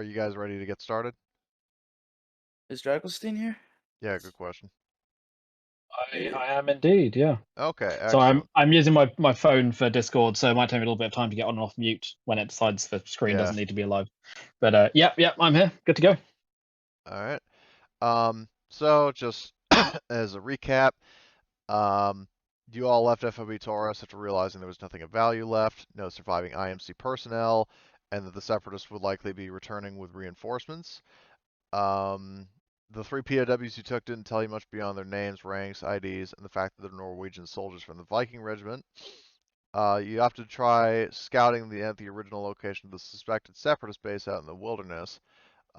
are you guys ready to get started? Is Drakelstein here? Yeah, good question. I am indeed, yeah. Okay, So I'm excellent. I'm using my phone for Discord, so it might take me a little bit of time to get on and off mute when it decides the screen Yeah. doesn't need to be alive. But yep, I'm here. Good to go. All right. So just as a recap, um, you all left FOB Taurus after realizing there was nothing of value left, no surviving IMC personnel, and that the Separatists would likely be returning with reinforcements. The three POWs you took didn't tell you much beyond their names, ranks, IDs, and the fact that they're Norwegian soldiers from the Viking Regiment. You have to try scouting at the original location of the suspected Separatist base out in the wilderness.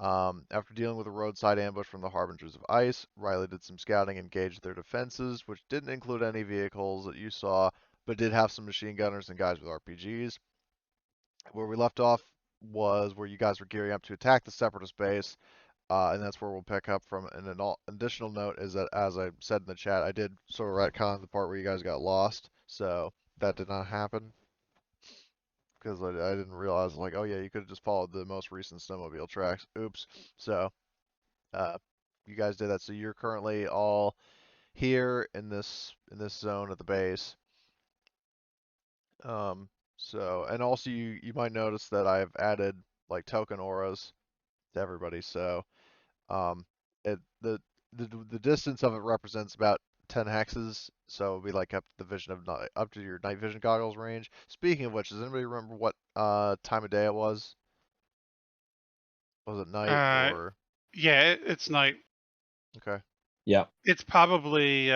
After dealing with a roadside ambush from the Harbingers of Ice, Riley did some scouting and gauged their defenses, which didn't include any vehicles that you saw, but did have some machine gunners and guys with RPGs. Where we left off was where you guys were gearing up to attack the Separatist base, and that's where we'll pick up from. And an additional note is that, as I said in the chat, I did sort of retcon the part where you guys got lost, so that did not happen. Because I didn't realize, like, oh yeah, you could have just followed the most recent snowmobile tracks. Oops. So, uh, you guys did that. So you're currently all here in this zone at the base. And also you might notice that I've added like token auras to everybody. So, it the distance of it represents about 10 hexes, so it'll be like up to the vision of up to your night vision goggles range. Speaking of which, does anybody remember what time of day it was? Was it night Uh, or yeah, it's night. okay? Yeah. It's probably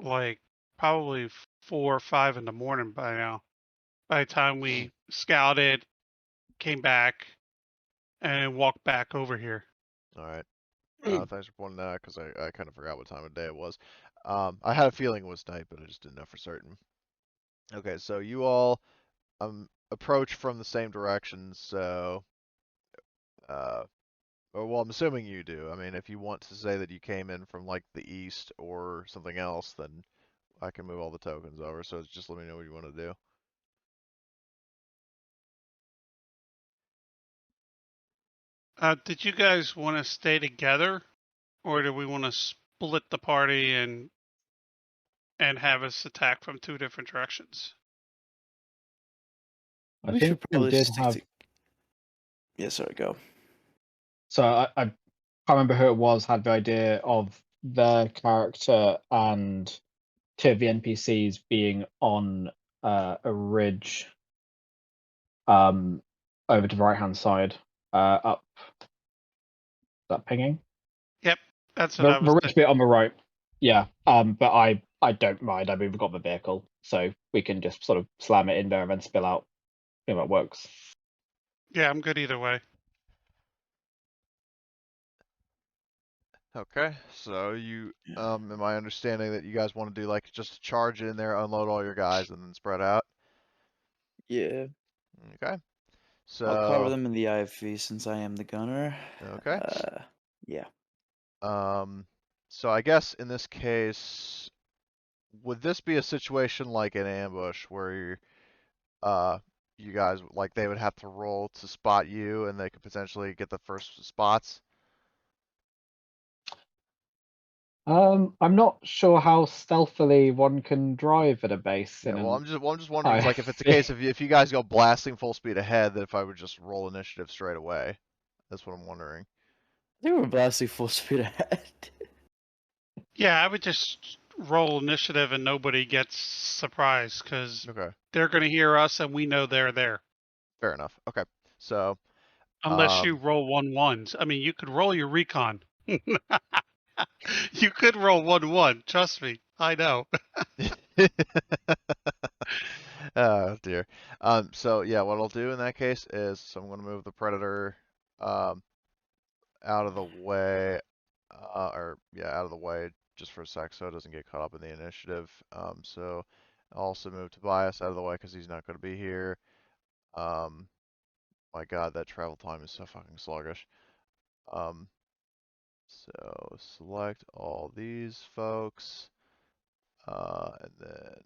like probably 4 or 5 in the morning by now. By the time we scouted, came back, and walked back over here. All right. Thanks for pointing that out because I kind of forgot what time of day it was. I had a feeling it was night, but I just didn't know for certain. Okay, so you all approach from the same direction, so uh, well, I'm assuming you do. I mean, if you want to say that you came in from like the east or something else, then I can move all the tokens over. So just let me know what you want to do. Did you guys want to stay together, or do we want to split the party and have us attack from 2 different directions? I We think should we probably did stick have. to. Yeah, sorry, go. So I can't remember who it was had the idea of the character and two of the NPCs being on a ridge over to the right hand side up. Is that pinging? Yep, that's what I The was ridge bit on the right. Yeah. But I don't mind. I mean, we've got the vehicle, so we can just sort of slam it in there and then spill out. I think that works. Yeah, I'm good either way. Okay, so am I understanding that you guys want to do like just charge in there, unload all your guys, and then spread out? Yeah, Okay, I'll cover so them in the IFV since I am the gunner. okay. Yeah. So I guess in this case, would this be a situation like an ambush where you guys like they would have to roll to spot you and they could potentially get the first spots? I'm not sure how stealthily one can drive at a base Yeah, in well, an I'm just wondering, like, if it's a IFV. case of if you guys go blasting full speed ahead, that if I would just roll initiative straight away. That's what I'm wondering. I think we're blasting full speed ahead. Yeah, I would just roll initiative and nobody gets surprised because Okay, they're going to hear us and we know they're there. fair enough. Okay, so, Unless you roll 1-1s. I mean, you could roll your recon. You could roll 1-1. Trust me, I know. oh dear. So yeah, what I'll do in that case is, so I'm going to move the predator, out of the way, or yeah, out of the way just for a sec, so it doesn't get caught up in the initiative. So I'll also move Tobias out of the way because he's not going to be here. My God, that travel time is so fucking sluggish. So select all these folks, and then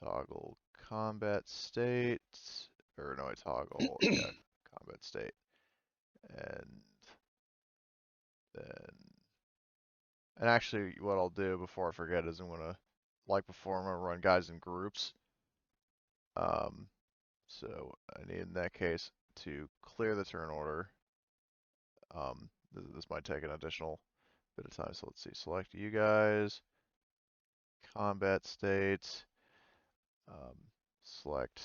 toggle combat state, or no, I toggle, yeah, combat combat state. And then, and actually what I'll do before I forget is I'm gonna, like before, I'm gonna run guys in groups. So I need in that case to clear the turn order. This might take an additional bit of time, so let's see, select you guys, combat state, select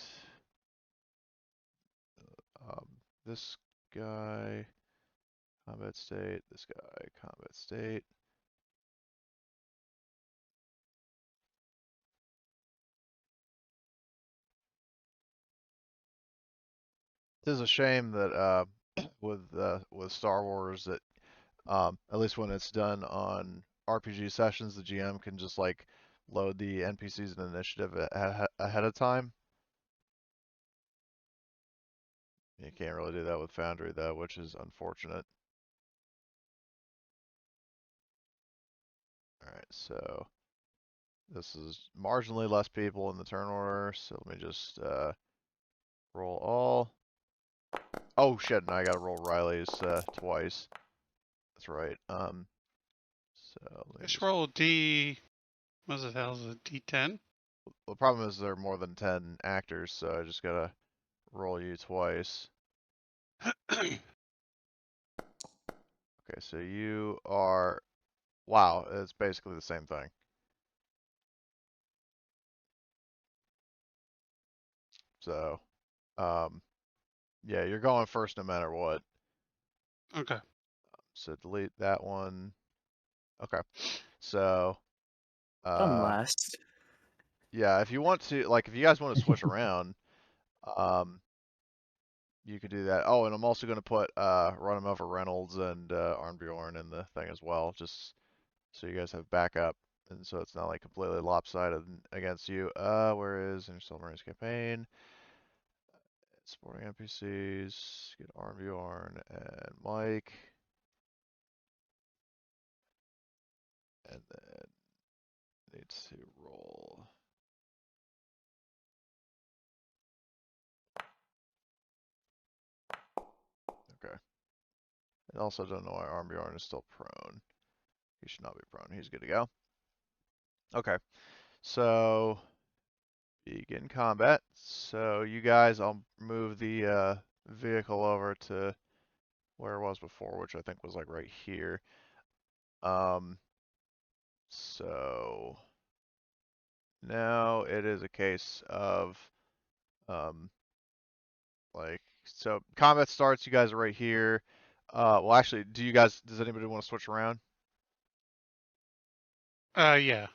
this guy, combat state, this guy, combat state. It is a shame that with Star Wars that at least when it's done on RPG sessions, the GM can just like load the NPCs and initiative ahead of time. You can't really do that with Foundry though, which is unfortunate. Alright, so this is marginally less people in the turn order, so let me just roll all. Oh shit, and I gotta roll Riley's twice. That's right. So let me Just just... roll D. What the hell is it? D10? The problem is there are more than 10 actors, so I just gotta roll you twice. Okay, so you are... Wow, it's basically the same thing. So, yeah, you're going first no matter what. Okay. So delete that one. Okay. So, I'm last. yeah, if you want to, like, if you guys want to switch around, you could do that. Oh, and I'm also going to put run them over Reynolds and Arnbjorn in the thing as well, just so you guys have backup, and so it's not like completely lopsided against you. Where is Interstellar Marines campaign? Supporting NPCs. Get Arnbjorn and Mike, and then need to roll. Okay. And also don't know why Arnbjorn is still prone. He should not be prone. He's good to go. Okay. So begin combat. So you guys, I'll move the vehicle over to where it was before, which I think was like right here. So now it is a case of like, so combat starts. You guys are right here. Well, actually, does anybody want to switch around? Yeah.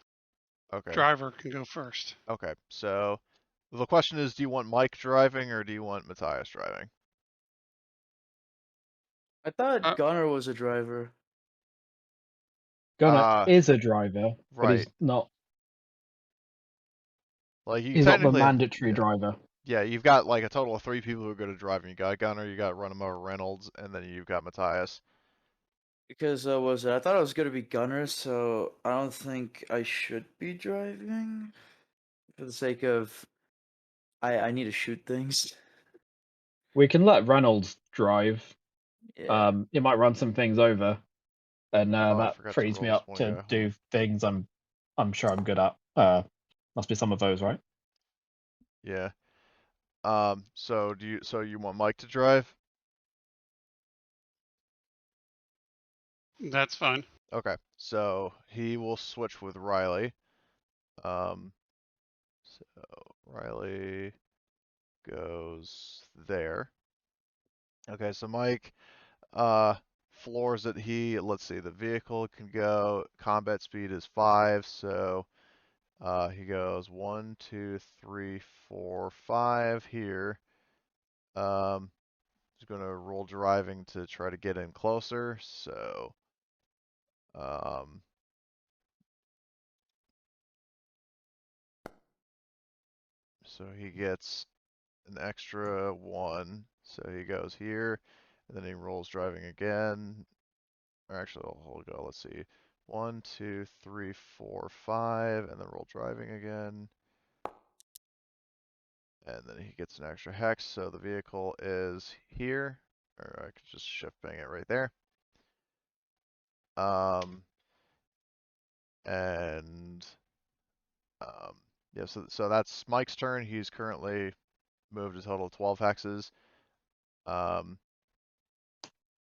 Okay. Driver can go first. Okay. So the question is, do you want Mike driving or do you want Matthias driving? I thought Uh, Gunner was a driver. Gunner Uh, is a driver, but right. he's not. Like you He's not the technically have, mandatory driver. yeah, you've got like a total of 3 people who are good at driving. You got Gunner, you got Run 'em over Reynolds, and then you've got Matthias. Because was it? I thought it was gonna be Gunner, so I don't think I should be driving. For the sake of, I need to shoot things. We can let Reynolds drive. Yeah. It might run some things over, and Oh, I that forgot to frees roll me this up one to guy. do things I'm sure I'm good at. Must be some of those, right? Yeah. So you want Mike to drive? that's fine. Okay. So he will switch with Riley. So Riley goes there. Okay, so Mike floors that let's see, the vehicle can go, combat speed is 5, so he goes 1, 2, 3, 4, 5 here. He's gonna roll driving to try to get in closer, so so he gets an extra 1, so he goes here, and then he rolls driving again. Or actually, we'll go, let's see. 1, 2, 3, 4, 5, and then roll driving again. And then he gets an extra hex, so the vehicle is here. Or I could just shift bang it right there. And yeah, so that's Mike's turn. He's currently moved a total of 12 hexes.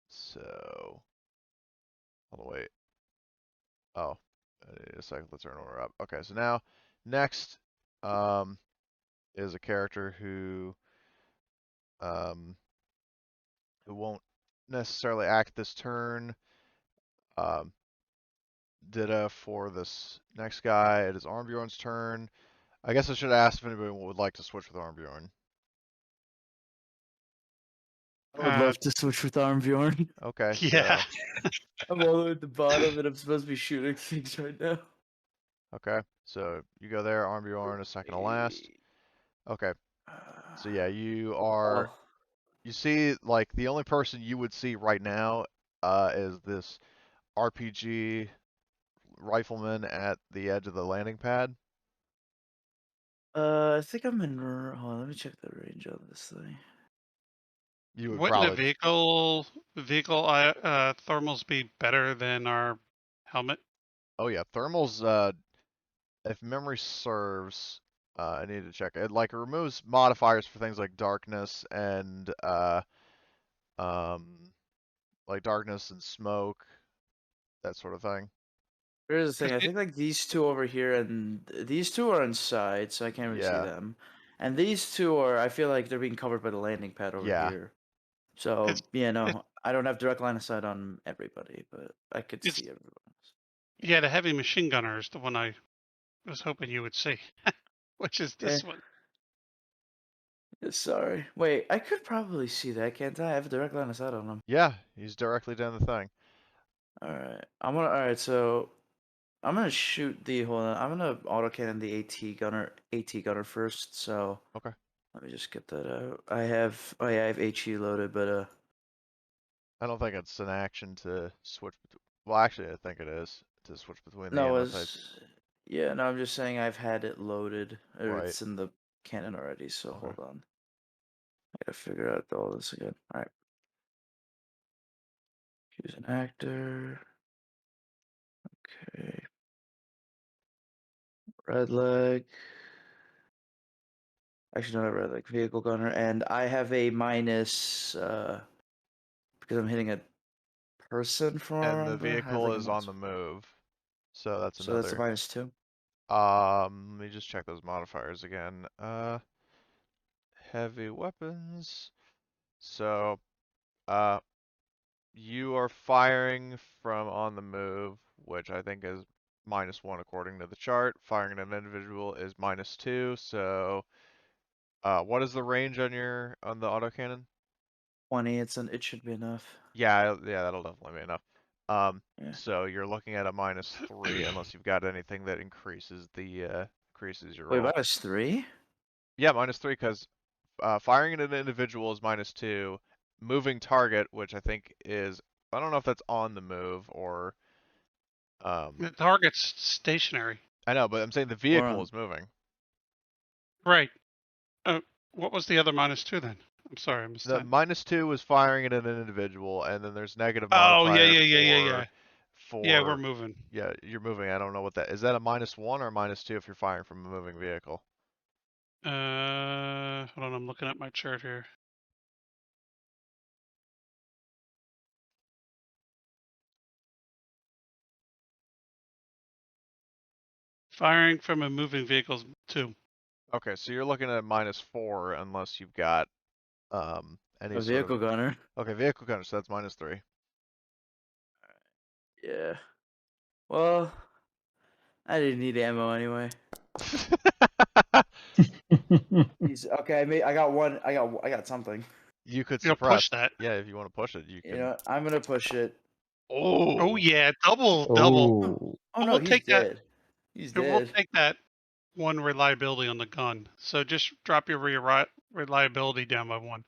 So hold on, wait. Oh, a second. Let's turn order up. Okay, so now next is a character who won't necessarily act this turn. Ditto for this next guy. It is Armbjorn's turn. I guess I should ask if anybody would like to switch with Armbjorn. I would love to switch with Armbjorn. Okay, Yeah. so I'm all the way at the bottom and I'm supposed to be shooting things right now. okay, so you go there, Armbjorn, a second to last. Okay, so yeah, you are. Oh, You see, like the only person you would see right now is this RPG rifleman at the edge of the landing pad. I think I'm in. Hold on, let me check the range on this thing. You would Wouldn't a probably. vehicle thermals be better than our helmet? Oh yeah, thermals. If memory serves, I need to check it. Like it removes modifiers for things like darkness and um, like darkness and smoke, that sort of thing. Here's the thing. 'Cause I think like these two over here and these two are inside, so I can't really see Yeah, them. And these two are. I feel like they're being covered by the landing pad over yeah. here. So it's yeah, it's no, I don't have direct line of sight on everybody, but I could it's see everyone else. yeah, the heavy machine gunner is the one I was hoping you would see, which is Okay. this one. Yeah, sorry. Wait, I could probably see that, can't I? I have a direct line of sight on them. Yeah, he's directly down the thing. All right. All right. So I'm gonna shoot the. Hold on. I'm gonna autocannon the AT gunner first. So Okay. let me just get that out. I have. Oh yeah, I have HE loaded, but I don't think it's an action to switch. Well, actually, I think it is to switch between the no, ammo types. yeah, no, I'm just saying I've had it loaded, or Right. it's in the cannon already. So Okay. hold on. I gotta figure out all this again. All right. Choose an actor. Okay. Red leg. Actually, not a red leg. Vehicle gunner, and I have a minus because I'm hitting a person from And the remember. I have vehicle like a is on minus. the move, so that's So that's a another. -2. Let me just check those modifiers again. Heavy weapons. So, uh, you are firing from on the move, which I think is -1 according to the chart. Firing at an individual is -2. So, what is the range on the autocannon? 20. It should be enough. Yeah, yeah, that'll definitely be enough. Yeah. So you're looking at a -3 unless you've got anything that increases your Wait, roll. -3? Yeah, -3 because firing at an individual is -2. Moving target, which I think is, I don't know if that's on the move or, The target's stationary. I know, but I'm saying the Or vehicle on. is moving. Right. What was the other -2 then? I'm sorry, I missed The that. -2 is firing at an individual, and then there's negative Oh yeah, modifier yeah, yeah, yeah, yeah. Yeah, we're for, moving. yeah, you're moving. I don't know what that is. That a -1 or a -2 if you're firing from a moving vehicle? Hold on, I'm looking at my chart here. Firing from a moving vehicle's 2. Okay, so you're looking at -4 unless you've got any A sort of. vehicle gunner. Okay, vehicle gunner, so that's -3. Yeah. Well, I didn't need ammo anyway. Okay, I got one. I got something. You could You know, push suppress. that. Yeah, if you want to push it, you You can. know, I'm gonna push it. Oh Oh, yeah, double. Oh, Oh But no, we'll he's take that. dead. He's We'll dead. take that one reliability on the gun. So just drop your reliability down by 1.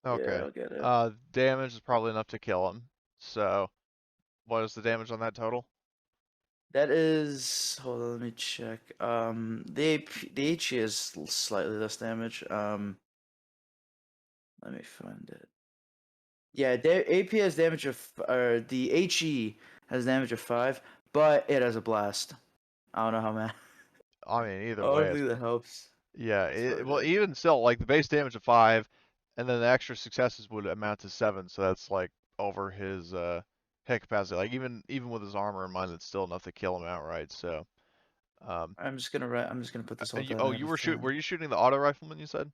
Yeah, okay. I'll get it. Damage is probably enough to kill him. So, what is the damage on that total? That is. Hold on, let me check. The HE is slightly less damage. Let me find it. Yeah, AP has damage of, or the HE has damage of 5, but it has a blast. I don't know how many. I mean, either way, Hopefully it's that helps. yeah. It's probably Well, good. even still, like the base damage of 5, and then the extra successes would amount to 7. So that's like over his hit capacity. Like even with his armor in mind, that's still enough to kill him outright. So I'm just gonna put this all down. oh, I you have were you shooting the auto rifleman? You said.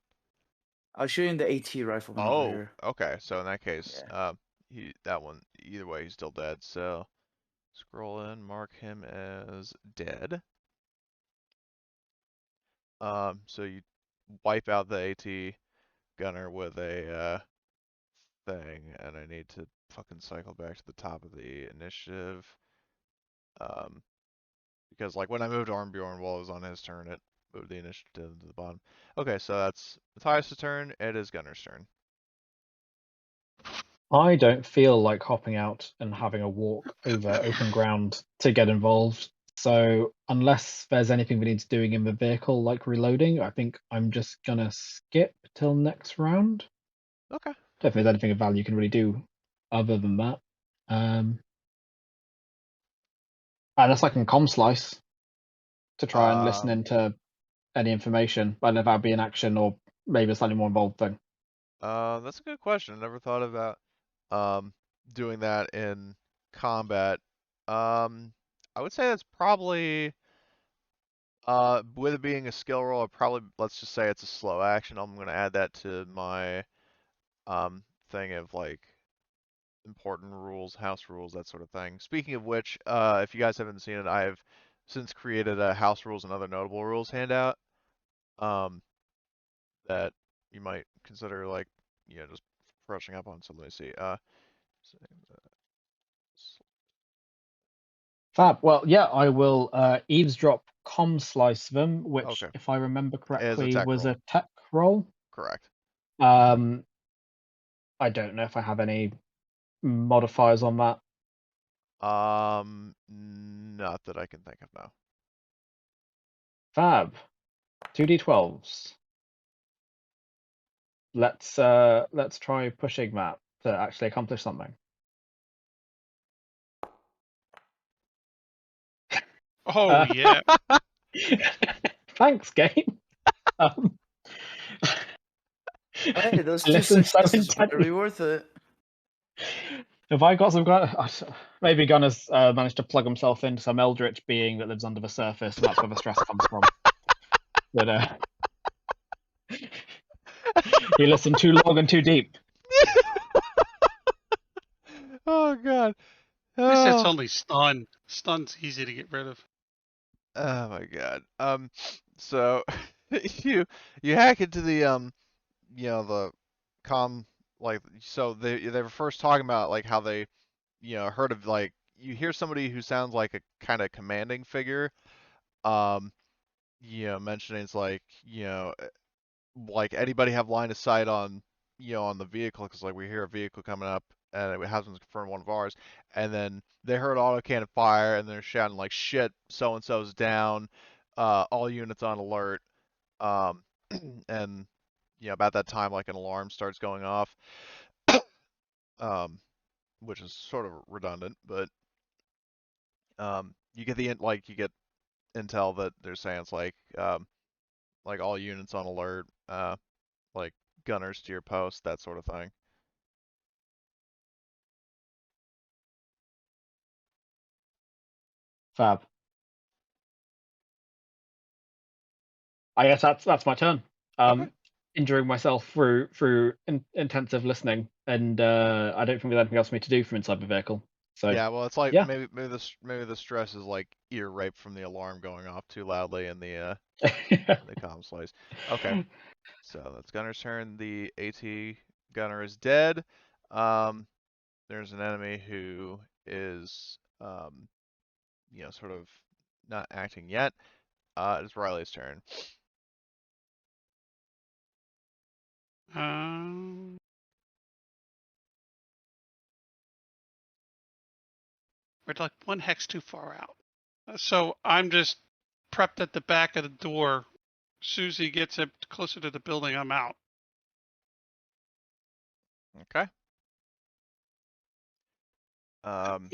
I was shooting the AT rifleman over Oh, here. okay. So in that case, Yeah. that one either way he's still dead. So scroll in, mark him as dead. So you wipe out the AT gunner with a thing, and I need to fucking cycle back to the top of the initiative. Um, because like when I moved Armbjorn while it was on his turn, it moved the initiative to the bottom. Okay, so that's Matthias' turn. It is Gunner's turn. I don't feel like hopping out and having a walk over open ground to get involved. So unless there's anything we need doing in the vehicle, like reloading, I think I'm just gonna skip till next round. Okay. Don't think there's anything of value you can really do other than that. Unless I can comm slice to try and listen Um, into any information. I don't know if that'd be an action or maybe a slightly more involved thing. that's a good question. I never thought about doing that in combat. I would say that's probably with it being a skill roll, let's just say it's a slow action. I'm gonna add that to my thing of like important rules, house rules, that sort of thing. Speaking of which, if you guys haven't seen it, I have since created a house rules and other notable rules handout um, that you might consider like, just brushing up on. So let me see. Fab. Well, yeah, I will eavesdrop comm slice them, which, Okay, if I remember as a correctly, tech was roll, a tech roll. correct. Um, I don't know if I have any modifiers on that. Not that I can think of now. Fab. 2d12s. Let's try pushing that to actually accomplish something. Oh yeah. Thanks, game. Um, Hey, those I 2 listened so successes better be intently. worth it. Have I got some gun? Maybe Gunner's managed to plug himself into some eldritch being that lives under the surface, and that's where the stress comes from. But he listened too long and too deep. Oh god. At least it's Oh. only stun. Stun's easy to get rid of. Oh my god. So you you hack into the the com, like, so they were first talking about like how they heard of, like, you hear somebody who sounds like a kind of commanding figure, um mentioning it's like, like anybody have line of sight on on the vehicle, because like we hear a vehicle coming up and it hasn't confirmed one of ours, and then they heard autocannon fire and they're shouting like, shit, so and so's down, all units on alert. um and about that time like an alarm starts going off, um which is sort of redundant, but you get you get intel that they're saying it's like all units on alert, like gunners to your post, that sort of thing. Fab. I guess that's my turn. Okay. Injuring myself through intensive listening, and I don't think there's anything else for me to do from inside the vehicle. So Yeah, well, it's like yeah. maybe the stress is like ear rape from the alarm going off too loudly in the comm slice. Okay, so that's Gunner's turn. The AT gunner is dead. There's an enemy who is sort of not acting yet. It's Riley's turn. We're like 1 hex too far out. So I'm just prepped at the back of the door. Susie gets it closer to the building, I'm out. Okay. Um,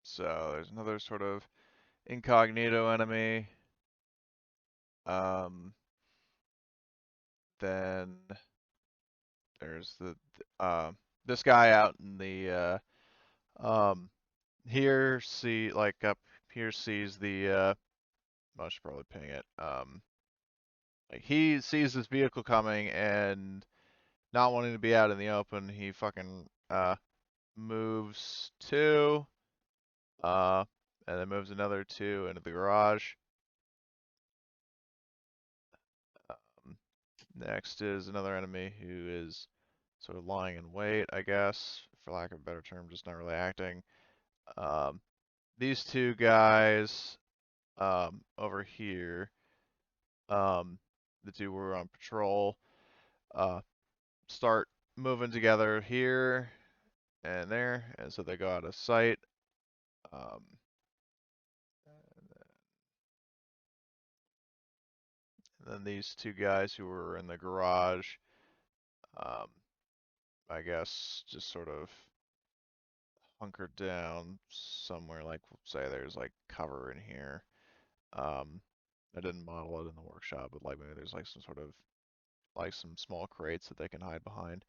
so there's another sort of incognito enemy. Then there's this guy out in the here up here sees the I should probably ping it. Like he sees this vehicle coming and not wanting to be out in the open, he fucking moves two, and then moves another two into the garage. Next is another enemy who is sort of lying in wait, I guess, for lack of a better term, just not really acting. These two guys over here, the two who were on patrol, start moving together here and there, and so they go out of sight. And then these two guys who were in the garage, I guess, just sort of hunkered down somewhere, like say there's like cover in here. I didn't model it in the workshop, but like maybe there's like some sort of like some small crates that they can hide behind.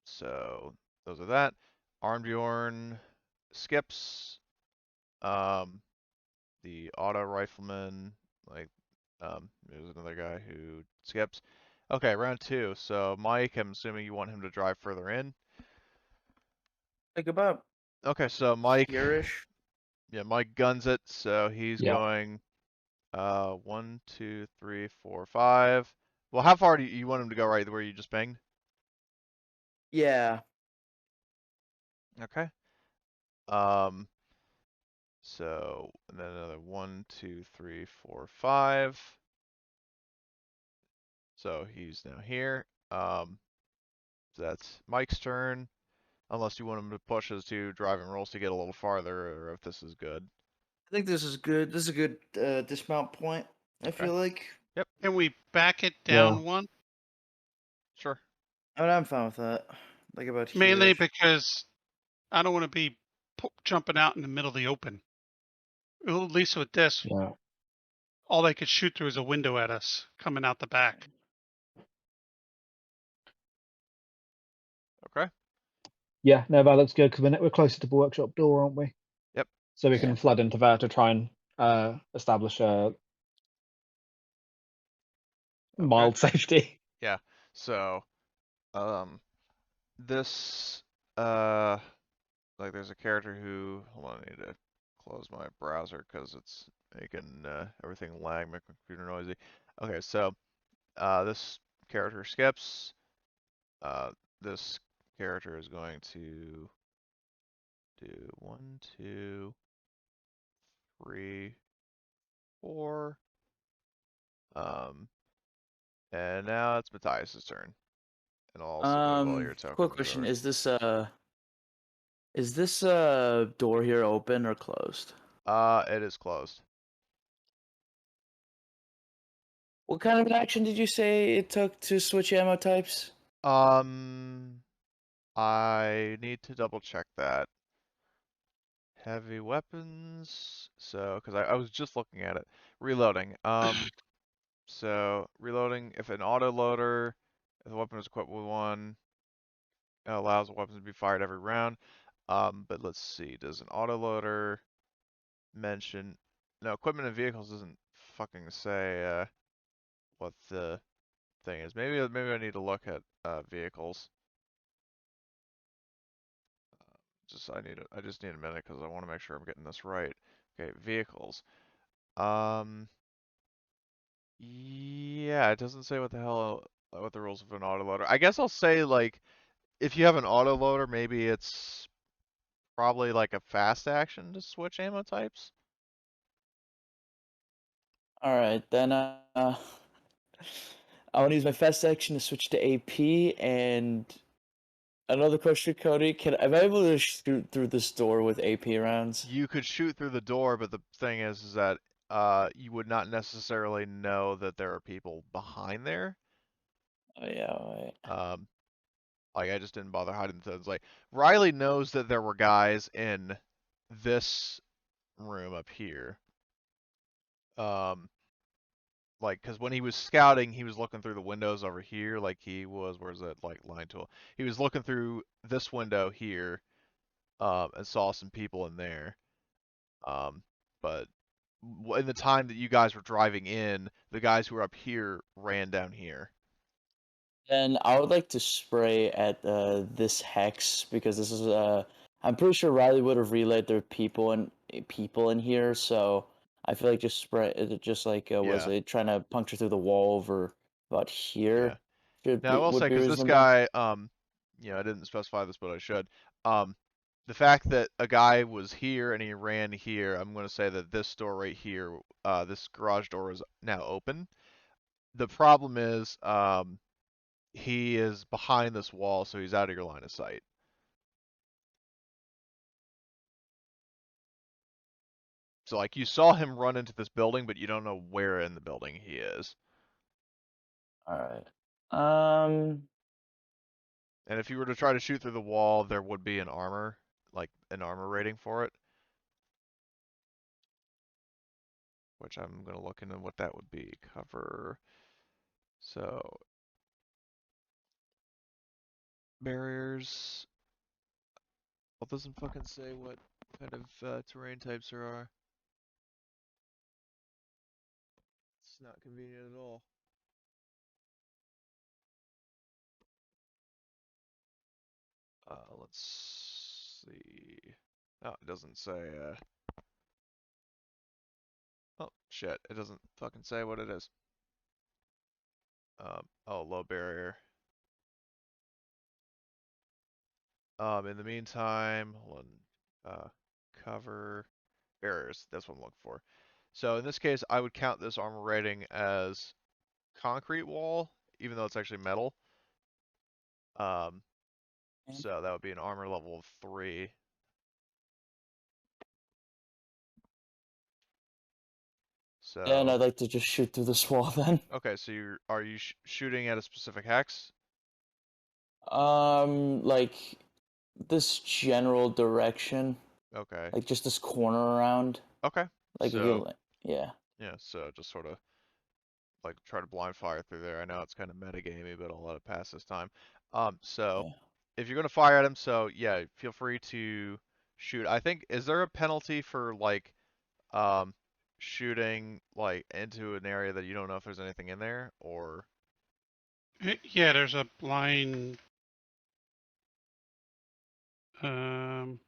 So those are that. Armbjorn skips. The auto rifleman, like, there's another guy who skips. Okay, round two. So Mike, I'm assuming you want him to drive further in. Like about Okay, so Mike, here-ish. yeah, Mike guns it. So he's Yeah. going, 1, 2, 3, 4, 5. Well, how far do you want him to go? Right where you just banged? Yeah. Okay. So and then another 1, 2, 3, 4, 5. So he's now here. So that's Mike's turn. Unless you want him to push his two driving rolls to get a little farther, or if this is good. I think this is good. This is a good dismount point, I Okay. feel like. Yep, Can we back it Yeah. down one? sure. I mean, I'm fine with that. Like about Mainly here. because I don't want to be jumping out in the middle of the open. Well, at least with this, Yeah. all they could shoot through is a window at us coming out the back. Okay. Yeah, no, that looks good because we're closer to the workshop door, aren't we? Yep. So we Yeah. can flood into there to try and establish a mild safety. Yeah. So, this, like there's a character who, hold on, I need to close my browser because it's making everything lag, my computer noisy. Okay, so, this character skips. This character is going to do 1, 2, 3, 4. And now it's Matthias's turn. And I'll also move all your Quick tokens question: over. is this door here open or closed? It is closed. What kind of an action did you say it took to switch ammo types? I need to double check that. Heavy weapons. So, because I was just looking at it. Reloading. So reloading. If an autoloader, if the weapon is equipped with one, it allows the weapons to be fired every round. But let's see. Does an autoloader mention? No, equipment and vehicles doesn't fucking say what the thing is. Maybe I need to look at vehicles. I just need a minute because I want to make sure I'm getting this right. Okay, vehicles. Yeah, it doesn't say what the hell what the rules of an autoloader. I guess I'll say like if you have an autoloader, maybe it's probably like a fast action to switch ammo types. All right, then I want to use my fast action to switch to AP. And another question, Cody, am I able to shoot through this door with AP rounds? You could shoot through the door, but the thing is that you would not necessarily know that there are people behind there. Oh yeah, all right. Like, I just didn't bother hiding the toads. Like, Riley knows that there were guys in this room up here. Like, because when he was scouting, he was looking through the windows over here, like he was, where's that, like, line tool? He was looking through this window here, and saw some people in there. But in the time that you guys were driving in, the guys who were up here ran down here. And I would like to spray at this hex because this is I'm pretty sure Riley would have relayed there are people in here, so I feel like just spray it just like was Yeah. it trying to puncture through the wall over about Yeah. here Now, I will say, would be because this reasonable. guy, I didn't specify this, but I should. The fact that a guy was here and he ran here, I'm going to say that this door right here, this garage door is now open. The problem is, he is behind this wall, so he's out of your line of sight. So, like, you saw him run into this building, but you don't know where in the building he is. All right. And if you were to try to shoot through the wall, there would be an armor rating for it. Which I'm going to look into what that would be. Cover. So, barriers. Well, it doesn't fucking say what kind of terrain types there are. It's not convenient at all. Let's see. Oh, it doesn't say, oh, shit. It doesn't fucking say what it is. Oh, low barrier. In the meantime, hold on. Cover. Barriers. That's what I'm looking for. So in this case, I would count this armor rating as concrete wall, even though it's actually metal. So that would be an armor level of 3. And So, I'd like to just shoot through this wall then. okay, so are you shooting at a specific hex? Like this general direction, Okay. like just this corner around, Okay. like So, yeah. yeah, so just sort of like try to blind fire through there. I know it's kind of metagamey, but I'll let it pass this time. So Yeah. if you're gonna fire at him, so yeah, feel free to shoot. I think, is there a penalty for like shooting like into an area that you don't know if there's anything in there, or Yeah, there's a blind. Um,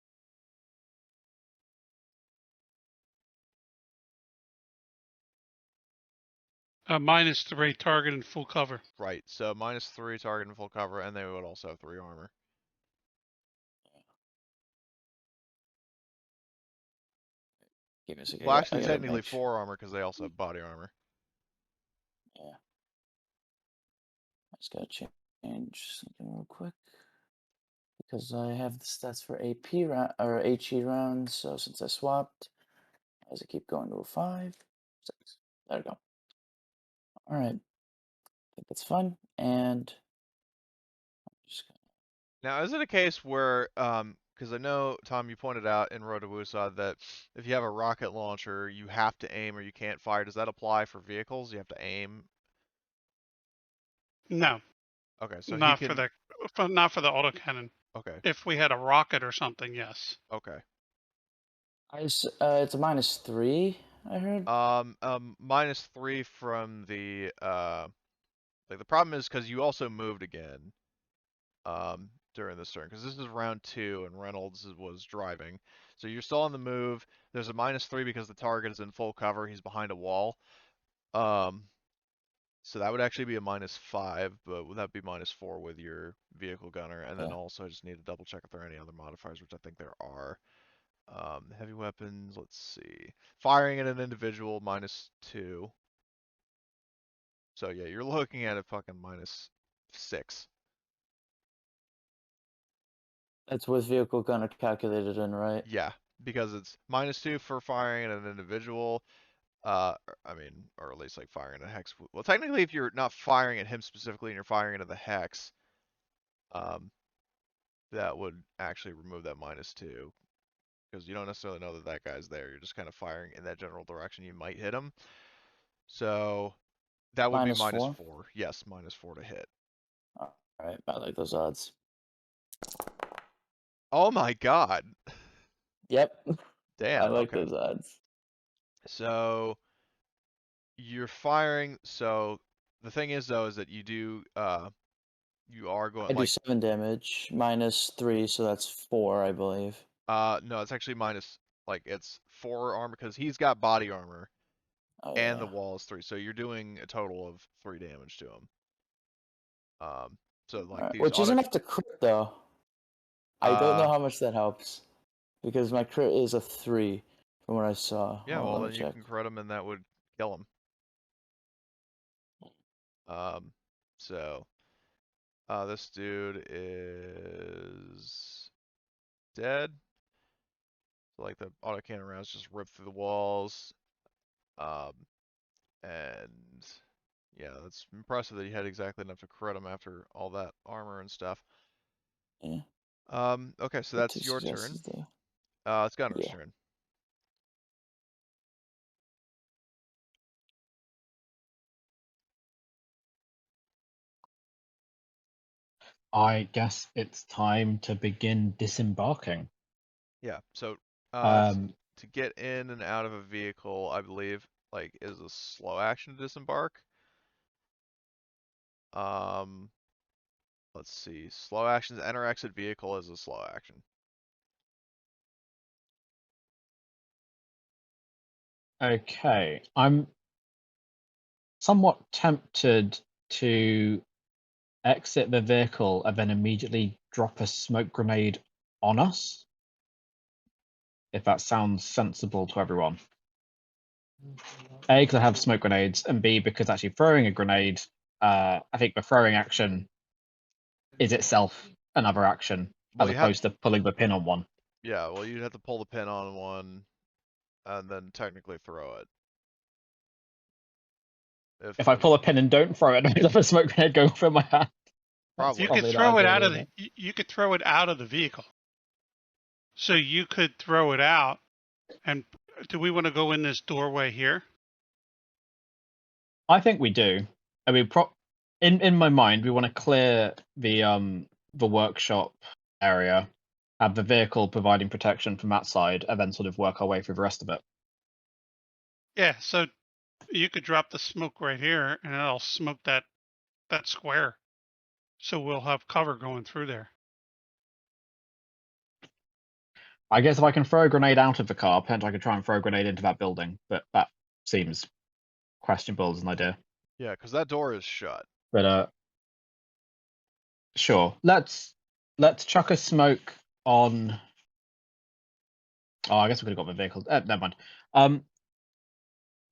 -3 target in full cover. right? So -3 target and full cover, and they would also have 3 armor. Give me a second. Well, I actually, gotta technically make sure. 4 armor because they also have body armor. Yeah. I just gotta change something real quick because I have the stats for AP round or HE rounds. So since I swapped, as I keep going to a 5, 6. There we go. All right. I think that's fun. And I'm just Now, is it a case where, because I know, Tom, you pointed out in Road to Wusa that if you have a rocket launcher, you have to aim or you can't fire. Does that apply for vehicles? You have to aim? No, Okay, so he not for can. not for the autocannon. Okay, If we had a rocket or something, yes. okay. it's a -3. I heard. -3 from the like the problem is because you also moved again during this turn, because this is round 2 and Reynolds was driving, so you're still on the move. There's a -3 because the target is in full cover. He's behind a wall. So that would actually be a -5, but would that be -4 with your vehicle gunner? And then Okay. also I just need to double check if there are any other modifiers, which I think there are. Heavy weapons, let's see. Firing at an individual, -2. So yeah, you're looking at a fucking -6. That's with vehicle gunner calculated in, right? Yeah, because it's -2 for firing at an individual. I mean, or at least like firing at a hex. Well, technically, if you're not firing at him specifically and you're firing into the hex, that would actually remove that -2. Because you don't necessarily know that that guy's there. You're just kind of firing in that general direction. You might hit him. So that would be -4. -4. Yes, -4 to hit. All right, I like those odds. Oh my god. Yep, I Damn, like okay. those odds. So you're firing. So the thing is though is that you are going I do like 7 damage, -3, so that's 4, I believe. no, it's actually it's 4 armor because he's got body armor Oh and the yeah. wall is 3. So you're doing a total of 3 damage to him. So All like right. these Which auto isn't enough to crit though. I don't know uh how much that helps because my crit is a 3 from what I saw. yeah, Hold on, well let me then you check. can crit him and that would kill him. Um so this dude is dead. So like the autocannon rounds just rip through the walls. Um and yeah, that's impressive that you had exactly enough to crit him after all that armor and stuff. Yeah. Okay, so Got 2 that's your turn. successes though. It's Gunner's Yeah. turn. I guess it's time to begin disembarking. Yeah, so Um, to get in and out of a vehicle, I believe, like, is a slow action to disembark. Um, let's see. Slow actions, enter exit vehicle is a slow action. okay, I'm somewhat tempted to exit the vehicle and then immediately drop a smoke grenade on us, if that sounds sensible to everyone. A, because I have smoke grenades, and B, because actually throwing a grenade, I think the throwing action is itself another action, Well, as opposed to pulling the pin on one. yeah, well, you'd have to pull the pin on one and then technically throw it. If I pull a pin and don't throw it, I have a smoke grenade going through my hand. That's You Probably. could probably not throw it ideal out of either. you could throw it out of the vehicle. So you could throw it out. And do we want to go in this doorway here? I think we do. I mean, in my mind, we want to clear the workshop area, have the vehicle providing protection from that side, and then sort of work our way through the rest of it. Yeah. So you could drop the smoke right here, and it'll smoke that square. So we'll have cover going through there. I guess if I can throw a grenade out of the car, potentially I could try and throw a grenade into that building, but that seems questionable as an idea. Yeah, because that door is shut. But sure. Let's chuck a smoke on. Oh, I guess we could have got the vehicle. Never mind.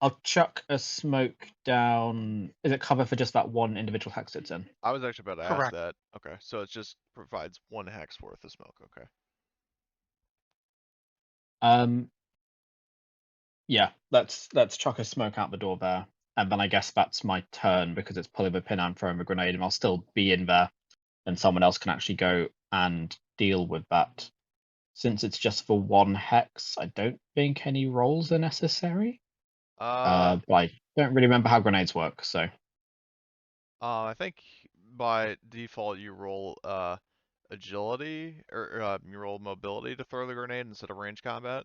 I'll chuck a smoke down. Is it cover for just that one individual hex it's in? I was actually about to ask Correct. that. Okay, so it just provides 1 hex worth of smoke. Okay. Yeah, let's chuck a smoke out the door there, and then I guess that's my turn because it's pulling the pin and throwing a grenade, and I'll still be in there, and someone else can actually go and deal with that. Since it's just for 1 hex, I don't think any rolls are necessary. But I don't really remember how grenades work, so. I think by default you roll agility or you roll mobility to throw the grenade instead of range combat.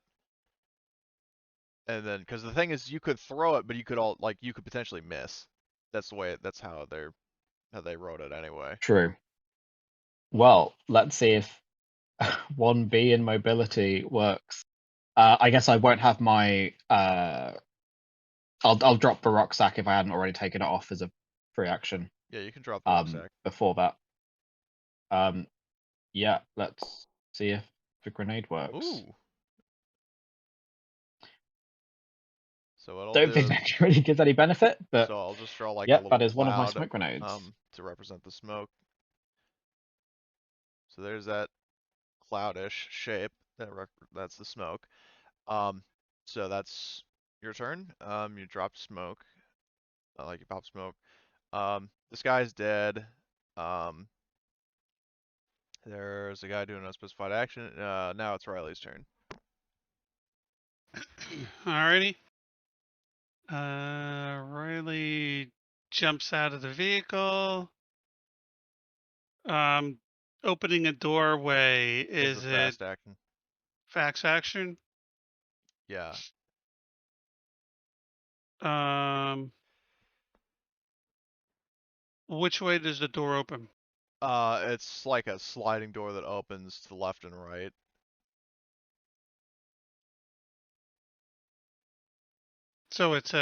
And then, because the thing is, you could throw it, but you could you could potentially miss. That's the way. That's how they wrote it anyway. True. Well, let's see if 1B in mobility works. I guess I won't have my. I'll drop the rucksack if I hadn't already taken it off as a free action. Yeah, you can drop the rucksack. Before that. Yeah, let's see if the grenade works. Ooh. So what I'll Don't think do. that really gives any benefit, but So I'll just draw like a yep, little that is one of my cloud smoke grenades. to represent the smoke. So there's that cloudish shape that's the smoke. So that's your turn. You drop smoke, like you pop smoke. This guy's dead. There's a guy doing unspecified action. Now it's Riley's turn. Alrighty. Riley jumps out of the vehicle. Opening a doorway, Is is a it fast action? fax action? Yeah. Which way does the door open? It's like a sliding door that opens to the left and right. So it's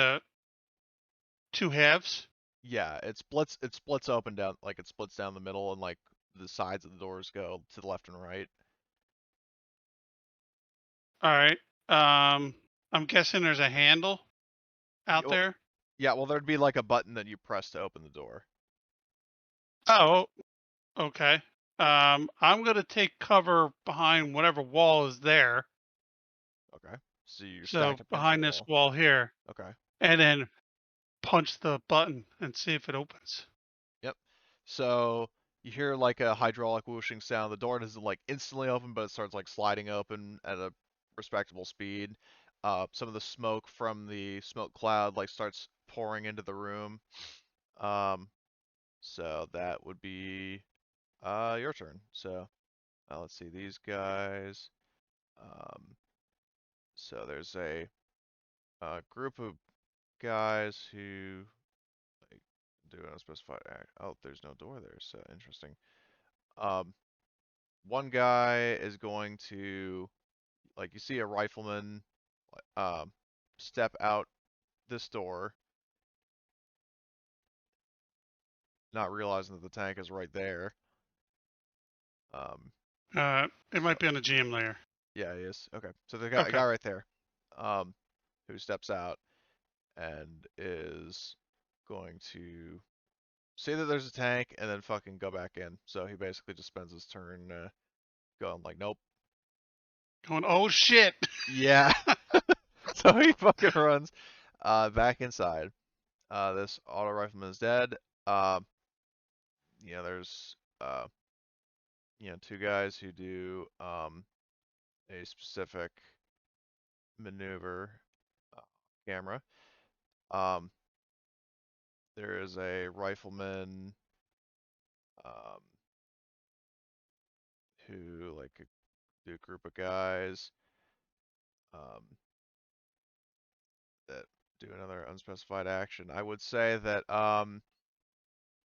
two halves. Yeah, it splits open down, like it splits down the middle, and like the sides of the doors go to the left and right. All right. I'm guessing there's a handle out Well, there. yeah, well, there'd be like a button that you press to open the door. Oh, okay. I'm gonna take cover behind whatever wall is there. Okay. So you're So stacked up against the behind this wall. wall here, Okay. and then punch the button and see if it opens. Yep. So you hear like a hydraulic whooshing sound. The door doesn't like instantly open, but it starts like sliding open at a respectable speed. Some of the smoke from the smoke cloud like starts pouring into the room. So that would be your turn. So let's see these guys. So there's a group of guys who like do an unspecified act. Oh, there's no door there. So interesting. One guy is going to, like, you see a rifleman step out this door, not realizing that the tank is right there. It So might be on the GM layer. yeah, he is. Okay, so the Okay. guy right there, who steps out and is going to see that there's a tank and then fucking go back in. So he basically just spends his turn going like, nope. Going, oh shit. Yeah. So he fucking runs back inside. This auto rifleman is dead. There's two guys who do a specific maneuver camera. There is a rifleman who like do a group of guys that do another unspecified action. I would say that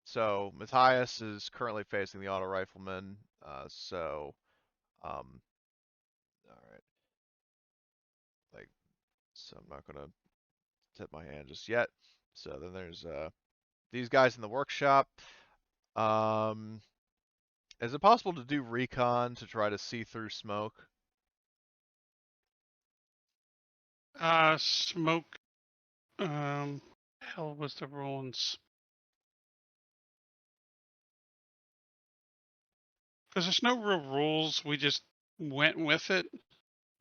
so Matthias is currently facing the auto rifleman. All right, like so I'm not gonna tip my hand just yet. So then there's these guys in the workshop. Is it possible to do recon to try to see through smoke? Smoke. Hell was the rules? Because there's no real rules. We just went with it.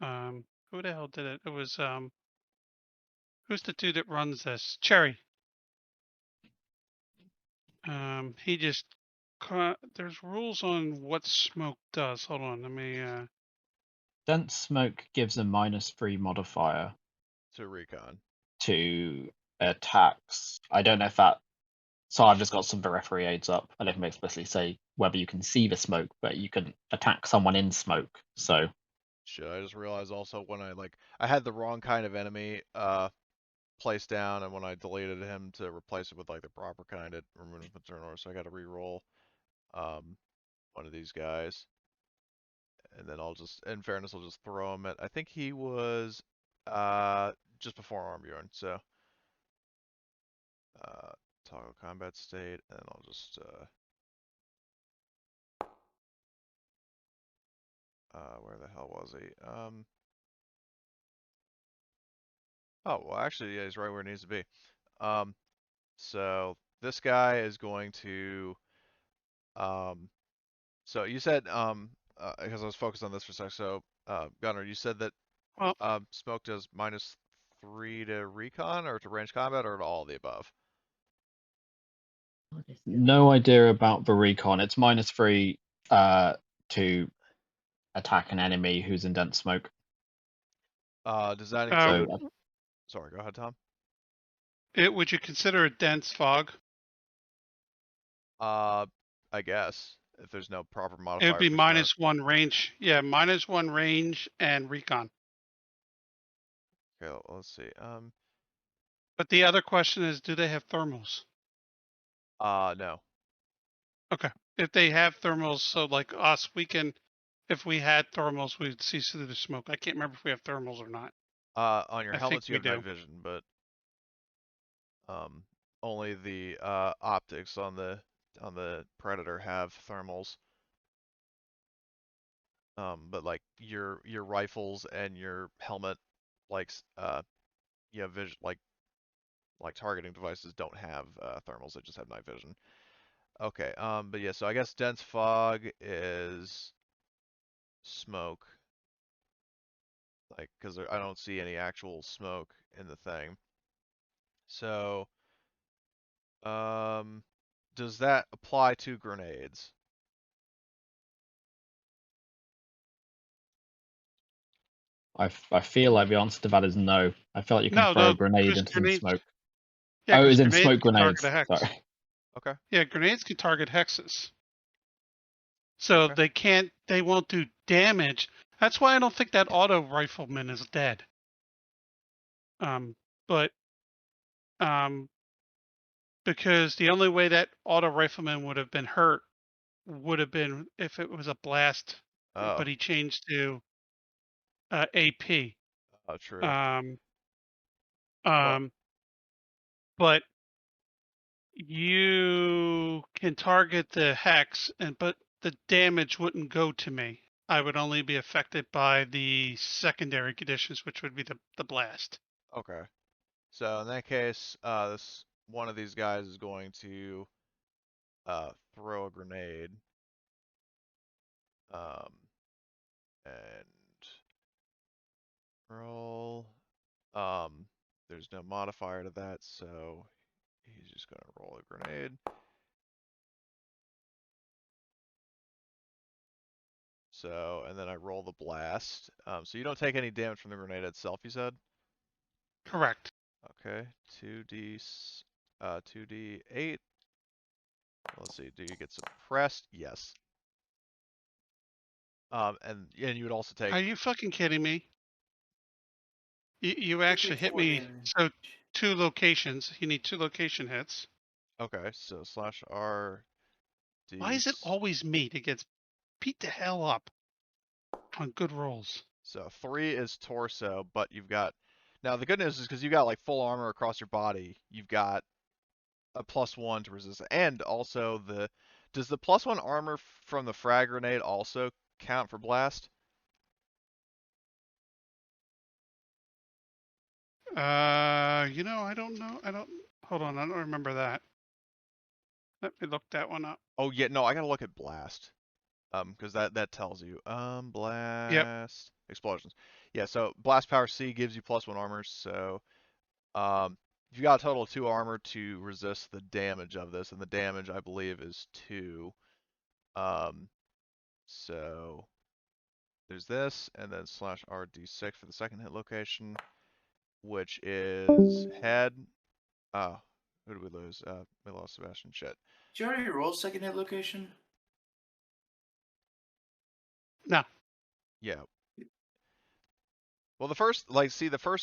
Who the hell did it? It was who's the dude that runs this? Cherry. He just there's rules on what smoke does. Hold on, let me Dense smoke gives a -3 modifier To recon. to attacks. I don't know if that. So I've just got some periphery aids up. I don't explicitly say whether you can see the smoke, but you can attack someone in smoke. So Shit, I just realized also when I had the wrong kind of enemy placed down, and when I deleted him to replace it with like the proper kind, it removed the turn order, so I got to re-roll one of these guys. And then I'll just, in fairness, I'll just throw him at, I think he was just before Armbjorn, so toggle combat state, and I'll just where the hell was he? Oh, well, actually, yeah, he's right where he needs to be. So this guy is going to, so you said, because I was focused on this for a sec, so, Gunnar, you said that well, smoke does -3 to recon, or to range combat, or to all of the above? no idea about the recon. It's -3 to attack an enemy who's in dense smoke. Does that So include? Sorry, go ahead, Tom. Would you consider it dense fog? I guess if there's no proper It would modifier be for smoke. -1 range. Yeah, -1 range and recon. Okay, let's see. But the other question is, do they have thermals? No. Okay. If they have thermals, so like us, if we had thermals, we'd see through the smoke. I can't remember if we have thermals or not. On your I think helmets you we have night do. vision, but only the optics on the Predator have thermals. But like your rifles and your helmet, like you have vision, like targeting devices don't have thermals; they just have night vision. Okay. But yeah, so I guess dense fog is smoke, like because I don't see any actual smoke in the thing. So, does that apply to grenades? I feel like the answer to that is no. I feel like you can No, throw a no, grenade because into some grenades. smoke. Yeah, Oh, it because was in grenades smoke can target grenades. a hex. Sorry. Okay. Yeah, grenades can target hexes. So Okay. they won't do damage. That's why I don't think that auto rifleman is dead. But because the only way that auto rifleman would have been hurt would have been if it was a blast, Oh, but he changed to AP. true. Um, Well, um, but you can target the hex, but the damage wouldn't go to me. I would only be affected by the secondary conditions, which would be the blast. okay. So in that case, this one of these guys is going to throw a grenade. And roll. There's no modifier to that, so he's just gonna roll a grenade. So, and then I roll the blast. So you don't take any damage from the grenade itself, you said? Correct. Okay, 2d8. Let's see, do you get suppressed? Yes. And you would also take. Are you fucking kidding me? You Take actually me hit 4 me. damage. So 2 locations. You need 2 location hits. Okay, so /R d. Why is it always me that gets beat the hell up on good rolls? So 3 is torso, but you've got. Now the good news is because you got like full armor across your body, you've got a +1 to resist, and also does the +1 armor from the frag grenade also count for blast? I don't know. Hold on. I don't remember that. Let me look that one up. Oh yeah, no, I gotta look at blast. Because that tells you. Yep. Blast explosions. Yeah, so blast power C gives you +1 armor. So, you got a total of 2 armor to resist the damage of this, and the damage I believe is 2. So there's this, and then /RD6 for the second hit location, which is head. Who did we lose? We lost Sebastian. Shit. Did you already roll second hit location? No. Yeah. Well, the first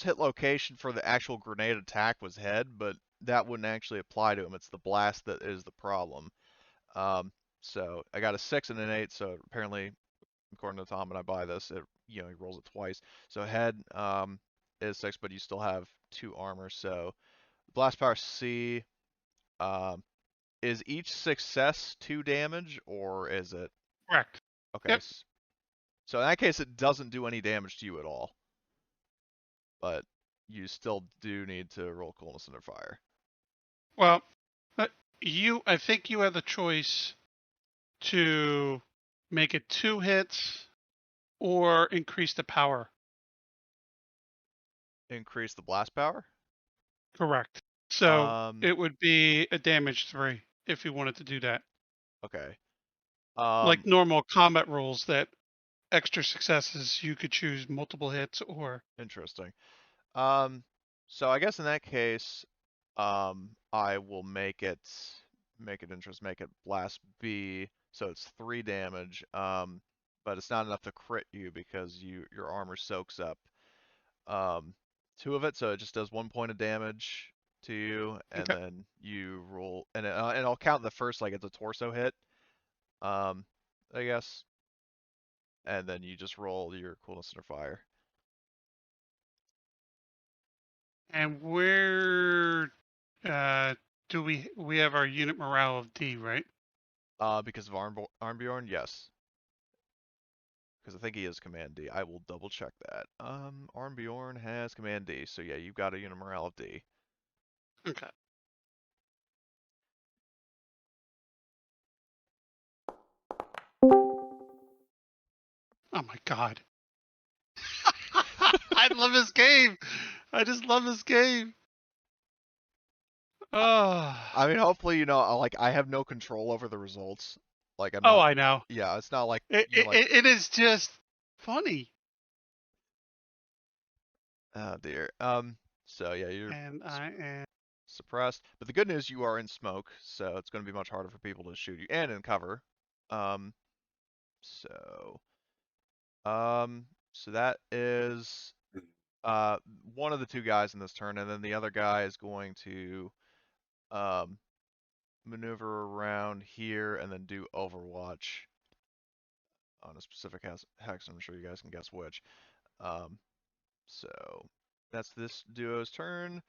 hit location for the actual grenade attack was head, but that wouldn't actually apply to him. It's the blast that is the problem. So I got a 6 and an 8. So apparently, according to Tom, when I buy this, he rolls it twice. So head is 6, but you still have 2 armor. So blast power C. Is each success 2 damage, or is it? Correct. Okay. Yep. So in that case, it doesn't do any damage to you at all. But you still do need to roll coolness under fire. Well, I think you have the choice to make it 2 hits or increase the power. Increase the blast power? Correct. So Um, it would be a damage 3 if you wanted to do that. okay. Like normal combat rules that extra successes you could choose multiple hits or Interesting. So I guess in that case, I will make it interest, make it blast B, so it's 3 damage. But it's not enough to crit you because your armor soaks up 2 of it, so it just does 1 point of damage to you, and okay. then you roll, and I'll count the first like it's a torso hit, I guess, and then you just roll your coolness under fire. And where do we have our unit morale of D, right? Because of Armbjorn, yes. Because I think he is Command D. I will double check that. Armbjorn has Command D, so yeah, you've got a unit morale of D. Okay. Oh my god. I love this game. I just love this game. Oh. I mean, hopefully, like, I have no control over the results. Like, I'm Oh, not. I know. Yeah, it's not like It, you're it, like, it is just funny. oh dear. So yeah, you're And I am. suppressed. But the good news, you are in smoke, so it's going to be much harder for people to shoot you, and in cover. Um, so, so that is one of the 2 guys in this turn, and then the other guy is going to um maneuver around here and then do Overwatch on a specific hex. I'm sure you guys can guess which. So that's this duo's turn.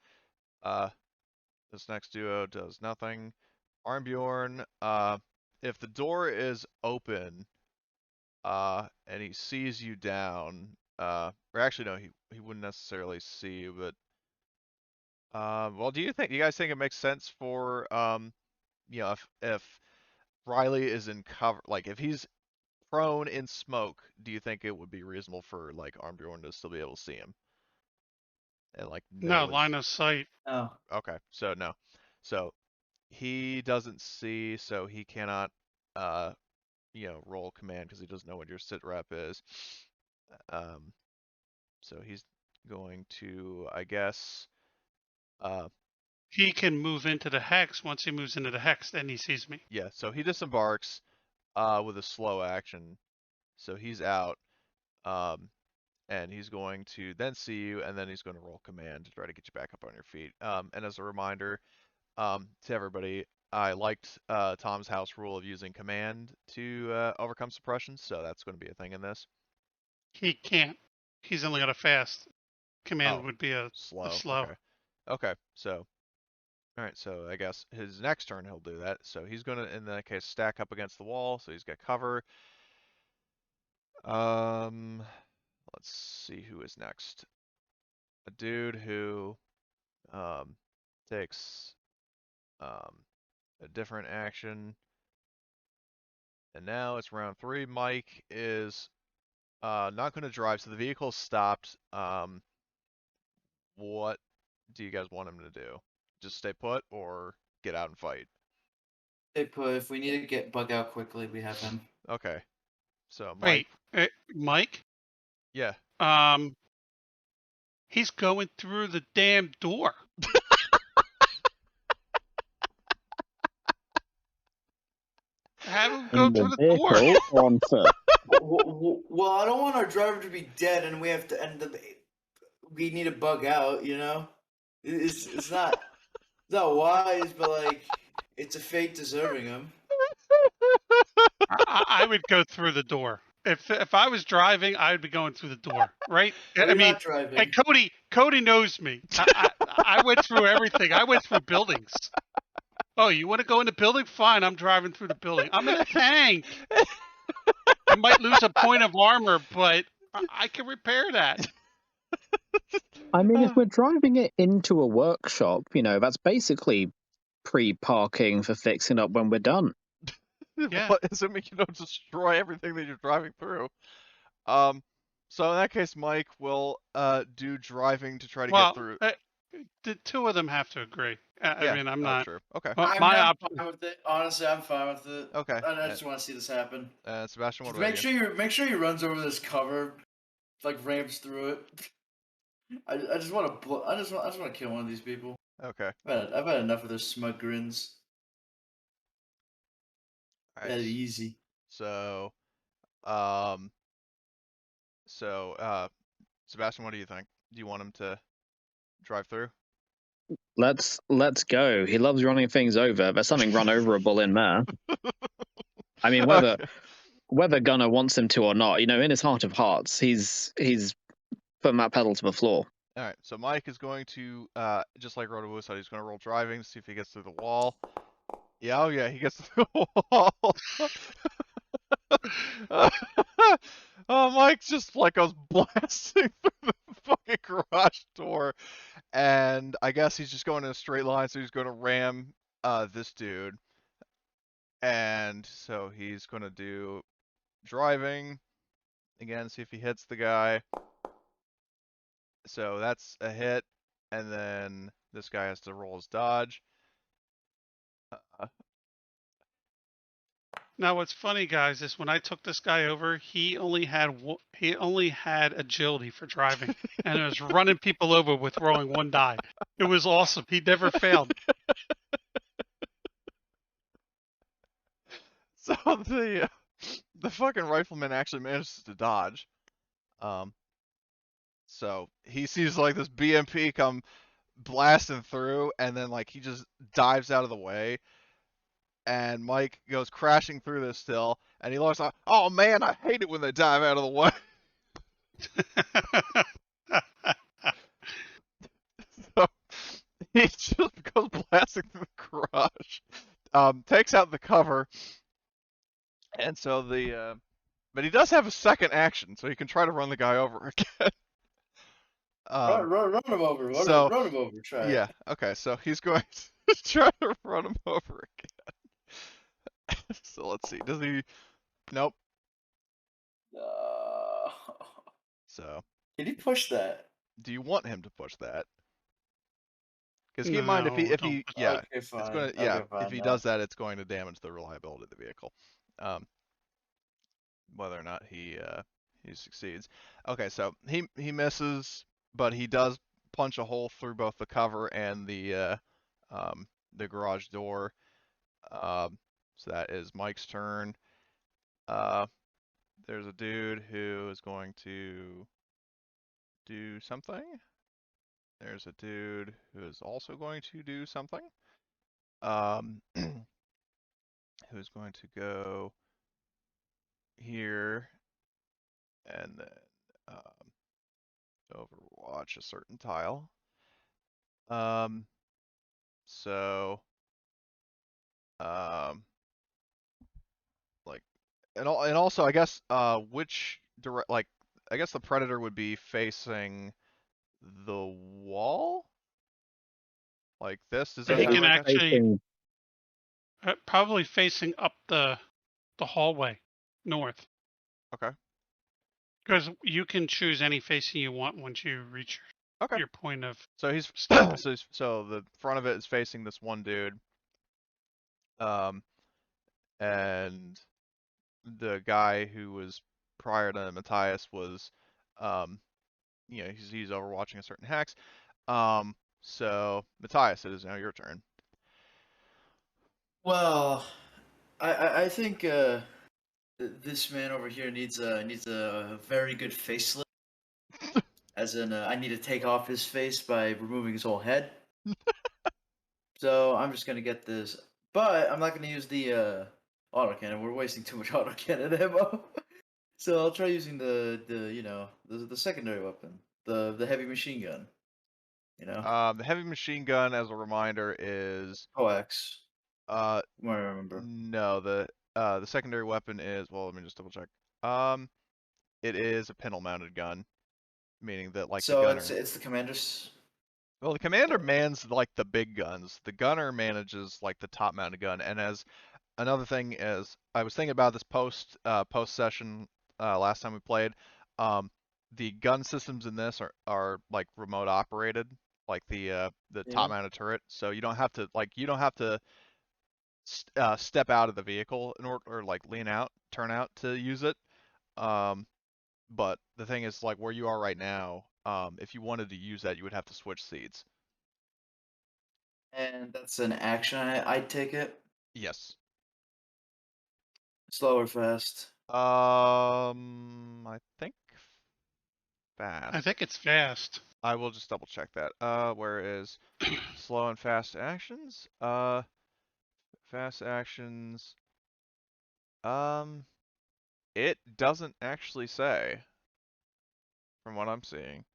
This next duo does nothing. Armbjorn, if the door is open, and he sees you down, or actually no, he wouldn't necessarily see you, but well, do you guys think it makes sense for if Riley is in cover, like if he's prone in smoke, do you think it would be reasonable for like Armbjorn to still be able to see him and like No, know line his? of sight. Oh. Okay, so no, so he doesn't see, so he cannot roll command because he doesn't know what your sit rep is. Um, so he's going to, I guess, He can move into the hex. Once he moves into the hex, then he sees me. yeah. So he disembarks with a slow action, so he's out. And he's going to then see you, and then he's going to roll command to try to get you back up on your feet. And as a reminder to everybody, I liked Tom's house rule of using command to overcome suppression, so that's going to be a thing in this. He can't. He's only got a fast. Command Oh, would be a slow. slow. Okay. So, all right. So I guess his next turn he'll do that. So he's going to, in that case, stack up against the wall. So he's got cover. Let's see who is next. A dude who takes a different action. And now it's round 3. Mike is not going to drive, so the vehicle's stopped. What do you guys want him to do? Just stay put or get out and fight? Stay put. If we need to get bug out quickly, we have him. Okay. So Mike. Wait, Mike? Yeah. He's going through the damn door. Have him go In through the the door. vehicle or on foot? Well, I don't want our driver to be dead, and we have to end the. We need to bug out, you know. It's not wise, but like it's a fate deserving him. I would go through the door. If I was driving, I would be going through the door, right? I We're mean, not driving. hey, Cody knows me. I went through everything. I went through buildings. Oh, you want to go in the building? Fine, I'm driving through the building. I'm in a tank. I might lose a point of armor, but I can repair that. I mean, if we're driving it into a workshop, that's basically pre-parking for fixing up when we're done. Yeah. What, assuming you don't destroy everything that you're driving through. So in that case, Mike will do driving to try to get through. The 2 of them have to agree. I mean, I'm Oh, not. true. Okay. My I'm option. fine with it. Honestly, I'm fine with it. Okay. I just want to see this happen. Sebastian, what Just about you? make sure he runs over this cover, like ramps through it. I just want to I just want to kill one of these people. Okay. I've had enough of their smug grins. All That right. easy. So, Sebastian, what do you think? Do you want him to drive through? Let's go. He loves running things over. There's something run overable in there. I mean, whether Gunnar wants him to or not, in his heart of hearts, he's putting that pedal to the floor. All right. So Mike is going to, just like Roto said, he's going to roll driving to see if he gets through the wall. Yeah, oh yeah, he gets through the wall. Oh, Mike just like goes blasting through the fucking garage door, and I guess he's just going in a straight line, so he's going to ram this dude, and so he's going to do driving again, see if he hits the guy. So that's a hit, and then this guy has to roll his dodge. Now, what's funny, guys, is when I took this guy over, he only had agility for driving, and it was running people over with throwing one die. It was awesome. He never failed. So the fucking rifleman actually manages to dodge. So he sees like this BMP come blasting through, and then like he just dives out of the way, and Mike goes crashing through this still, and he looks like, oh man, I hate it when they dive out of the way. So he just goes blasting through the garage, takes out the cover, and so but he does have a second action, so he can try to run the guy over again. Run him over. Run him over. Try Yeah, okay, so he's going to try to run him over again. So let's see, does he? Nope. it. So, Can you push that? do you want him to push that? Because keep in No, mind, if don't he, push yeah, Okay, it's fine. gonna, Okay, yeah, fine, if he no. does that, it's going to damage the reliability of the vehicle. Whether or not he succeeds. Okay, so he misses, but he does punch a hole through both the cover and the garage door. So that is Mike's turn. There's a dude who is going to do something. There's a dude who is also going to do something. Who's going to go here and then overwatch a certain tile. So like, and also I guess which direct, like, I guess the predator would be facing the wall, like this. Does But that he sound can right, guys? actually probably facing up the hallway north, Okay. because you can choose any facing you want once you reach Okay. your point of So he's stopping. so the front of it is facing this one dude. And the guy who was prior to Matthias was, he's overwatching a certain hex. So Matthias, it is now your turn. Well, I think this man over here needs a very good facelift. As in, I need to take off his face by removing his whole head. So I'm just gonna get this, but I'm not gonna use the autocannon. We're wasting too much autocannon ammo. So I'll try using the secondary weapon, the heavy machine gun. The heavy machine gun, as a reminder, is Coax. uh From what I remember. no, the secondary weapon is, well, let me just double check. It is a pintle mounted gun, meaning that like the So gunner. it's the commander's. Well, the commander mans like the big guns. The gunner manages like the top mounted gun. And as another thing is, I was thinking about this post session last time we played. The gun systems in this are like remote operated. like the Yeah. top-mounted turret. So you don't have to step out of the vehicle in order, or like turn out to use it. But the thing is, like where you are right now, if you wanted to use that, you would have to switch seats. And that's an action. I'd take it. Yes. Slow or fast? I think I fast. think it's fast. I will just double check that. Where is slow and fast actions? Fast actions. It doesn't actually say, from what I'm seeing.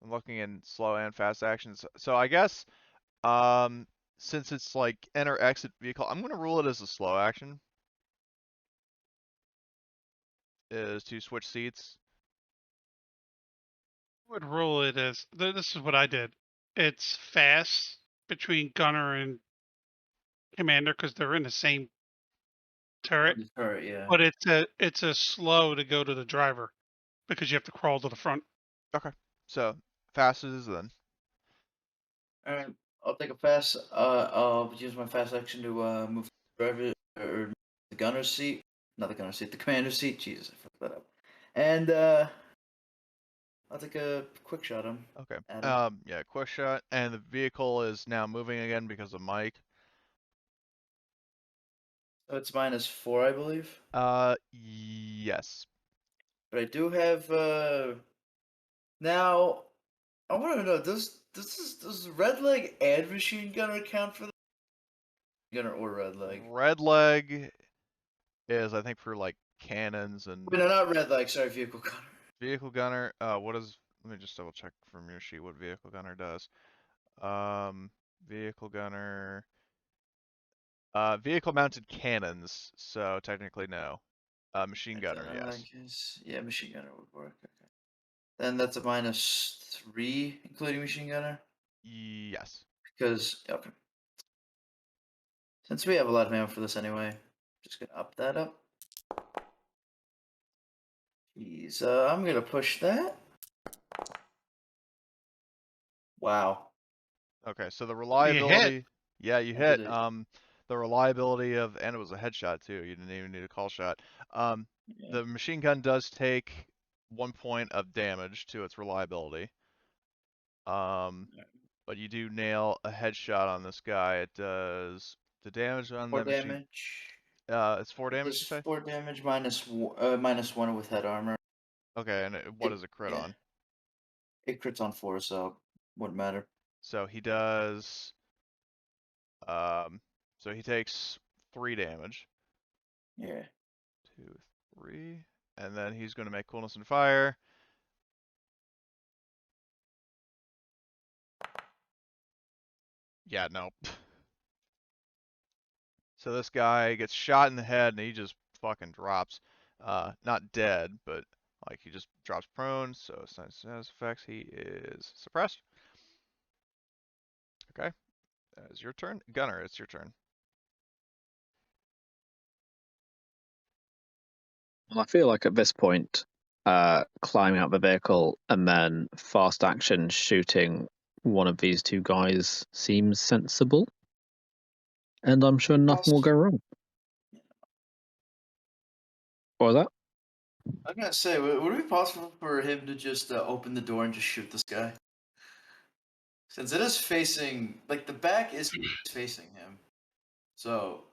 I'm looking in slow and fast actions. So I guess, since it's like enter exit vehicle, I'm gonna rule it as a slow action. Is to switch seats. I would rule it as this is what I did. It's fast between gunner and commander because they're in the same turret, Turret, yeah. but it's a slow to go to the driver because you have to crawl to the front. Okay. So fast it is then. Alright, I'll take a fast. I'll use my fast action to move the driver or the gunner's seat. Not the gunner's seat, the commander's seat. Jesus, I fucked that up. And I'll take a quick shot at him. Okay. At him. Yeah, quick shot, and the vehicle is now moving again because of Mike. So it's -4, I believe. Yes. But I do have now. I want to know does red leg and machine gunner count for the gunner or red leg? Red leg is, I think, for like cannons and Wait, no, not red leg. Sorry, vehicle gunner. vehicle gunner. What is? Let me just double check from your sheet what vehicle gunner does. Vehicle gunner. Vehicle mounted cannons. So technically no. Machine gunner, yes. Yeah, machine gunner would work. Okay. Then that's a -3, including machine gunner. Yes. Because okay, since we have a lot of ammo for this anyway, just gonna up that up. Jeez, I'm gonna push that. Wow. Okay, so the You hit. reliability. Yeah, you I hit. did it. The reliability of, and it was a headshot too. You didn't even need a call shot. Yeah. The machine gun does take 1 point of damage to its reliability. But you do nail a headshot on this guy. It does the damage on 4 that machine. damage. It's 4 damage, Does you say? 4 damage -1 with head armor. Okay, and what is a crit Yeah. on? It crits on 4, so wouldn't matter. So he does. So he takes 3 damage. Yeah. 2, 3, and then he's going to make coolness and fire. Yeah, no. So this guy gets shot in the head and he just fucking drops. Not dead, but like he just drops prone. So since has effects, he is suppressed. Okay, that is your turn, Gunner. It's your turn. Well, I feel like at this point, climbing out the vehicle and then fast action shooting one of these two guys seems sensible. And I'm sure nothing will go wrong. What was that? I'm gonna say, would it be possible for him to just open the door and just shoot this guy? Since it is facing, like the back is facing him, so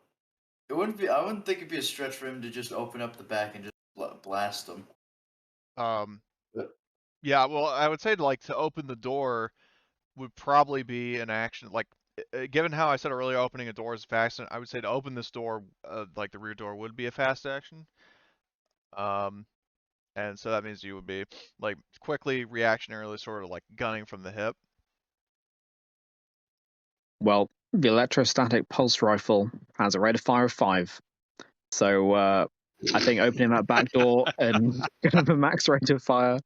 it wouldn't be. I wouldn't think it'd be a stretch for him to just open up the back and just blast him. But Yeah, well, I would say like to open the door would probably be an action. Like, given how I said earlier, opening a door is fast. I would say to open this door, like the rear door, would be a fast action. And so that means you would be like quickly reactionarily sort of like gunning from the hip. Well, the electrostatic pulse rifle has a rate of fire of 5. So I think opening that back door and getting the max rate of fire.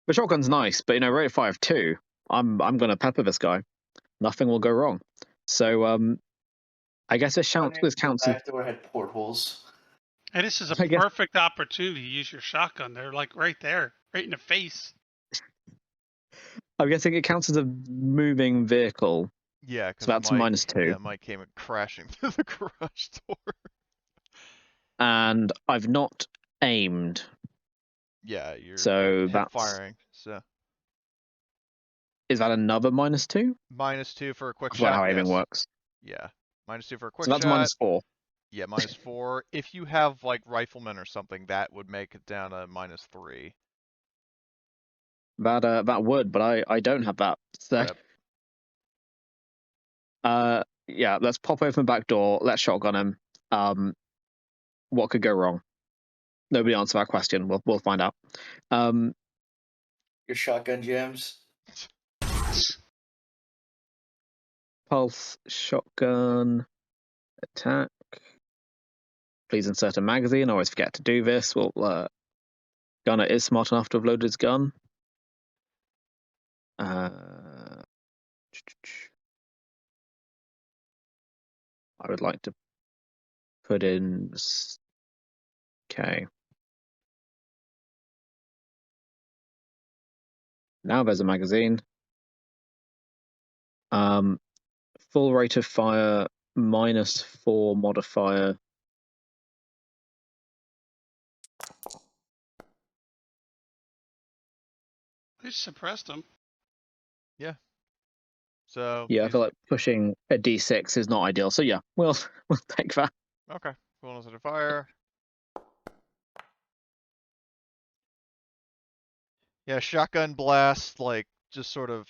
The shotgun's nice, but rate of fire of 2. I'm gonna pepper this guy. Nothing will go wrong. So I guess this counts the as back door had portholes. And this is a I guess- perfect opportunity to use your shotgun. They're like right there, right in the face. I'm guessing it counts as a moving vehicle, Yeah, so because that's a -2. Yeah, Mike came crashing through the garage door. And I've not aimed, Yeah, you're so hip that's firing. So is that another -2? -2 for a quick I forgot shot. how aiming Yes. works. Yeah, -2 for a So quick that's shot. -4. Yeah, -4. If you have like riflemen or something, that would make it down to -3. That would, but I don't have that. So Rip. yeah, let's pop open the back door. Let's shotgun him. What could go wrong? Nobody answered that question. We'll find out. Your shotgun jams. Pulse shotgun attack. Please insert a magazine. I always forget to do this. Well, Gunner is smart enough to have loaded his gun. I would like to put in. Okay. Now there's a magazine. Full rate of fire -4 modifier. They suppressed him. So Yeah, I he's feel like pushing a D6 is not ideal. So yeah, we'll take that. okay. Coolness under fire. Yeah, shotgun blast, like just sort of,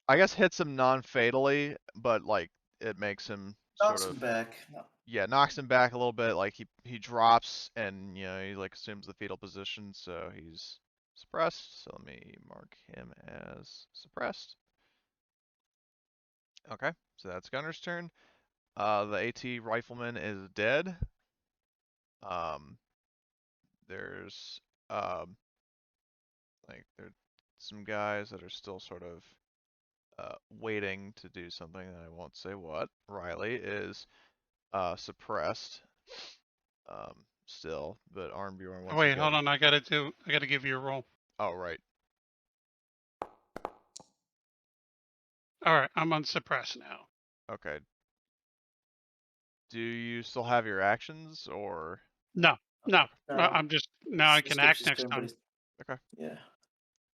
I guess hits him non-fatally, but like it makes him sort Knocks him of, back. No. yeah, knocks him back a little bit. Like he drops and he like assumes the fetal position, so he's suppressed. So let me mark him as suppressed. Okay, so that's Gunner's turn. The AT rifleman is dead. There's like there's some guys that are still sort of waiting to do something that I won't say what. Riley is suppressed still, but Armbjorn Oh, once wait, hold again. on. I gotta give you a roll. Oh, right. All right, I'm unsuppressed now. Okay. Do you still have your actions or? No, no. No. I'm just now I can Skips act his next turn, but time. he's- Okay. Yeah.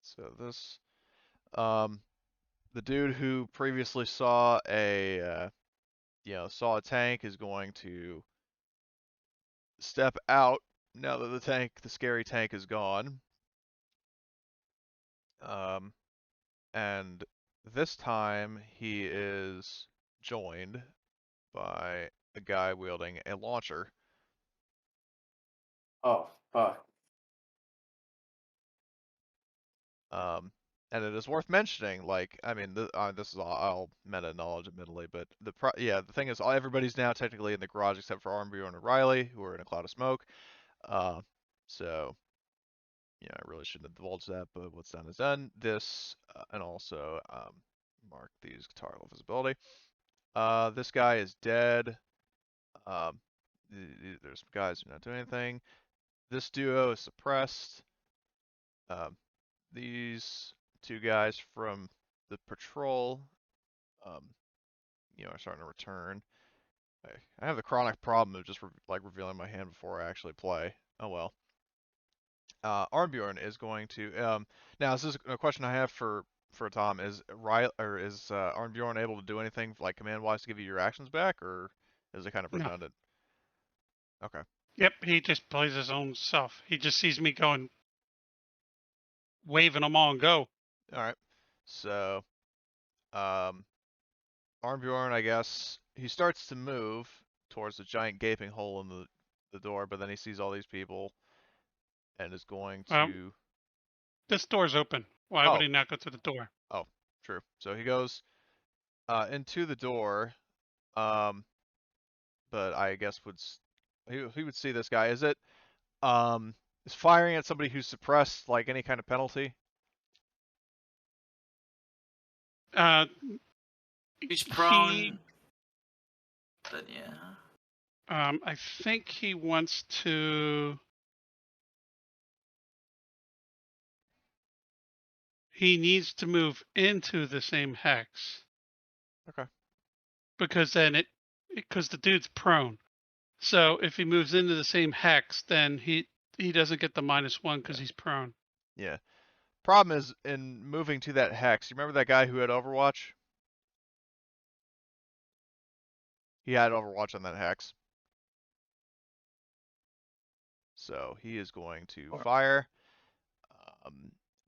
So this, the dude who previously saw a, saw a tank is going to step out now that the scary tank is gone. And this time he is joined by a guy wielding a launcher. Oh, fuck. And it is worth mentioning, like, I mean, this is all meta knowledge, admittedly, but the thing is, everybody's now technically in the garage except for Armbjorn and Riley, who are in a cloud of smoke. So, I really shouldn't divulge that, but what's done is done. This, and also mark these guitar low visibility. This guy is dead. There's guys who are not doing anything. This duo is suppressed. These two guys from the patrol, are starting to return. I have the chronic problem of just revealing my hand before I actually play. Oh well. Armbjorn is going to. Now this is a question I have for Tom. Is Armbjorn able to do anything like command wise to give you your actions back, or is it kind of No. redundant? Okay. Yep, he just plays his own self. He just sees me going, waving them on, go. All right. So, Armbjorn, I guess, he starts to move towards the giant gaping hole in the door, but then he sees all these people and is going to. This door's open. Why would Oh, he not go to the door? oh, true. So he goes into the door, but I guess he would see this guy. Is firing at somebody who's suppressed like any kind of penalty? He's prone. But yeah. I think he wants to. he needs to move into the same hex. Okay. Because then because the dude's prone. So if he moves into the same hex, then he doesn't get the -1 because he's prone. Yeah. Problem is, in moving to that hex, you remember that guy who had Overwatch? He had Overwatch on that hex. So he is going to fire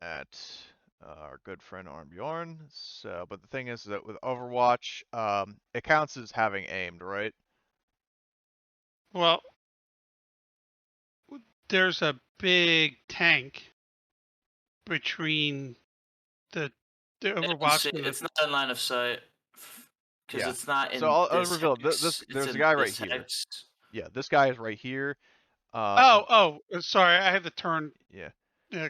at our good friend Armbjorn. So, but the thing is that with Overwatch, it counts as having aimed, right? Well, there's a big tank between the Overwatch and the. It's not in line of sight because Yeah. it's not in So I'll this reveal hex, this. it's There's a in guy right this here. hex. Yeah, this guy is right here. And, Sorry, I had to turn yeah.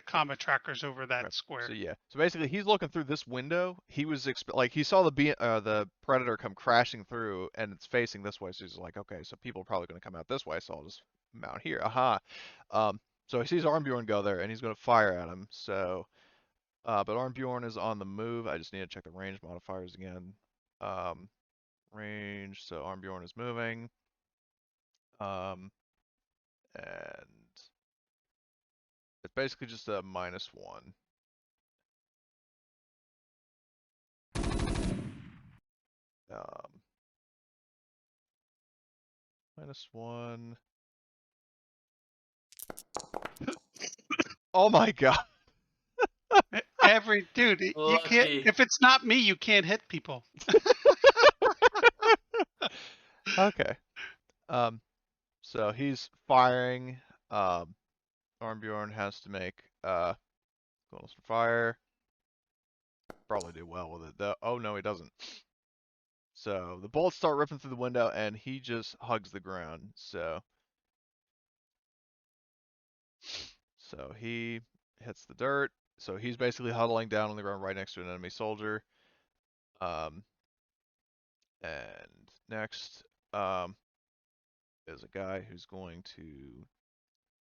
combat trackers over that Okay. square. So yeah. So basically, he's looking through this window. He was like he saw the predator come crashing through, and it's facing this way. So he's like, okay, so people are probably going to come out this way. So I'll just mount here. Aha. So he sees Armbjorn go there, and he's going to fire at him. So, but Armbjorn is on the move. I just need to check the range modifiers again. Range. So Armbjorn is moving. And it's basically just a -1. -1. Oh my god. Every dude, you can't. Lucky. If it's not me, you can't hit people. Okay. So he's firing. Armbjorn has to make bonus for fire. Probably do well with it though. Oh no, he doesn't. So the bullets start ripping through the window, and he just hugs the ground. So he hits the dirt. So he's basically huddling down on the ground right next to an enemy soldier. And next is a guy who's going to.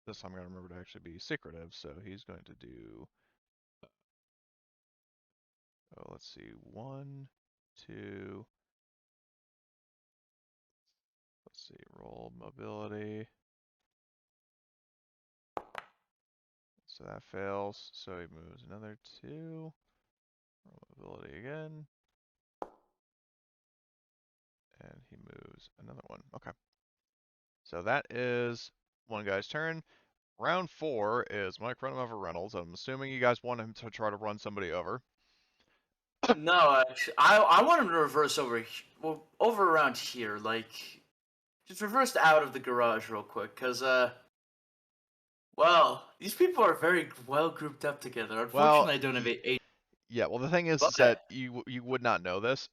This time I'm going to remember to actually be secretive. So he's going to do. Oh, let's see. 1, 2. Let's see. Roll mobility. So that fails. So he moves another 2. Roll mobility again. And he moves another 1. Okay. So that is one guy's turn. Round 4 is Mike run him over Reynolds. I'm assuming you guys want him to try to run somebody over. No, actually, I want him to reverse over around here, like just reverse out of the garage real quick, cause well, these people are very well grouped up together. Unfortunately, I don't have eight. Yeah, well the thing is that you would not know this.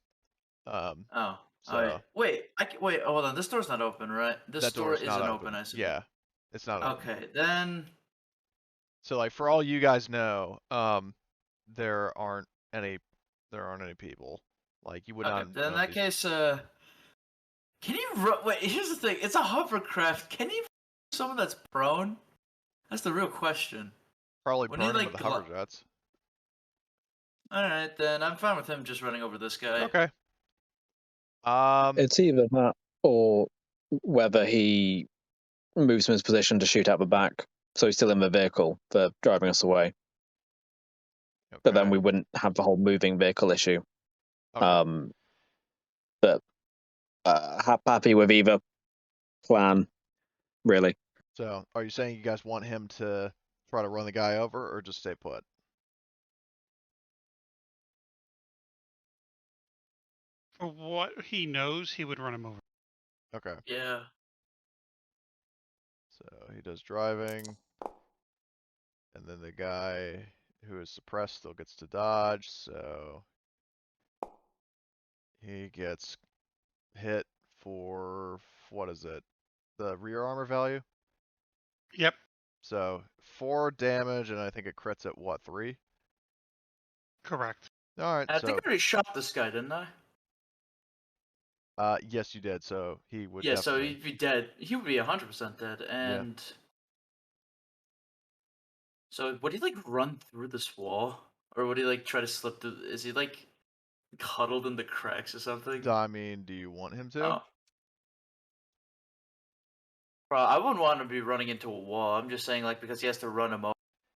Oh, So wait, wait. Hold on, this door's not open, right? This that door is not isn't open. I see. Yeah, it's not open. Okay, then. So like for all you guys know, there aren't any people. Like you would Okay, not then in know that these. case, can you wait? Here's the thing. It's a hovercraft. Can you someone that's prone? That's the real question. Probably When he, burn him like, with the hover jets. All right, then I'm fine with him just running over this guy. Okay. It's either that or whether he moves from his position to shoot out the back, so he's still in the vehicle for driving us away. Okay. But then we wouldn't have the whole moving vehicle issue. Okay. But happy with either plan, really. So are you saying you guys want him to try to run the guy over, or just stay put? For what he knows, he would run him over. Okay. Yeah. So he does driving, and then the guy who is suppressed still gets to dodge, so he gets hit for, what is it? The rear armor value? Yep. So 4 damage, and I think it crits at what, 3? Correct. Alright, I so think I already shot this guy, didn't I? yes you did, so he would Yeah, so definitely. he'd be dead. He would be 100% dead, and so would he like run through this wall? Or would he like try to slip through? Is he like huddled in the cracks or something? I mean, do you want him to? Oh. Bro, I wouldn't want him to be running into a wall. I'm just saying, like, because he has to run him over.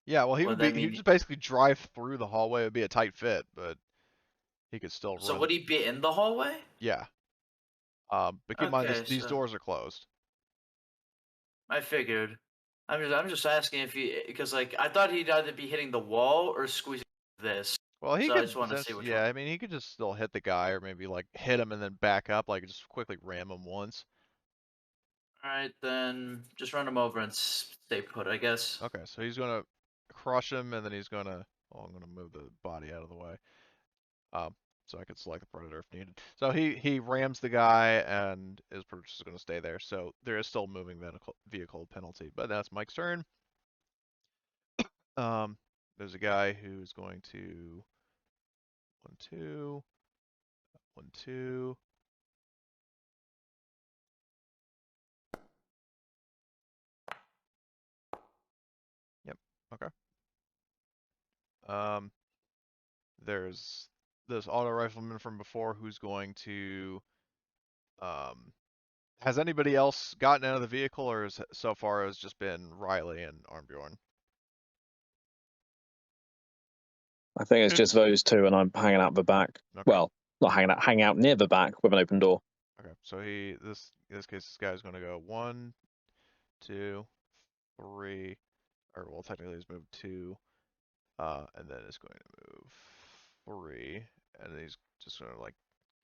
Yeah, well, Would that he mean? would just basically drive through the hallway. It'd be a tight fit, but he could still So run. would he be in the hallway? Yeah. But keep in mind, Okay, these so doors are closed. I figured. I'm just asking if he, because like I thought he'd either be hitting the wall or squeezing this. Well, he So I could just want to see essentially, which yeah, one. I mean, he could just still hit the guy or maybe like hit him and then back up, like just quickly ram him once. All right, then just run him over and stay put, I guess. Okay, so he's gonna crush him and then he's gonna, oh, I'm gonna move the body out of the way. So I could select the predator if needed. So he rams the guy and is just gonna stay there. So there is still moving vehicle penalty, but that's Mike's turn. There's a guy who's going to 1, 2, 1, 2. Yep. Okay. There's this auto rifleman from before who's going to. Has anybody else gotten out of the vehicle, or is so far has just been Riley and Armbjorn? I think it's It- just those two, and I'm hanging out the back. Okay. Well, not hanging out near the back with an open door. Okay. So in this case, this guy's going to go 1, 2, 3, or well, technically he's moved 2, and then it's going to move 3, and then he's just going to like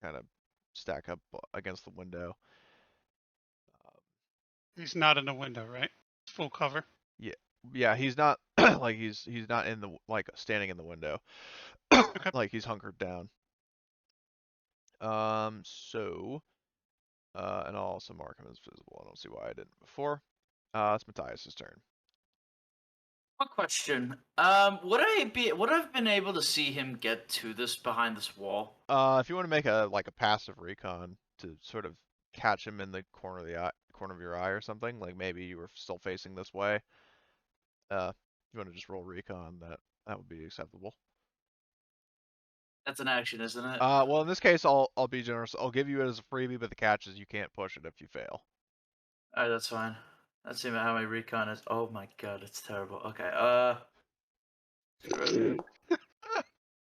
kind of stack up against the window. He's not in the window, right? Full cover. Yeah, he's not like he's not in the like standing in the window. Okay. Like he's hunkered down. So and I'll also mark him as visible. I don't see why I didn't before. It's Matthias's turn. Quick question. Would I've been able to see him get to this behind this wall? If you want to make a passive recon to sort of catch him in the corner of your eye or something, like maybe you were still facing this way. If you want to just roll recon, that would be acceptable. That's an action, isn't it? Well, in this case, I'll be generous. I'll give you it as a freebie, but the catch is you can't push it if you fail. All right, that's fine. Let's see how my recon is. Oh my god, it's terrible. Okay.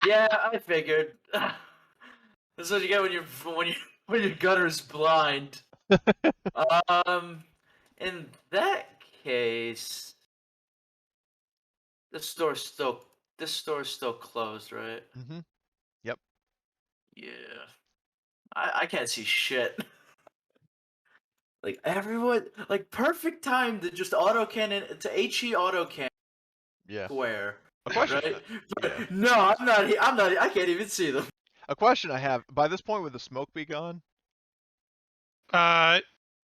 Yeah, I figured. That's what you get when your gutter is blind. In that case, this store's still closed, right? Mm-hmm. Yep. Yeah. I can't see shit. Like everyone, like perfect time to just auto cannon to HE auto cannon Yeah. square. A question. Right? Yeah. No, I'm not. I can't even see them. A question I have. By this point, would the smoke be gone?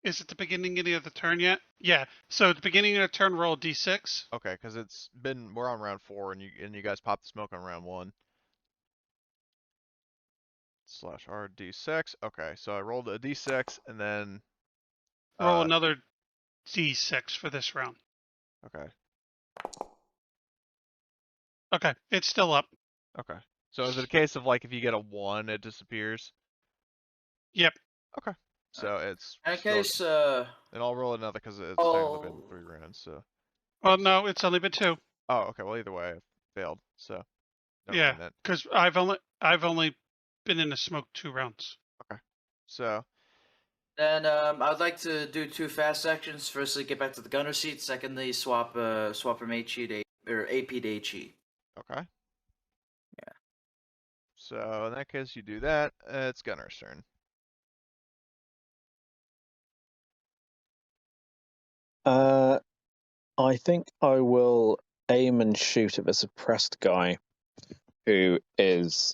Is it the beginning of the turn yet? Yeah. So at the beginning of the turn, roll d6. Okay, because we're on round 4, and you guys popped the smoke on round 1. /R d6. Okay, so I rolled a d6 and then. Roll another d6 for this round. Okay. Okay, it's still up. Okay. So is it a case of like if you get a 1, it disappears? Yep. Okay. So it's. In that still, case, and I'll roll another because it's technically been 3 rounds. So. Well, no, it's only been 2. Oh, okay. Well, either way, I failed. So. Never Yeah, mind that. because I've only been in the smoke 2 rounds. Okay. So. then I'd like to do 2 fast actions. Firstly, get back to the gunner seat. Secondly, swap from HE to AP to HE. Okay. Yeah. So in that case, you do that. It's Gunner's turn. I think I will aim and shoot at the suppressed guy who is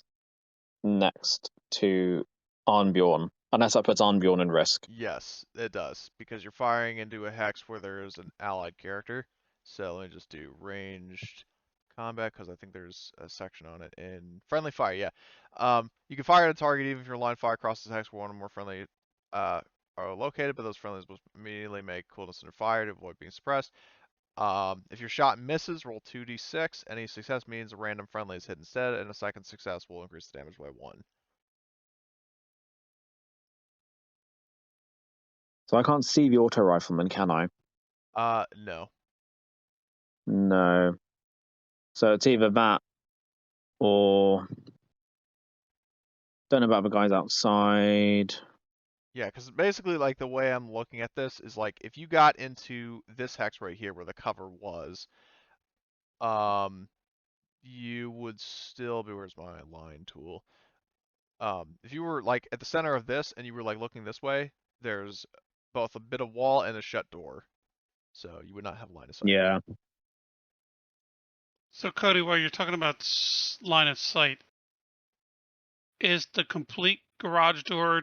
next to Arnbjorn, unless that puts Arnbjorn in risk. Yes, it does, because you're firing into a hex where there is an allied character. So let me just do ranged combat, because I think there's a section on it in friendly fire, yeah. You can fire at a target even if your line fire crosses the hex where one or more friendly are located, but those friendlies will immediately make coolness under fire to avoid being suppressed. If your shot misses, roll 2d6. Any success means a random friendly is hit instead, and a second success will increase the damage by 1. So I can't see the auto rifleman, can I? No. No. So it's either that or don't know about the guys outside. Yeah, because basically, like, the way I'm looking at this is, like, if you got into this hex right here where the cover was, you would still be, where's my line tool? If you were, like, at the center of this and you were, like, looking this way, there's both a bit of wall and a shut door. So you would not have line of sight. Yeah. So Cody, while you're talking about line of sight, is the complete garage door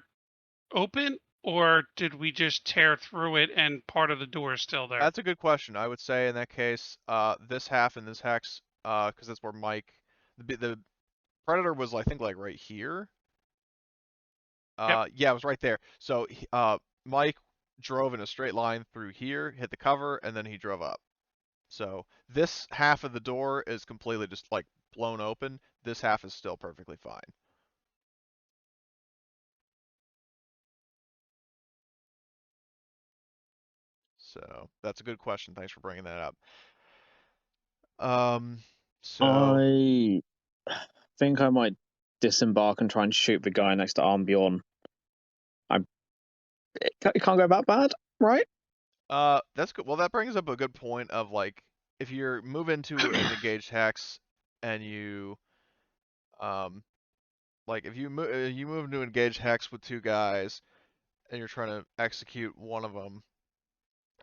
open, or did we just tear through it and part of the door is still there? That's a good question. I would say in that case, this half and this hex, because that's where Mike, the Predator was, I think, like right here. Yep. Yeah, it was right there. So Mike drove in a straight line through here, hit the cover, and then he drove up. So this half of the door is completely just like blown open. This half is still perfectly fine. So that's a good question. Thanks for bringing that up. So I think I might disembark and try and shoot the guy next to Armbjorn. It can't go that bad, right? that's good. Well, that brings up a good point of, like, if you're move into an engaged hex and you like, if you move into engaged hex with 2 guys and you're trying to execute one of them,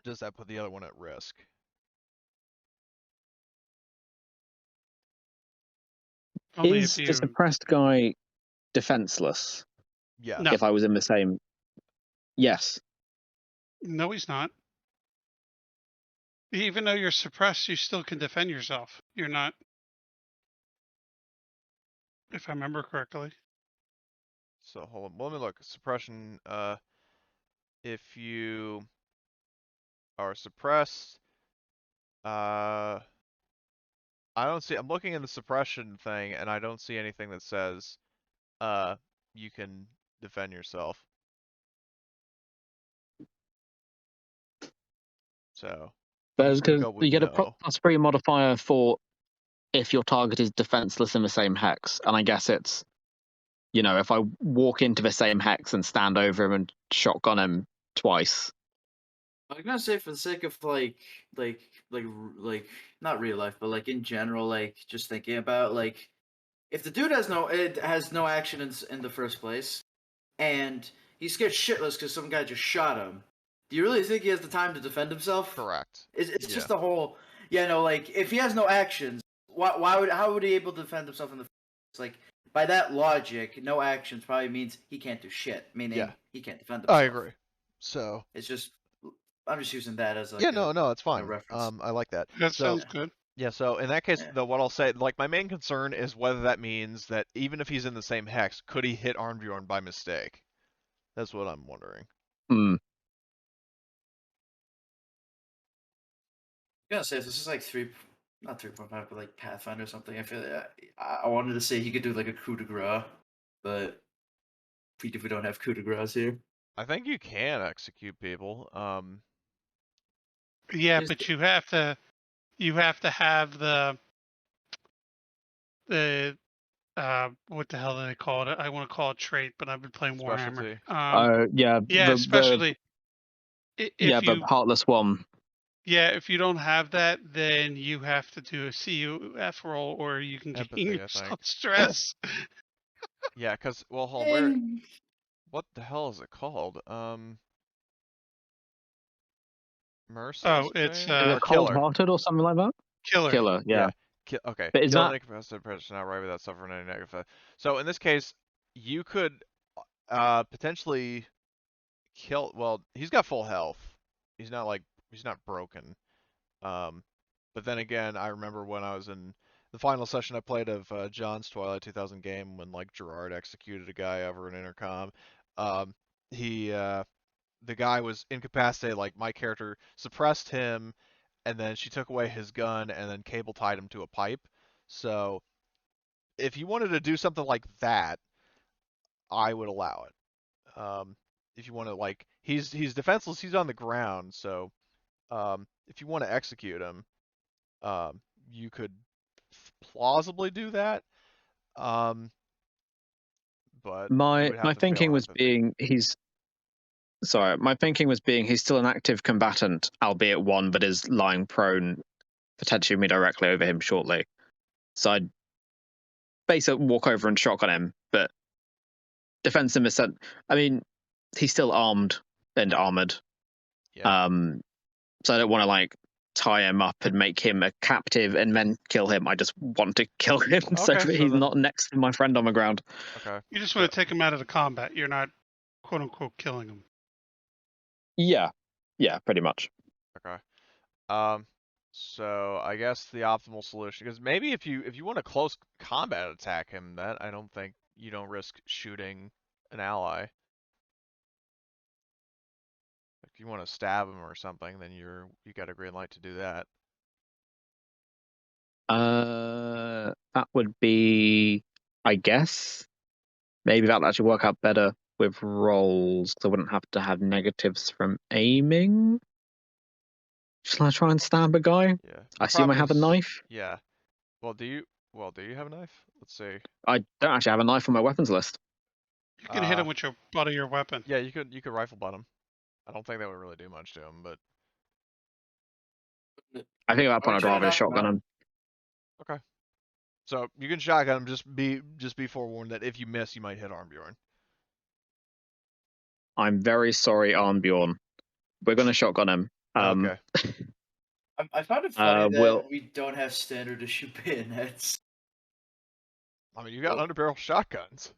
does that put the other one at risk? Only Is if the you. suppressed guy defenseless Yes. No. if I was in the same? Yes. No, he's not. Even though you're suppressed, you still can defend yourself. You're not, if I remember correctly. So hold on, let me look. Suppression, if you are suppressed, I don't see, I'm looking in the suppression thing and I don't see anything that says, you can defend yourself. So I'm just gonna Because go with you get a no. +3 modifier for if your target is defenseless in the same hex, and I guess it's, if I walk into the same hex and stand over him and shotgun him twice. I was gonna say, for the sake of like not real life, but like in general, like just thinking about, like, if the dude has no action in the first place, and he's scared shitless because some guy just shot him. Do you really think he has the time to defend himself? Correct. It's Yeah. just the whole, like, if he has no actions, how would he able to defend himself in the first place? Like, by that logic, no actions probably means he can't do shit, meaning Yeah. he can't defend himself. I agree. So It's just, I'm just using that as like yeah, no, it's fine. reference. I like that. That So sounds good. yeah, so in that case, Yeah. though, what I'll say, like, my main concern is whether that means that even if he's in the same hex, could he hit Armbjorn by mistake? That's what I'm wondering. Hmm. I'm gonna say, if this is like not 3.5, but like Pathfinder or something. I feel I wanted to say he could do like a coup de grace, but we don't have coup de grace here. I think you can execute people. Yeah, Just- but you have to have the what the hell do they call it? I want to call it trait, but I've been playing Warhammer. Specialty. Yeah. Yeah, especially if the you heartless one. if you don't have that, then you have to do a CUF roll, or you can gain Empathy, I yourself think. stress. Yeah, because, well, hold on, what the hell is it called? Mercy, Oh, it's Is or it killer. cold-hearted or something like that? killer. Killer, yeah. Okay. But is Kill that- an incapacitated person outright without suffering any negative effect. So in this case, you could potentially kill. Well, he's got full health. He's not broken. But then again, I remember when I was in the final session I played of John's Twilight 2000 game when, like, Gerard executed a guy over an intercom. He the guy was incapacitated. Like, my character suppressed him and then she took away his gun and then cable tied him to a pipe. So if you wanted to do something like that, I would allow it. If you want to like, he's defenseless, he's on the ground, so if you want to execute him, you could plausibly do that. But you My would have to fail thinking on was empathy. my thinking was being he's still an active combatant, albeit one, but is lying prone, potentially me directly over him shortly. So I'd basically walk over and shotgun him, but defense him is set. I mean, he's still armed and armored. Yeah. So I don't want to like tie him up and make him a captive and then kill him. I just want to kill him so Okay, that so he's then- not next to my friend on the ground. Okay. You just want to take him out of the combat. You're not, quote unquote, killing him. Yeah, pretty much. Okay. So I guess the optimal solution, because maybe if you want to close combat attack him, that I don't think you don't risk shooting an ally. If you want to stab him or something, then you got a green light to do that. That would be, I guess, maybe that'll actually work out better with rolls, because I wouldn't have to have negatives from aiming. Shall I try and stab a guy? Yeah. I assume I have a knife. Yeah. Well, do you have a knife? Let's see. I don't actually have a knife on my weapons list. You can hit him with your butt of your weapon. Yeah, you could rifle butt him. I don't think that would really do much to him, but I think at that Are we point I'd trying to rather knock him shotgun out? him. okay. So you can shotgun him. Just be forewarned that if you miss, you might hit Armbjorn. I'm very sorry, Armbjorn. We're gonna shotgun him. Okay. I found it funny that Will- we don't have standard issue bayonets. I mean, you got Oh. underbarrel shotguns.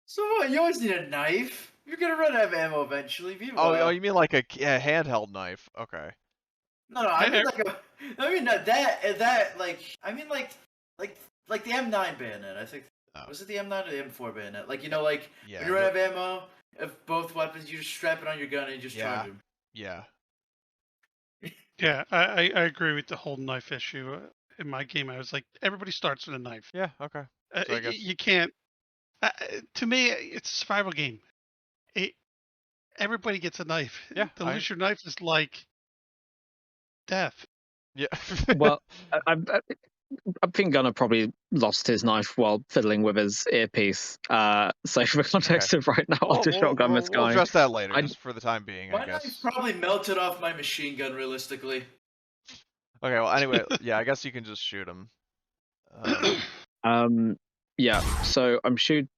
So what? You always need a knife. You're gonna run out of ammo eventually. Oh, you mean like a handheld knife? Okay. No, I mean like a. I mean that like. I mean like the M9 bayonet. I think was it the M9 or the M4 bayonet? Like like Yeah. when you run out of ammo of both weapons, you just strap it on your gun and you just charge them. Yeah. Yeah, I agree with the whole knife issue. In my game, I was like, everybody starts with a knife. Yeah. Okay. So I guess You can't. To me, it's a survival game. Everybody gets a knife. Yeah, To lose your knife is like death. yeah. Well, I think Gunnar probably lost his knife while fiddling with his earpiece. So for the context of right now, I'll just shotgun this guy. We'll address that later, I- just for the time being, My I knife guess. probably melted off my machine gun. Realistically. Okay. Well, anyway, yeah. I guess you can just shoot him. Yeah. So I'm shooting.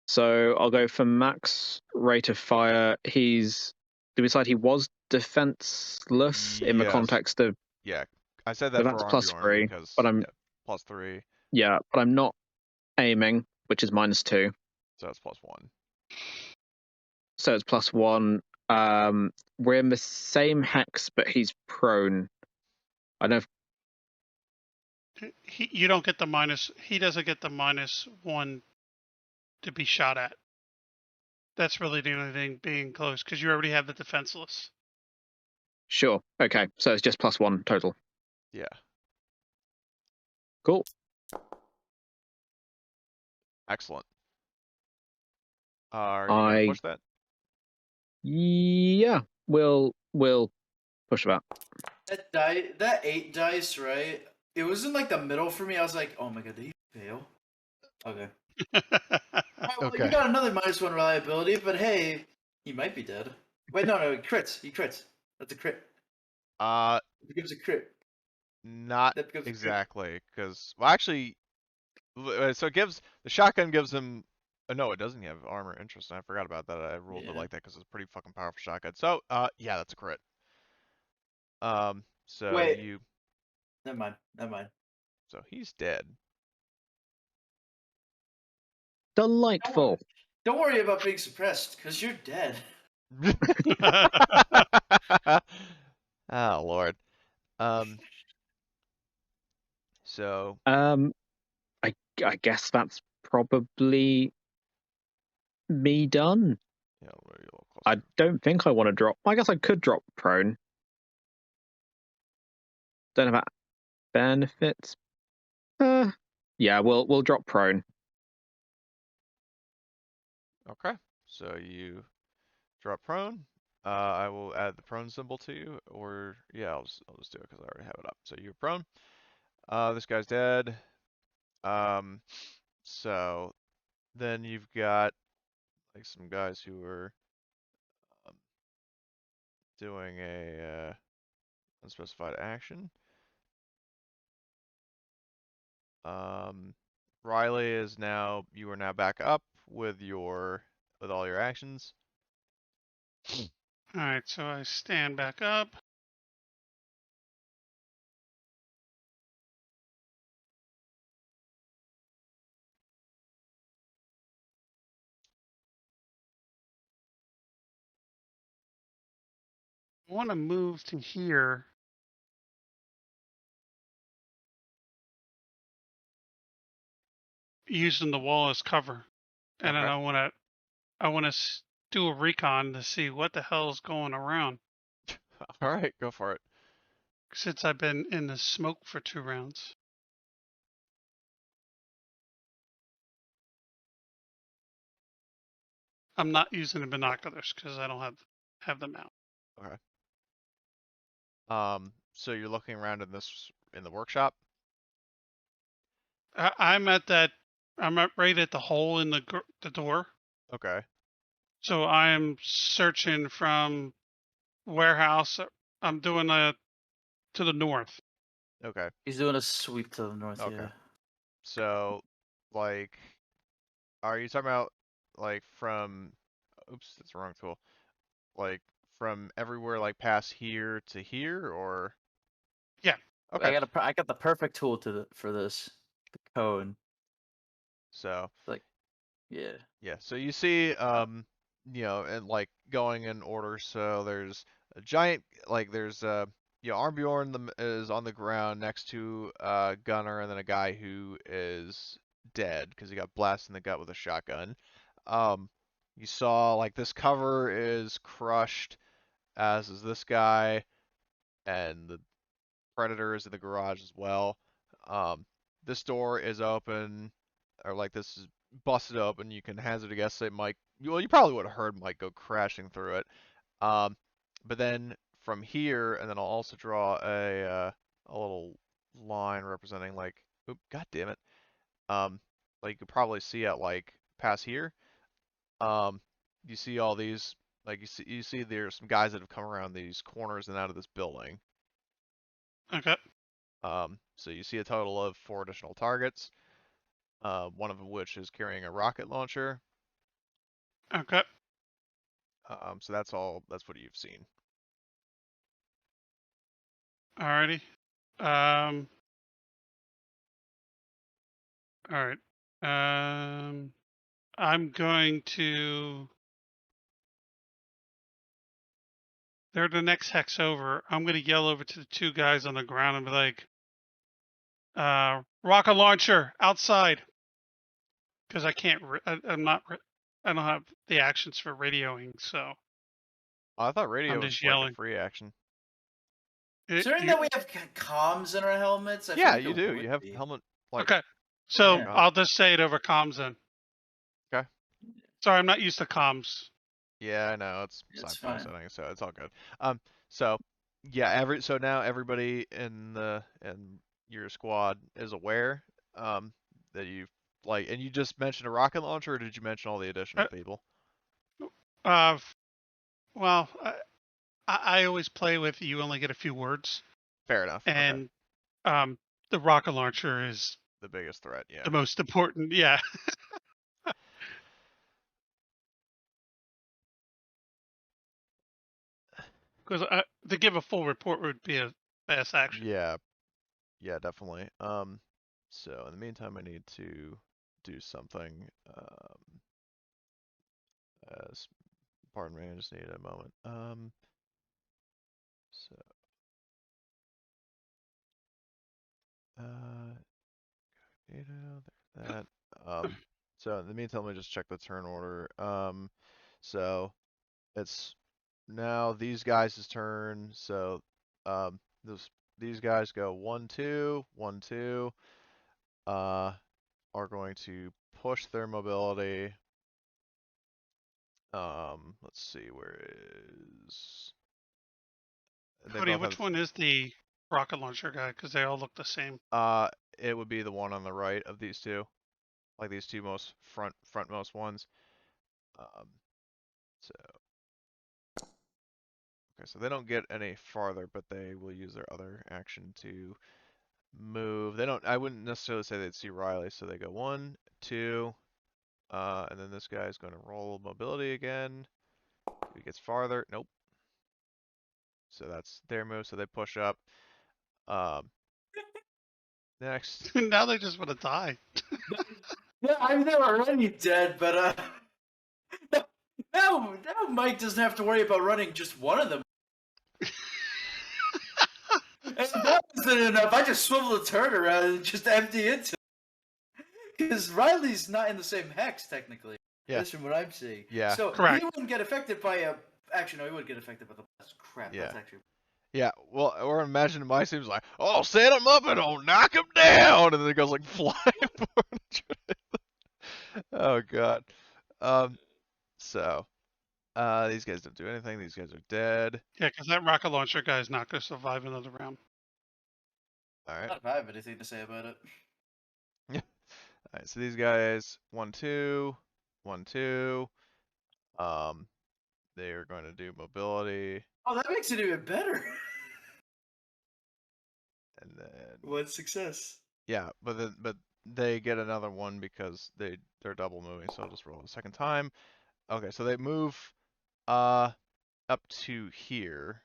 So I'll go for max rate of fire. Did we decide he was defenseless in the Yes. context of? Yeah. I said So that that's for plus Armbjorn 3, because but I'm +3, yeah, but I'm not aiming, which is -2. so that's +1. So it's +1. We're in the same hex, but he's prone. I don't know if You don't get the minus. He doesn't get the -1 to be shot at. That's really the only thing being close because you already have the defenseless. Sure. Okay. So it's just +1 total. Yeah. Cool. Excellent. Are you gonna push that? Yeah. We'll push that. That 8 dice, right? It was in like the middle for me. I was like, oh my god, did he fail? Okay. Well, Okay. you got another -1 reliability, but hey, he might be dead. Wait, no, he crits. He crits. That's a crit. It gives a crit. Not That becomes a crit. exactly, because well, actually, so it gives the shotgun gives him. No, it doesn't have armor. Interesting. I forgot about that. I ruled it Yeah. like that because it's a pretty fucking powerful shotgun. So, yeah, that's a crit. So Wait. you. Never mind. So he's dead. Delightful. Don't worry about being suppressed, because you're dead. Oh Lord. So I guess that's probably me done. yeah, what do you look I don't think I want to drop. I guess I could drop prone. Don't know about benefits. Yeah, we'll drop prone. Okay, so you drop prone. I will add the prone symbol to you, or yeah, I'll just do it because I already have it up. So you're prone. This guy's dead. So then you've got like some guys who are um, doing a unspecified action. Riley is now, you are now back up with all your actions. All right, so I stand back up. I want to move to here. Using the wall as cover, and then Okay. I want to do a recon to see what the hell is going around All right, go for it. since I've been in the smoke for 2 rounds. I'm not using the binoculars because I don't have them out. Okay. So you're looking around in the workshop. I'm at that. I'm right at the hole in the door. Okay. So I am searching from warehouse. I'm doing to the north. Okay. He's doing a sweep to the north. Okay. Yeah. So, like, are you talking about like from? Oops, that's the wrong tool. Like from everywhere, like past here to here, or? Yeah. Okay. I got the perfect tool for this. The cone. So Like, yeah. yeah. So you see, and like going in order. So there's a giant, like there's Armbjorn is on the ground next to Gunner, and then a guy who is dead because he got blasted in the gut with a shotgun. Um, you saw like this cover is crushed, as is this guy, and the Predator is in the garage as well. Um, this door is open, or like this is busted open. You can hazard a guess that Mike. Well, you probably would have heard Mike go crashing through it. Um, but then from here, and then I'll also draw a little line representing like, oop, god damn it. Like you could probably see at like past here. Um, you see all these, like you see there's some guys that have come around these corners and out of this building. Okay. So you see a total of 4 additional targets, one of which is carrying a rocket launcher. Okay. So that's all. That's what you've seen. Alrighty. All right. I'm going to. They're the next hex over. I'm going to yell over to the 2 guys on the ground and be like, rocket launcher outside. Because I can't. I'm not. I don't have the actions for radioing, so Oh, I thought radio I'm was just like a yelling. free action. Considering that we have comms in our helmets, I feel Yeah, like you it do. would You have be. helmet like. Okay. Oh So my god. I'll just say it over comms then. Okay. Sorry, I'm not used to comms. Yeah, I know it's It's sci-fi fine. setting, so it's all good. So yeah, so now everybody in your squad is aware that you've like, and you just mentioned a rocket launcher, or did you mention all the additional Uh, people? uh, well, I always play with you only get a few words, Fair enough. Okay. and um, the rocket launcher is The biggest threat, yeah. the most important. Yeah. Because to give a full report would be a fast action. Yeah, yeah, definitely. So in the meantime, I need to do something. S- Pardon me, I just need a moment. So, data, there's that. So in the meantime, let me just check the turn order. So it's now these guys' turn. So these guys go 1-2, 1-2. Are going to push their mobility. Let's see, where is they Cody, both which have one is the rocket launcher guy? Because they all look the same. it would be the one on the right of these two. Like these two most frontmost ones. So okay, so they don't get any farther, but they will use their other action to move. They don't. I wouldn't necessarily say they'd see Riley, so they go 1, 2, and then this guy's going to roll mobility again. If he gets farther, nope. So that's their move. So they push up. Next. Now they just want to die. Yeah, I'm never already dead, but now Mike doesn't have to worry about running just one of them. And if that wasn't enough, I just swivel the turret around and just empty into it. Because Riley's not in the same hex, technically. Yeah. That's from what I'm seeing. Yeah. So Correct. he wouldn't get affected by a... Actually, no, he would get affected by the... That's crap. Yeah. That's actually... Yeah, well, or imagine my team's like, oh, set him up and I'll knock him down, and then it goes like flying Oh god. So, these guys don't do anything. These guys are dead. Yeah, because that rocket launcher guy is not going to survive another round. All right. Not if I have anything to say about it. All right. So these guys, 1-2, 1-2. They are going to do mobility, Oh, that makes it even better. and then What success? yeah, but they get another one because they're double moving. So I'll just roll a second time. Okay, so they move up to here.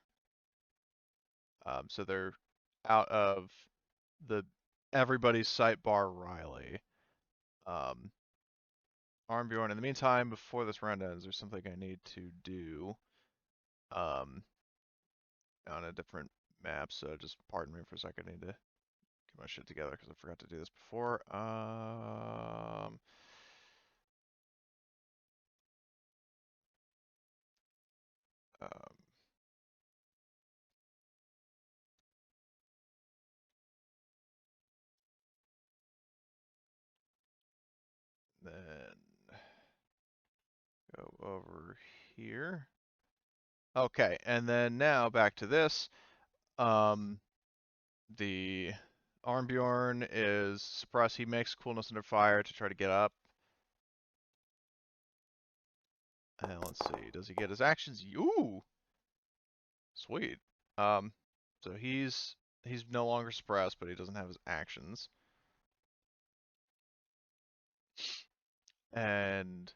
So they're out of the everybody's sight bar Riley. Armbjorn, in the meantime, before this round ends, there's something I need to do on a different map, so just pardon me for a second. I need to get my shit together because I forgot to do this before. Then go over here. Okay, and then now back to this. The Armbjorn is suppressed. He makes coolness under fire to try to get up. And let's see, does he get his actions? Ooh, sweet. So he's no longer suppressed, but he doesn't have his actions. And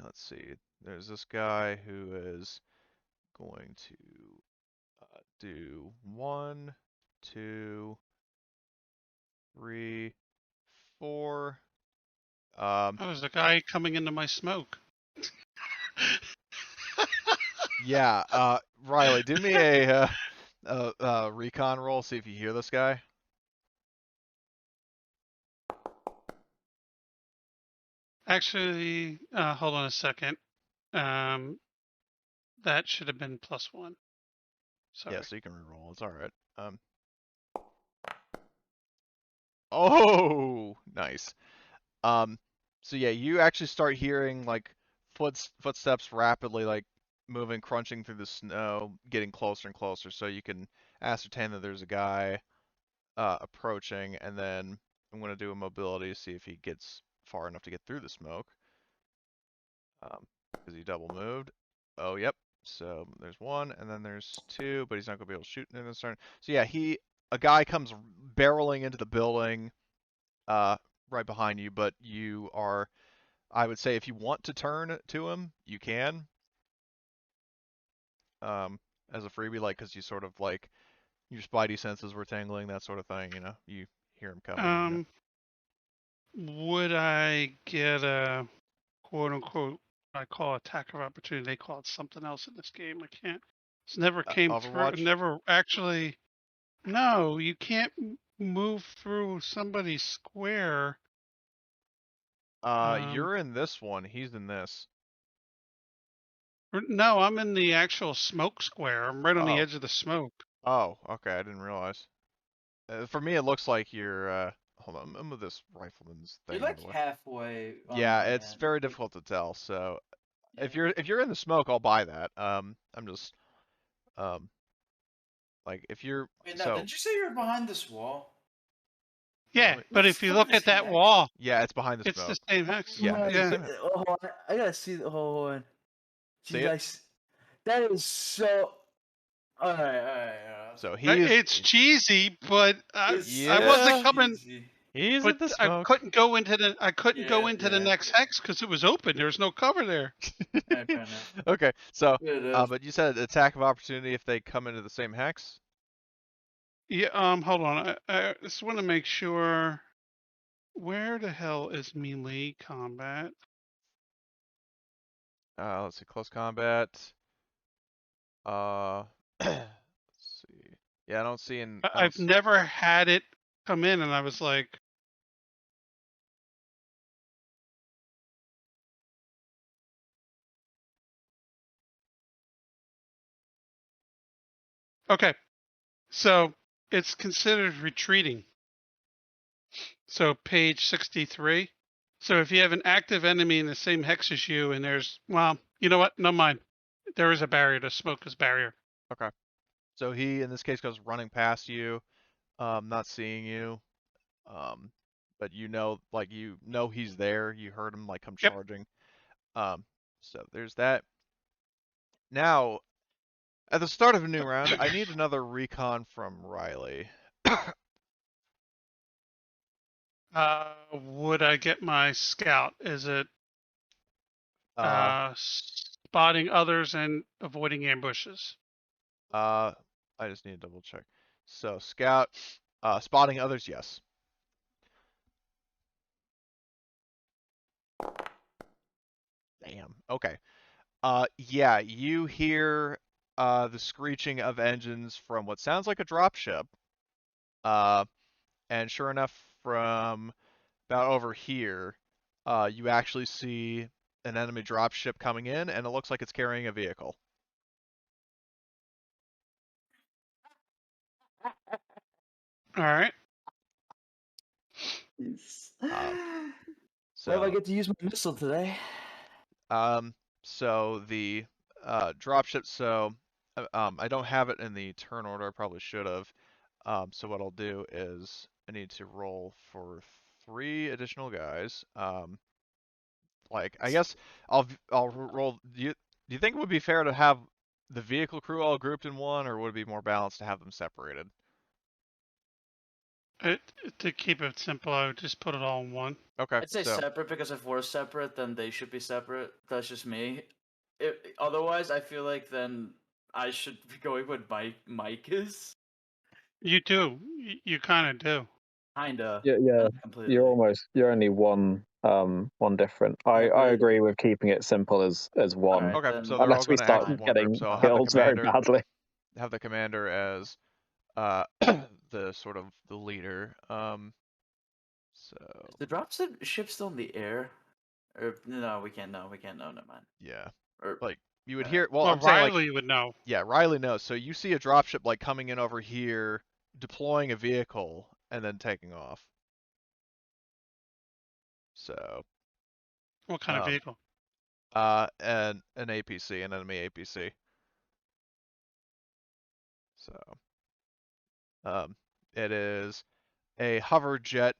let's see, there's this guy who is going to do 1, 2, 3, 4. Oh, there's a guy coming into my smoke. Yeah, Riley, do me a recon roll, see if you hear this guy. Actually, hold on a second. That should have been +1. Sorry. Yeah, so you can reroll. It's all right. Oh, nice. So yeah, you actually start hearing like footsteps rapidly, like moving, crunching through the snow, getting closer and closer. So you can ascertain that there's a guy approaching, and then I'm going to do a mobility to see if he gets far enough to get through the smoke. Because he double moved. Oh, yep. So there's 1, and then there's 2, but he's not going to be able to shoot in this turn. So yeah, a guy comes barreling into the building right behind you, but you are, I would say, if you want to turn to him, you can. As a freebie, like, because you sort of like your spidey senses were tingling, that sort of thing. You know, you hear him coming. Would I get a quote unquote, I call attack of opportunity, they call it something else in this game. I can't, it's never came through, Overwatch? never actually, no, you can't move through somebody's square. You're in this one. He's in this. No, I'm in the actual smoke square. I'm right on the Oh. edge of the smoke. Oh, okay, I didn't realize. For me, it looks like you're. Hold on, I'm gonna move this rifleman's thing You're out of like the way. halfway on Yeah, my it's end. very Like, difficult to tell. So if yeah. you're in the smoke, I'll buy that. I'm just um like if you're Wait, now, so didn't you say you were behind this wall? yeah. Yeah, but It's if you part of look this at that hex. wall, Yeah, it's behind the it's the smoke. same hex. Yeah, My it's the Yeah. same. hold on, I gotta see the whole one. See Jeez, it? that is so. All right. So he's It's cheesy, but It's I so wasn't yeah, coming. cheesy. he's But in the I smoke. couldn't go into the Yeah. next hex because it was open. There was no cover there. All right, fair enough. Okay, so Fair enough. but you said attack of opportunity if they come into the same hex. Yeah. Hold on. I just want to make sure. Where the hell is melee combat? Let's see, close combat. Let's see. Yeah, I don't see in. I don't. I've never had it come in, and I was like, okay, so it's considered retreating. So page 63. So if you have an active enemy in the same hex as you, and there's, well, you know what? No mind. There is a barrier. The smoke is barrier. Okay. So he, in this case, goes running past you, not seeing you, um, but you know he's there. You heard him like come Yep. charging. Um, so there's that. Now, at the start of a new round, I need another recon from Riley. Would I get my scout? Is it Uh, spotting others and avoiding ambushes? I just need to double check. So scout, spotting others, yes. Damn. Okay. Yeah, you hear the screeching of engines from what sounds like a dropship. Uh, and sure enough, from about over here, you actually see an enemy dropship coming in, and it looks like it's carrying a vehicle. All right. Uh, Well, I so, get to use my missile today. so the dropship. So, I don't have it in the turn order. I probably should have. So what I'll do is I need to roll for 3 additional guys. Like I guess I'll roll. Do you think it would be fair to have the vehicle crew all grouped in one, or would it be more balanced to have them separated? To keep it simple, I would just put it all in one. Okay, I'd say so separate because if we're separate, then they should be separate. That's just me. Otherwise, I feel like then I should be going with Mike is. You do. You kind of do. Kinda. Yeah, Not completely. you're only one different. I Yeah, but agree with keeping it simple as one, alright, okay, so then they're all unless we going to act start as fine. one group. getting So I'll Fine. killed very badly. have the commander as uh the sort of the leader. So Is the ship still in the air? Or no, we can't know. We can't know. Never mind. yeah, Or like you would alright. hear. Well, Well, I'm saying like Riley would know. yeah, Riley knows. So you see a dropship like coming in over here, deploying a vehicle, and then taking off. So What kind of um vehicle? and an APC, an enemy APC. So it is a hover jet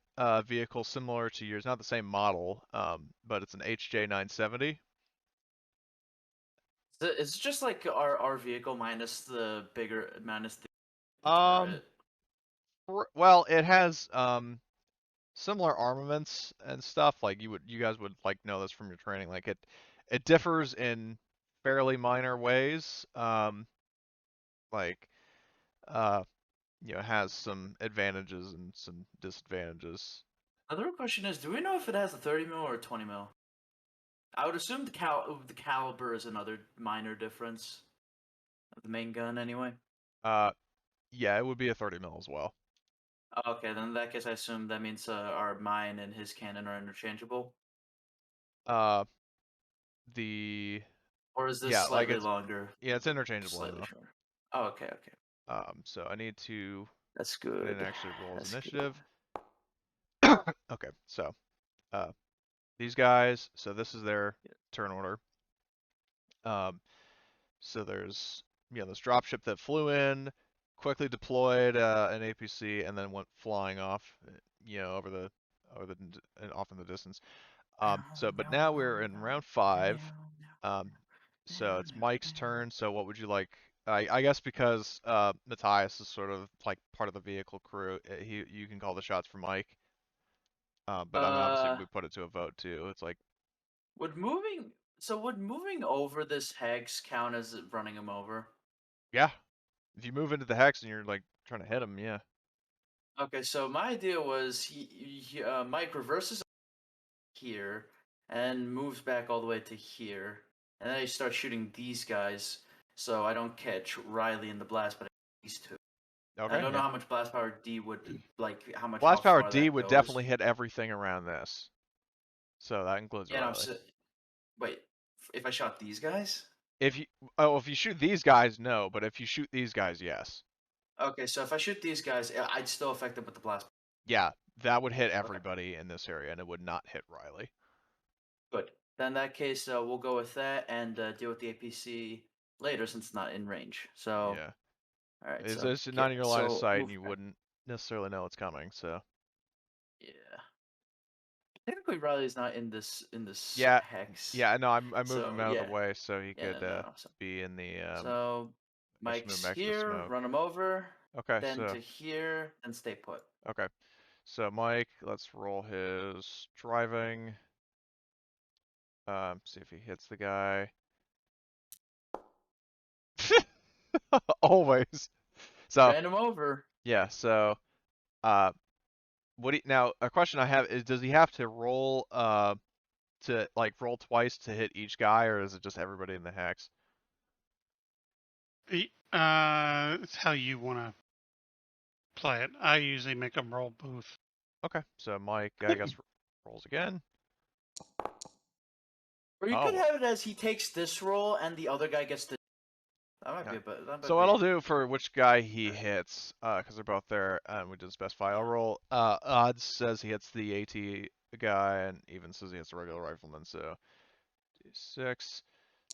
vehicle similar to yours, not the same model, but it's an HJ970. It's just like our vehicle minus the Um, turret. well, it has similar armaments and stuff. Like you guys would like know this from your training. Like it differs in fairly minor ways. Like uh, it has some advantages and some disadvantages. Another question is, do we know if it has a 30 mil or a 20 mil? I would assume the caliber is another minor difference. The main gun, anyway. Yeah, it would be a 30 mil as well. Okay, then in that case, I assume that means our mine and his cannon are interchangeable. The Or is this Yeah, like slightly it's longer? yeah, it's interchangeable Slightly now. shorter. Oh, okay, okay. So I need to That's I didn't good. actually roll his That's good. initiative. Okay, so uh, these guys. So this is their turn order. Um, so there's this dropship that flew in, quickly deployed an APC, and then went flying off, and off in the distance. But now we're in round 5. Um, so it's Mike's turn. So what would you like? I guess because Matthias is sort of like part of the vehicle crew, you can call the shots for Mike. But I mean, obviously we put it to a vote too. It's like, Would moving over this hex count as running him over? yeah, if you move into the hex and you're like trying to hit him, yeah. Okay, so my idea was Mike reverses here and moves back all the way to here, and then I start shooting these guys, so I don't catch Riley in the blast, but these two. I Okay, don't know yeah. how much blast power D would how Blast power far D that would goes. definitely hit everything around this. So that includes Yeah, no, Riley. wait, if I shot these guys? If you shoot these guys, no, but if you shoot these guys, yes. Okay, so if I shoot these guys, I'd still affect them with the blast. Yeah, that would hit Okay, everybody in this area, and it would not hit Riley. good. Then in that case, we'll go with that and deal with the APC later since it's not in range. So, Yeah. all right, It's so just not in your line of sight, and move you back. wouldn't necessarily know it's coming. So Yeah. Technically, Riley's not in this yeah, hex. yeah. No, I moved So him out of the yeah, way so he yeah, could no. So, be in the so I guess move Mike's back to the here, smoke. run him over, Okay, then so to here, then stay put. okay, so Mike, let's roll his driving. See if he hits the guy. Always. So Ran him over. yeah, so uh, now a question I have is, does he have to roll to like roll twice to hit each guy, or is it just everybody in the hex? It's how you want to play it. I usually make them roll both. Okay, so Mike, I guess rolls again. Or you could Oh, have it as he takes this roll and the other guy gets the. That might yeah. be, but that So might what be. I'll do for which guy he hits, because they're both there, and we did specify. I'll roll. Odds says he hits the AT guy, and even says he hits the regular rifleman. So D6.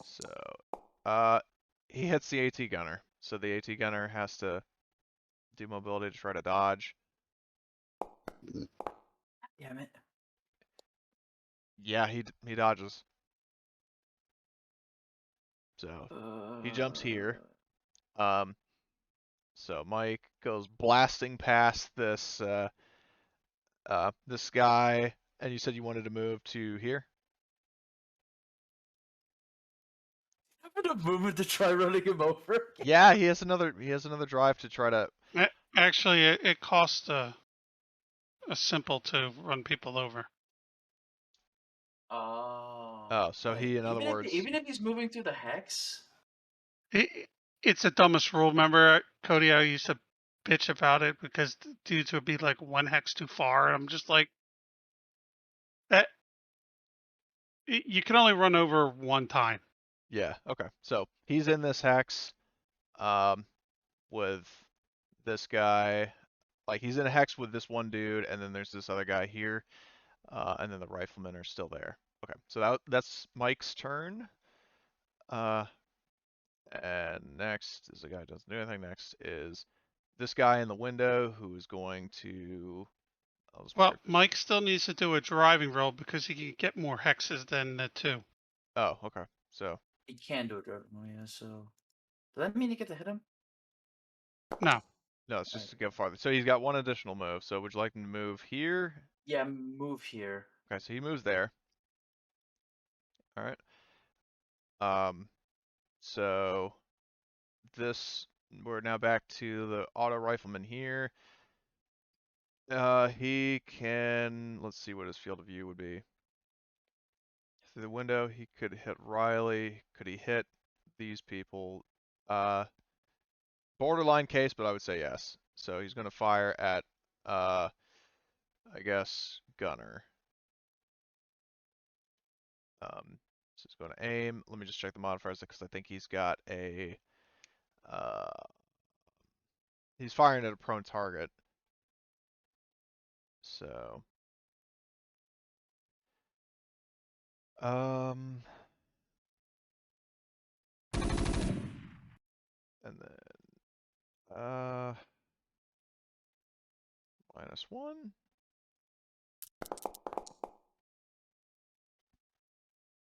So he hits the AT gunner. So the AT gunner has to do mobility to try to dodge. Damn it. Yeah, he dodges. So he jumps here. Um, so Mike goes blasting past this guy, and you said you wanted to move to here? I'm gonna move it to try running him over. Yeah, he has another drive to try to. Actually, it costs a simple to run people over. Oh. Oh, so Wait, he, in other words, even if he's moving through the hex. It's the dumbest rule. Remember, Cody, I used to bitch about it because dudes would be like one hex too far. And I'm just like, that. You can only run over one time. yeah, okay. So he's in this hex, with this guy. Like he's in a hex with this one dude, and then there's this other guy here, and then the riflemen are still there. Okay, so that's Mike's turn. And next is the guy who doesn't do anything. Next is this guy in the window who is going to. I'll just Well, mark. Mike still needs to do a driving roll because he can get more hexes than the 2. Oh, okay. So He can do it. Oh yeah. So. Does that mean you get to hit him? No. no, it's just to go farther. So he's got one additional move. So would you like him to move here? Yeah, move here. Okay, so he moves there. All right. Um, so we're now back to the auto rifleman here. He can, let's see what his field of view would be. Through the window, he could hit Riley. Could he hit these people? Borderline case, but I would say yes. So he's going to fire at, I guess, Gunner. So he's going to aim. Let me just check the modifiers because I think he's got a. He's firing at a prone target. So. And then. -1.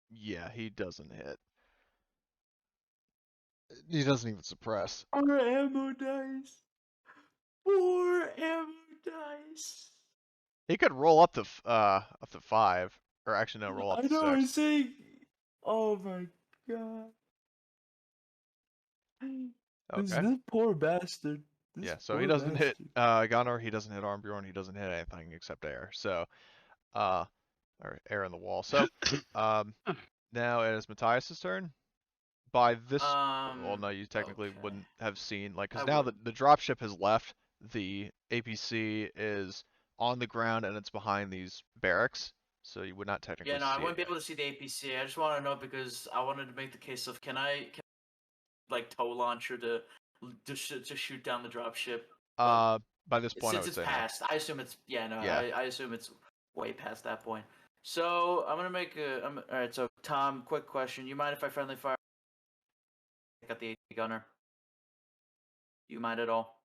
Yeah, he doesn't hit. He doesn't even suppress. 4 ammo dice. 4 ammo dice. He could roll up to 5, or actually no, roll up I to know. I'm 6. saying. Oh my god. Okay. This poor bastard. This Yeah, so he poor doesn't hit bastard. Gunnar, he doesn't hit Armbjorn, he doesn't hit anything except air. So, or air in the wall. So, now it is Matthias's turn. By this, well, no, you technically Okay. wouldn't have seen, like, I because now would. the dropship has left. The APC is on the ground and it's behind these barracks, so you would not technically Yeah, no, I see it wouldn't be yet. able to see the APC. I just want to know because I wanted to make the case of can I like tow launcher to shoot down the dropship. But By this point, I since would it's say no. past, I assume it's no. Yeah. I assume it's way past that point. So I'm gonna make a. All right. So Tom, quick question. You mind if I friendly fire? I got the AT gunner. You mind at all?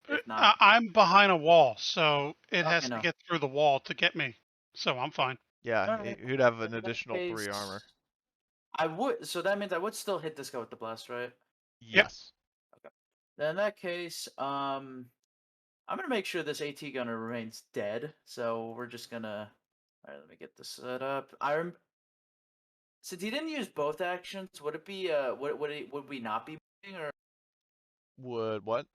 If not, I'm behind a wall, so it okay, has to no. get through the wall to get me. So I'm fine. Yeah, Alright. he'd have an In that additional 3 case, armor. I would. So that means I would still hit this guy with the blast, right? Yep. Yes. Then in that case, I'm gonna make sure this AT gunner remains dead. So we're just gonna. All right, let me get this set up. Since he didn't use both actions, would it be would we not be moving, or Would what?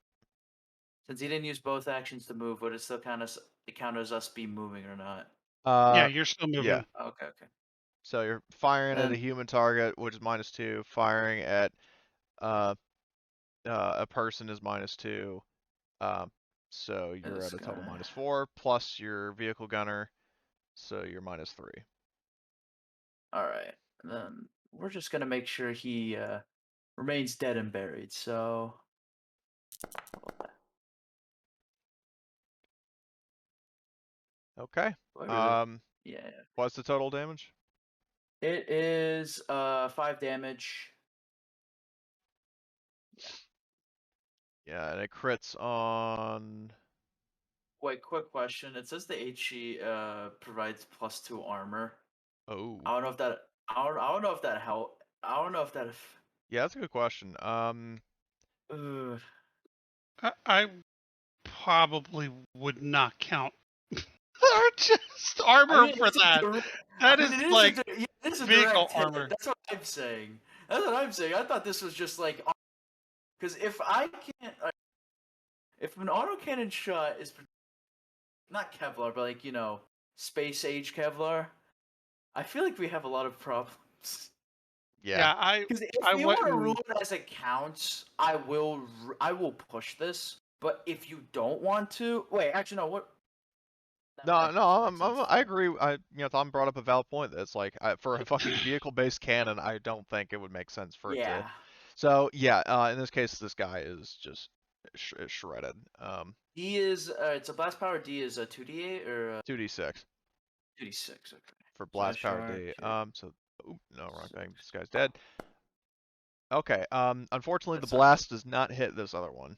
since he didn't use both actions to move, would it still kind of count as us be moving or not? Yeah, you're still Yeah. moving. Okay, okay. So you're firing at a Then human target, which is -2. Firing at a person is -2. Um, so you're this at a total guy. -4 plus your vehicle gunner, so you're -3. All right. Then we're just gonna make sure he remains dead and buried. So. Okay. I really, yeah. What's the total damage? It is 5 damage. Yeah, and it crits on. Wait, quick question. It says the HE provides +2 armor. Oh. I don't know if that. I don't know if that help. I don't know if that. Yeah, that's a good question. Ugh. I probably would not count just I armor mean, for it's a that. direct. I That mean, is it is like yeah, it is a vehicle direct hit. armor. That's what I'm saying. That's what I'm saying. I thought this was just like because if I can't, if an autocannon shot is not Kevlar, but like space age Kevlar, I feel like we have a lot of problems. Yeah. Because if I you want to rule wouldn't. it as it counts, I will push this. But if you don't want to, wait, actually no. What? No, That no, makes sense. I agree. Tom brought up a valid point. That's like for a fucking vehicle-based cannon, I don't think it would make sense for it to. Yeah. So yeah, in this case, this guy is just shredded. D is it's a blast power. D is a 2d8 or 2d6 2d6. Okay. for So I blast power shark. D. No, wrong thing. This guy's dead. Okay. Unfortunately, That the sucks. blast does not hit this other one.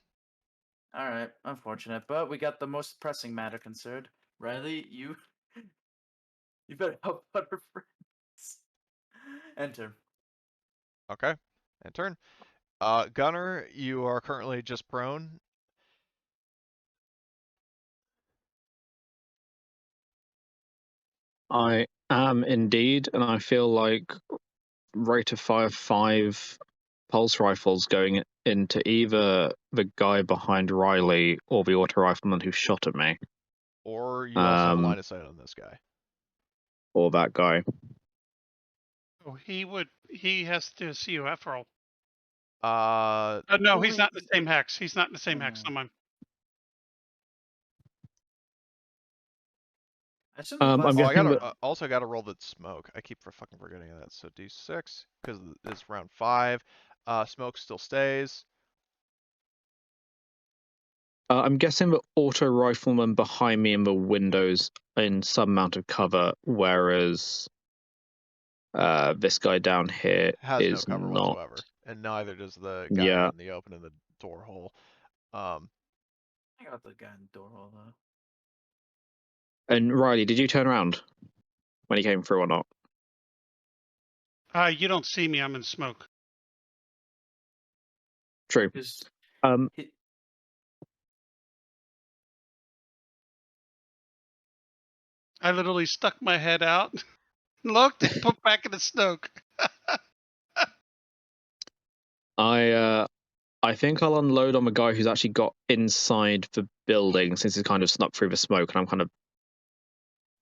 All right, unfortunate, but we got the most pressing matter concerned. Riley, you better help out our friends. Enter. Okay. And turn. Gunner, you are currently just prone. I am indeed, and I feel like rate of fire 5 pulse rifles going into either the guy behind Riley or the auto rifleman who shot at me, Or you also have a line of sight on this guy. or that guy. Oh, he has to do a CUF roll. Uh, No, he's not in the same hex. He's not in the same hex. Hmm. Never mind. I assume the I'm glass. Oh, I guessing gotta that also gotta roll the smoke. I keep fucking forgetting that. So D6 because it's round 5. Smoke still stays. I'm guessing the auto rifleman behind me in the windows in some amount of cover, whereas this guy down here Has no is cover not. whatsoever, and neither does the guy Yeah, in the open in the door hole. Um, I got the guy in the door hole though. and Riley, did you turn around when he came through or not? You don't see me. I'm in smoke. True. Because Um, I literally stuck my head out, looked, and put back in the smoke. I think I'll unload on the guy who's actually got inside the building since he's kind of snuck through the smoke, and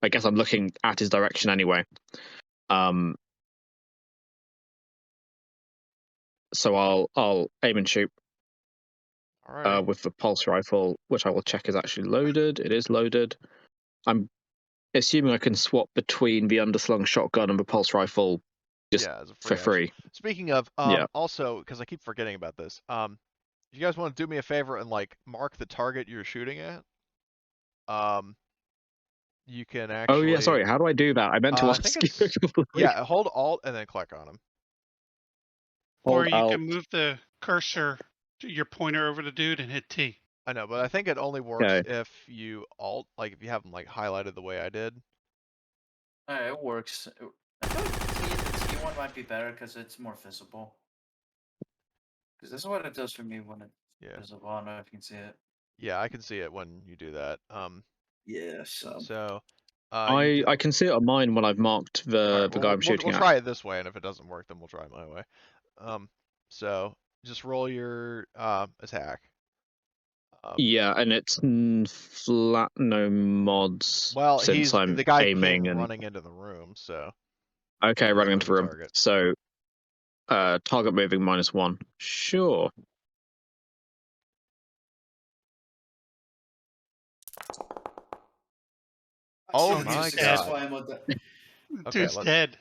I guess I'm looking at his direction anyway. So I'll aim and shoot alrighty. with the pulse rifle, which I will check is actually loaded. It is loaded. I'm assuming I can swap between the underslung shotgun and the pulse rifle just Yeah, as a for free action. free. Speaking of, Yeah. also because I keep forgetting about this, if you guys want to do me a favor and like mark the target you're shooting at, you can Oh yeah, actually. sorry. How do I do that? I meant to I think ask you. it's yeah. Hold Alt and then click on them. Or Hold you out. can move the cursor, your pointer over the dude and hit T. I know, but I think it only works Okay. if you Alt, like if you have them like highlighted the way I did. it works. I feel like the T one might be better because it's more visible. Because this is what it does for me when it's visible. I don't know if you can see it. Yeah, I can see it when you do that. Yeah. So. I can see it on mine when I've marked the Alright, well, guy I'm shooting we'll at. try it this way, and if it doesn't work, then we'll try it my way. So just roll your attack. Yeah, and it's flat no mods Well, since I'm the guy came aiming and running into the room, so okay, running into the moving room. target. So target moving -1. Sure. Oh The two my successful god. ammo. Okay, Dude's dead.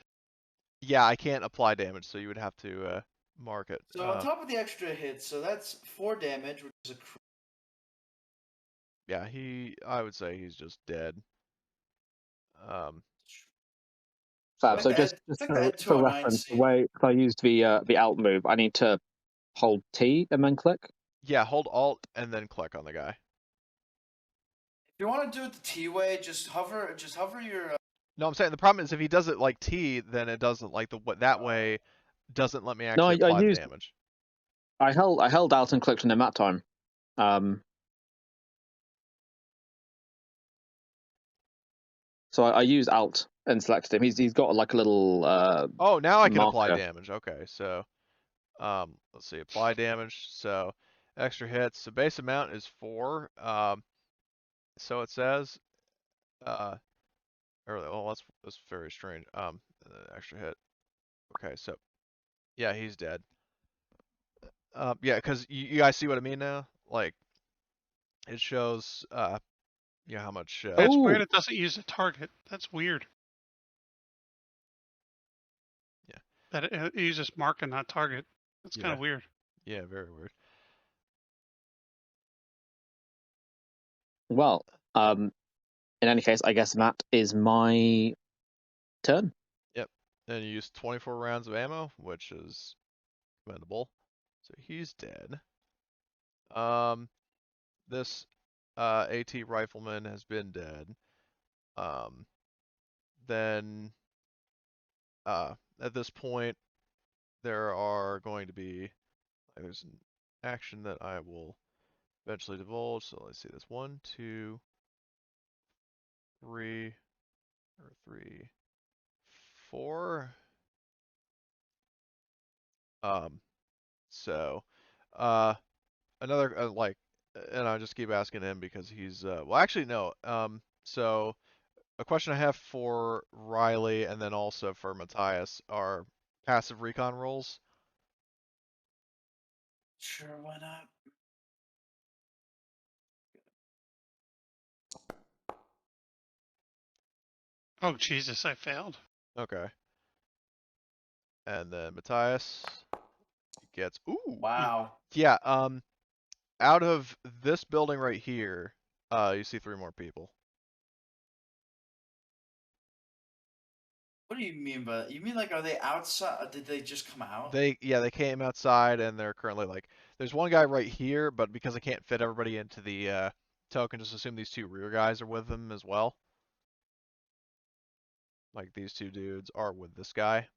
Yeah, I can't apply damage, so you would have to mark it. So on top of the extra hits, so that's 4 damage, which is a Yeah, I would say he's just dead. Fab. So just add for 209 reference, the C. way if I used the alt move, I need to hold T and then click. Yeah, hold Alt and then click on the guy. If you want to do it the T way, just hover your. No, I'm saying the problem is if he does it like T, then it doesn't like that way doesn't let me No, actually apply the used. damage. I held alt and clicked on him that time. So I used alt and selected him. He's got like a little Oh, now I can apply marker. damage. Okay, so let's see, apply damage. So extra hits. The base amount is 4. So it says. Well, that's very strange. Extra hit. Okay, so yeah, he's dead. Yeah, because you guys see what I mean now? Like it shows how much. That's Oh, weird. It doesn't use a target. That's weird. Yeah. That it uses mark and not target. That's kind of weird. Yeah, very weird. well. In any case, I guess that is my turn. Yep. And you use 24 rounds of ammo, which is commendable. So he's dead. This AT rifleman has been dead. Then at this point, there are going to be there's an action that I will eventually divulge. So let's see this 1, 2, 3, 4. So another and I just keep asking him because he's well, actually no. So a question I have for Riley and then also for Matthias are passive recon rolls. Sure, why not? Oh Jesus, I failed. Okay. And then Matthias gets. Ooh. Wow. Yeah. Out of this building right here, you see 3 more people. What do you mean by that? You mean like, are they outside? Did they just come out? They came outside and they're currently like. There's one guy right here, but because I can't fit everybody into the token, just assume these 2 rear guys are with them as well. Like these 2 dudes are with this guy.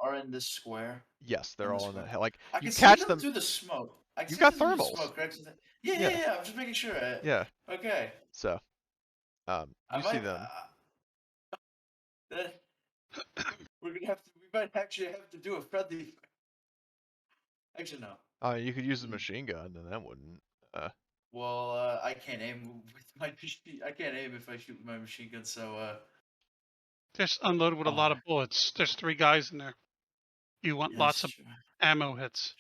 Are in this square? Yes, they're In the all in square. that. Like I you can see catch them them. through the smoke. I can You've see got them through the thermals. smoke, correct? Yeah, yeah, Yeah. yeah. I'm just making sure. Yeah. Okay. So, I you see might. them. We're gonna have to. We might actually have to do a friendly. Actually, no. You could use the Hmm. machine gun, and that wouldn't. Well, I can't aim with my machine. I can't aim if I shoot with my machine gun. So, Just unloaded with a lot oh, of bullets. There's 3 guys in there. You want yeah, lots that's of true. ammo hits.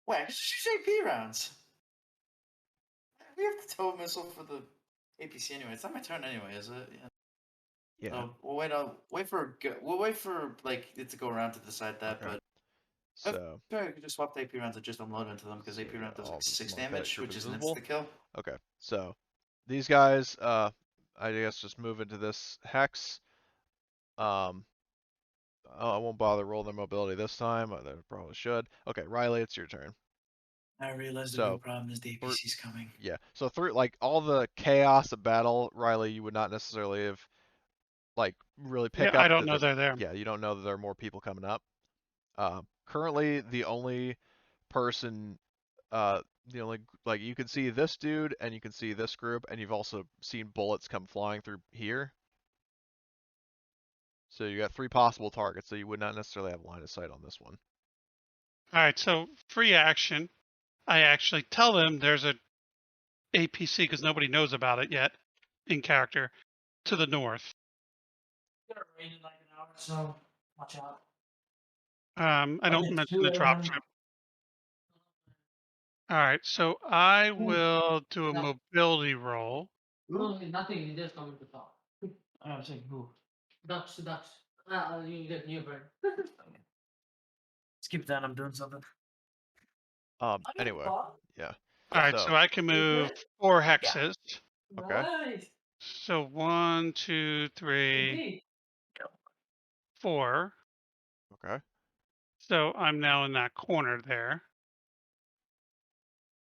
Wait, just AP rounds. We have the tow missile for the APC anyway. It's not my turn anyway, is it? Yeah. Yeah. So we'll wait for like it to go around to decide that. Okay. But So, I could just swap the AP rounds and just unload into them because so AP yeah, round does I'll like just 6 mark that damage, group which as is an visible. insta kill. Okay. So, these guys, I guess just move into this hex. Um, I won't bother rolling their mobility this time. I probably should. Okay, Riley, it's your turn. I realize the real So, problem is the APC's coming. yeah. So through like all the chaos of battle, Riley, you would not necessarily have like really Yeah, pick I up don't that. know they're there. Yeah, you don't know that there are more people coming up. Currently, the only person, the only like you can see this dude and you can see this group, and you've also seen bullets come flying through here. So you got 3 possible targets, so you would not necessarily have line of sight on this one. All right, so free action. I actually tell them there's a APC because nobody knows about it yet in character to the north. It's gonna rain in like an hour, so watch out. I don't mention the drop ship. All right, so I will do a mobility roll. No, nothing. You just come to talk. I'm saying who? Ducks, ducks. You get new bird. Skip that. I'm doing something. Anyway, yeah. All right, So, so I can move 4 hexes. okay. Nice. So 1, 2, 3, Indeed. 4. Okay. So I'm now in that corner there.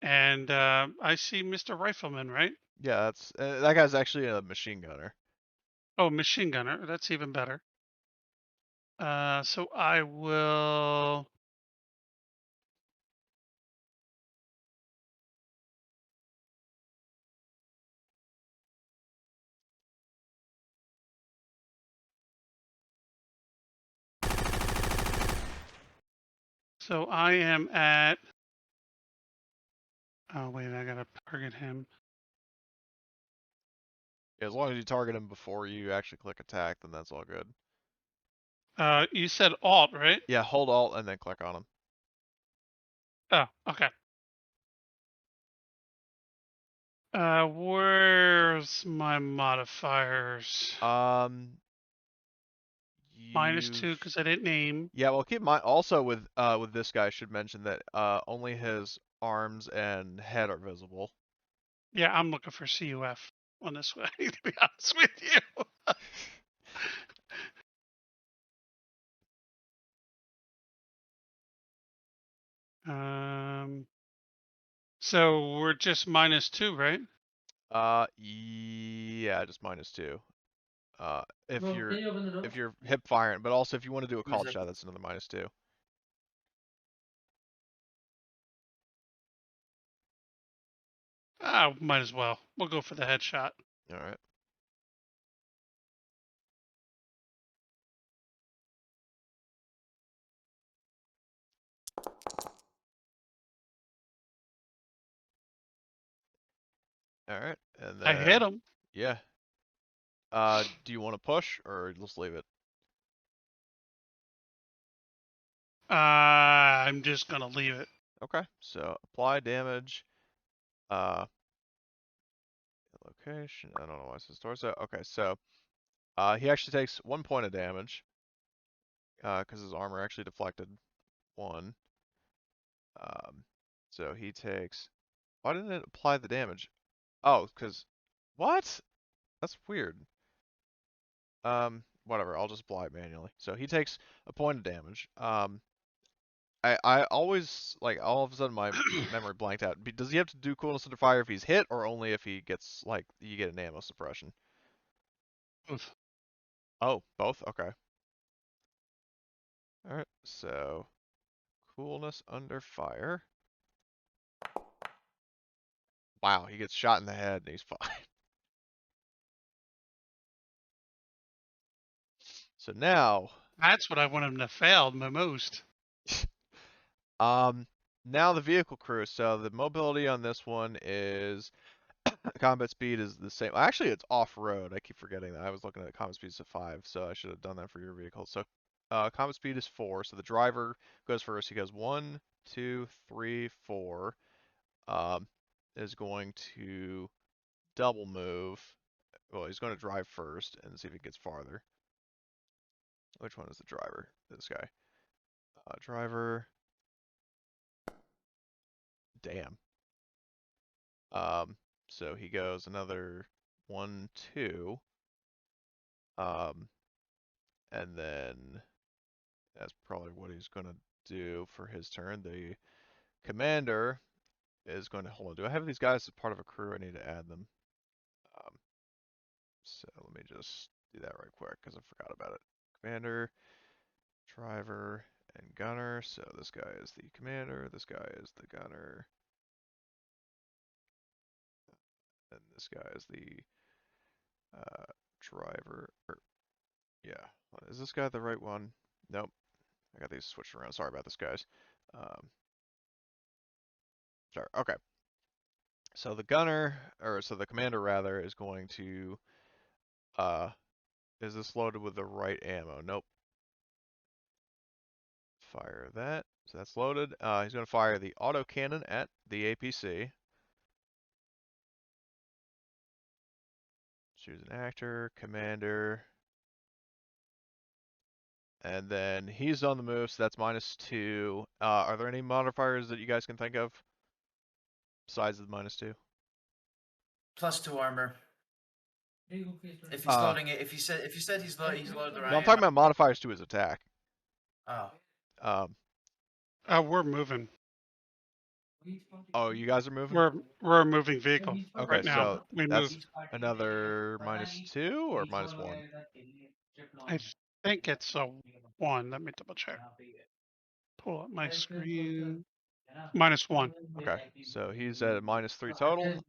And I see Mr. Rifleman, right? Yeah, that's that guy's actually a machine gunner. Oh, machine gunner. That's even better. So I will. So I am at. Oh wait, I gotta target him. Yeah, as long as you target him before you actually click attack, then that's all good. You said Alt, right? Yeah, hold Alt and then click on him. Oh, okay. Where's my modifiers? -2 because I didn't aim. Yeah, well, keep in mind also with this guy, I should mention that only his arms and head are visible. Yeah, I'm looking for CUF on this way. To be honest with you. So we're just -2, right? Yeah, just -2. If No, can you open the door? if you're hip firing, but also if you want to do a Who's called that? shot, that's another -2. Ah, might as well. We'll go for the headshot. All right. All right, and I hit then him. yeah. Do you want to push or just leave it? I'm just gonna leave it. Okay, so apply damage. location. I don't know why it says torso. Okay, so he actually takes 1 point of damage because his armor actually deflected 1. So he takes. Why didn't it apply the damage? Oh, because what? That's weird. Whatever. I'll just apply it manually. So he takes a point of damage. I always like all of a sudden my memory blanked out. Does he have to do coolness under fire if he's hit, or only if he gets like you get an ammo suppression? Both. Oh, both. Okay. All right. So coolness under fire. Wow, he gets shot in the head and he's fine. So now, That's what I want him to fail the most. now the vehicle crew. So the mobility on this one is combat speed is the same. Actually, it's off-road. I keep forgetting that. I was looking at combat speed is 5, so I should have done that for your vehicle. So combat speed is 4. So the driver goes first. He goes 1, 2, 3, 4. Is going to double move. Well, he's going to drive first and see if he gets farther. Which one is the driver? This guy. Driver. Damn. So he goes another 1, 2. And then that's probably what he's going to do for his turn. The commander is going to hold on. Do I have these guys as part of a crew? I need to add them. So let me just do that right quick because I forgot about it. Commander, driver, and gunner. So this guy is the commander. This guy is the gunner. And this guy is the driver. Yeah. Is this guy the right one? Nope. I got these switched around. Sorry about this, guys. Sorry. Okay. So the gunner, or so the commander rather, is going to, is this loaded with the right ammo? Nope. Fire that. So that's loaded. He's going to fire the autocannon at the APC. Choose an actor, commander. And then he's on the move, so that's -2. Are there any modifiers that you guys can think of besides the -2? +2 armor. If he's Uh, loading it, if you said he's loaded the right No, I'm talking ammo. about modifiers to his attack. Oh. We're moving. Oh, you guys are moving? We're a moving vehicle Okay, right now. so We that's moved. another -2 or -1? I think it's a 1. Let me double check. Pull up my screen. -1. Okay, so he's at a -3 total.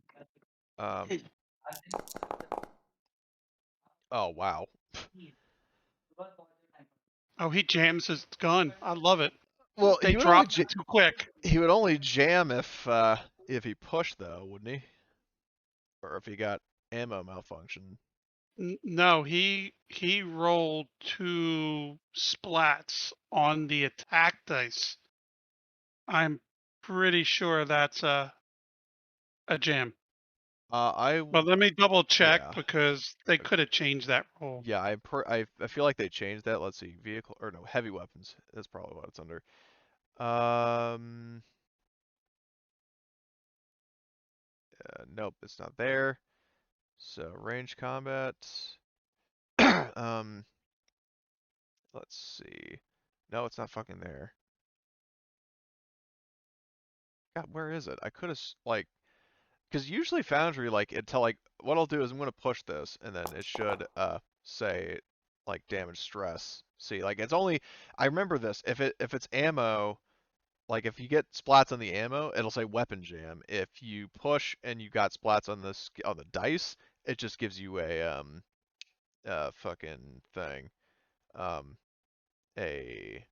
Oh, wow. Oh, he jams his gun. I love it. Well, They dropped it too quick. he would only jam if he pushed though, wouldn't he? Or if he got ammo malfunction. No, he rolled 2 splats on the attack dice. I'm pretty sure that's a jam. But let me double check yeah. because they could have changed that rule. Yeah, I feel like they changed that. Let's see, vehicle or no, heavy weapons. That's probably what it's under. Nope, it's not there. So range combat. Let's see. No, it's not fucking there. God, where is it? I could have like, because usually Foundry like until like what I'll do is I'm gonna push this and then it should say like damage stress. See, like it's only I remember this if it's ammo. Like if you get splats on the ammo, it'll say weapon jam. If you push and you got splats on the dice, it just gives you a fucking thing. A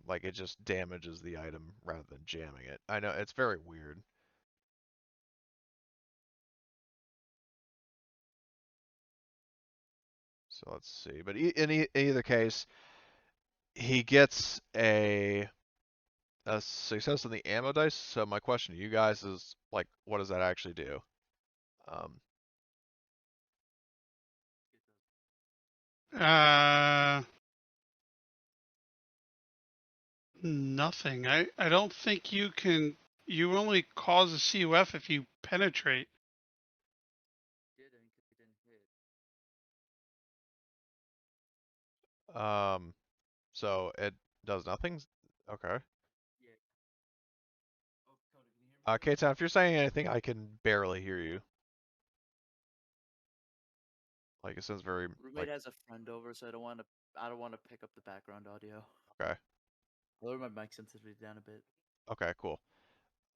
like it just damages the item rather than jamming it. I know it's very weird. So let's see. But in either case, he gets a success on the ammo dice. So my question to you guys is like, what does that actually do? Um, Uh, nothing. I don't think you can. You only cause a CUF if you penetrate. so it does nothing? Okay. K-Town, if you're saying anything, I can barely hear you. Like, it sounds very, Roommate like, has a friend over, so I don't want to pick up the background audio. okay. Lower my mic sensitivity down a bit. Okay, cool.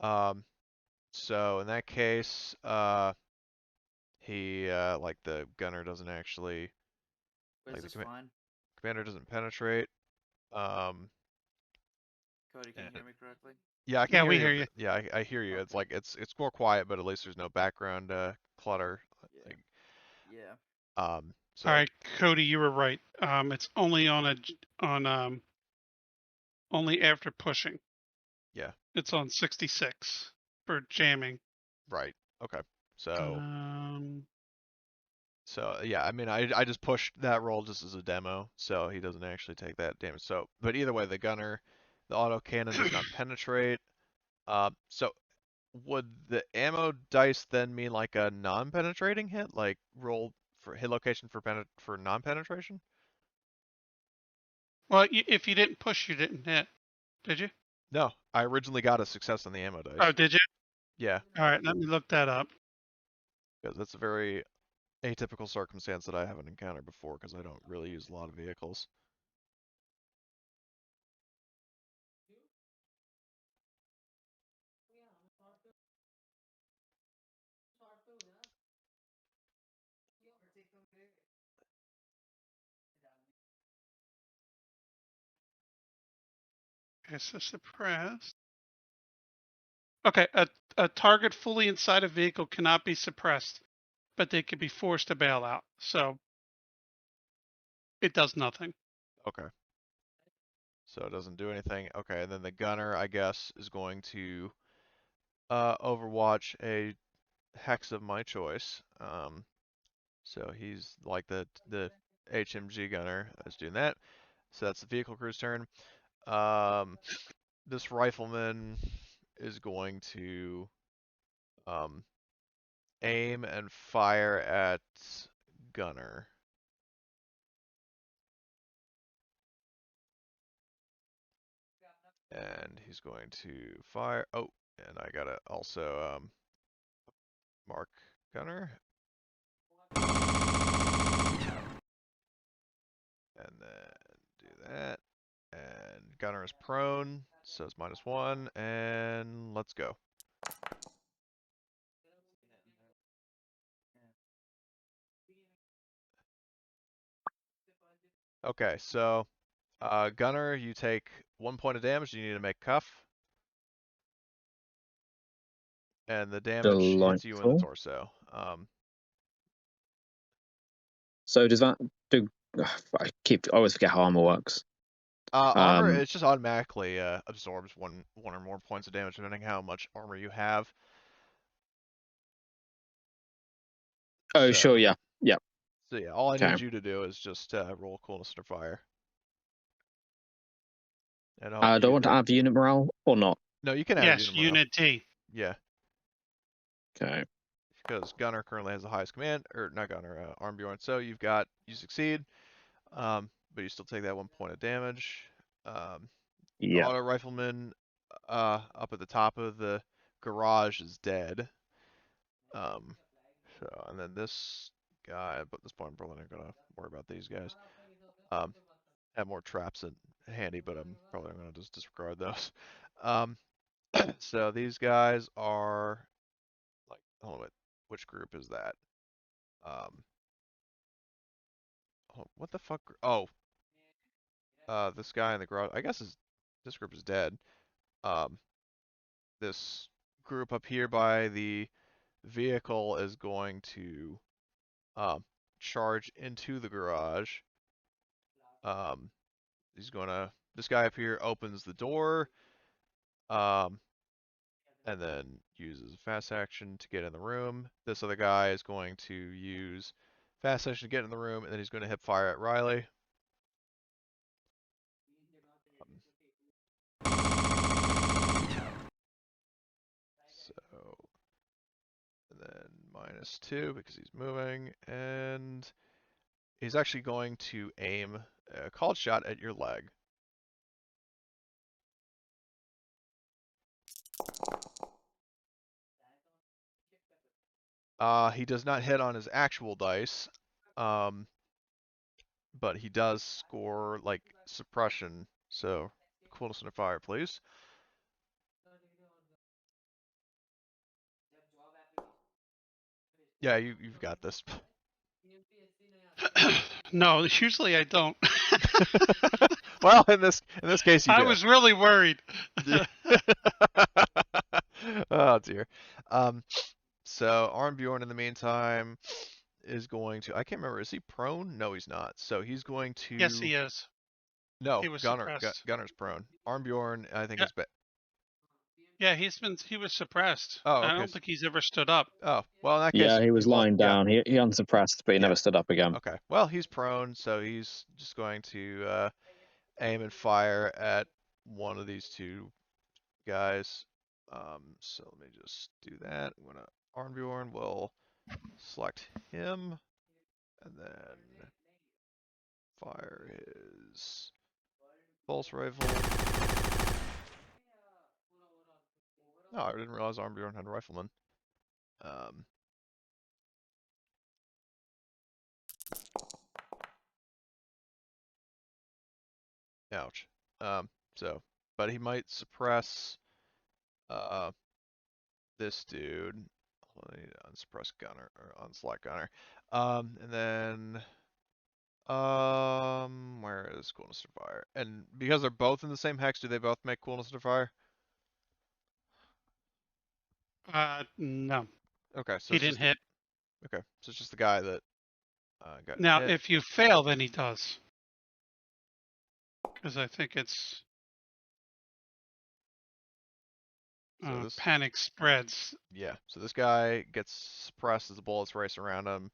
Um, so in that case, like, the gunner doesn't actually, Wait, like, is the this fine? commander doesn't penetrate. Um, Cody, can you and hear me correctly? yeah, I can Yeah, hear we you. hear you. Yeah, I hear you. It's Okay. like it's more quiet, but at least there's no background clutter. Yeah. Like, Yeah. All so right, Cody, you were right. It's only on only after pushing. yeah, It's on 66 for jamming. right. Okay. So Um, yeah, I mean, I just pushed that roll just as a demo, so he doesn't actually take that damage. So, but either way, the auto cannon does not penetrate. So would the ammo dice then mean like a non-penetrating hit, like roll for hit location for non-penetration? well, if you didn't push, you didn't hit, did you? No, I originally got a success on the ammo Oh, dice. did you? Yeah, All right, let me look that up. because that's a very atypical circumstance that I haven't encountered before because I don't really use a lot of vehicles. Okay, so suppressed. Okay, a target fully inside a vehicle cannot be suppressed, but they can be forced to bail out. So it does nothing. Okay, so it doesn't do anything. Okay, and then the gunner, I guess, is going to overwatch a hex of my choice. So he's like the HMG gunner that's doing that. So that's the vehicle crew's turn. Um, this rifleman is going to um, aim and fire at gunner. And he's going to fire. Oh, and I gotta also mark gunner. And then do that. And gunner is prone, so it's -1, and let's go. Okay, so gunner, you take 1 point of damage. You need to make cuff, and the damage hits you in the Delightful. torso. So does that do? I always forget how armor works. Armor, it just automatically absorbs one or more points of damage depending how much armor you have. Oh, So, sure, yeah, yeah. so yeah, all I Okay. need you to do is just roll coolness under fire, and Do I you want to take. add the unit morale or not? No, you can add a Yes, unit morale. Unit T. Yeah, Okay. because gunner currently has the highest command, or not gunner, Armbjorn. So you succeed, but you still take that 1 point of damage. The Yeah. auto rifleman up at the top of the garage is dead. Um, and then this guy, but at this point I'm probably not gonna worry about these guys. Have more traps handy, but I'm probably gonna just disregard those. Um, so these guys are like, hold on, which group is that? Um, what the fuck? Oh, this guy in the garage. I guess this group is dead. Um, this group up here by the vehicle is going to um, charge into the garage. Um, this guy up here opens the door. Um, and then uses a fast action to get in the room. This other guy is going to use fast action to get in the room, and then he's going to hip fire at Riley. So, and then -2 because he's moving, and he's actually going to aim a called shot at your leg. He does not hit on his actual dice, but he does score like suppression. So, coolness under fire, please. Yeah, you've got this. No, usually I don't. Well, in this case, you I do. was really worried. Oh dear. So Arnbjorn in the meantime is going to. I can't remember. Is he prone? No, he's not. So he's going to. Yes, he is. No, He was Gunner. suppressed. Gunner's prone. Arnbjorn, I think Yeah, is. yeah, he was suppressed. Oh, I okay. don't think he's ever stood up. Oh, well, in that Yeah, case, he was lying yeah. down. He unsuppressed, but he Yeah. never stood up again. Okay. Well, he's prone, so he's just going to aim and fire at one of these two guys. So let me just do that. I'm gonna Arnbjorn will select him and then fire his pulse rifle. No, I didn't realize Arnbjorn had a rifleman. Ouch. So, but he might suppress this dude. Let me unsuppress gunner or unselect gunner. And then where is coolness to fire? And because they're both in the same hex, do they both make coolness to fire? No, Okay, so he it's didn't just hit. okay, so it's just the guy that got Now, hit. if you fail, then he does. Because I think it's So this, panic spreads. yeah. So this guy gets suppressed as the bullets race around him.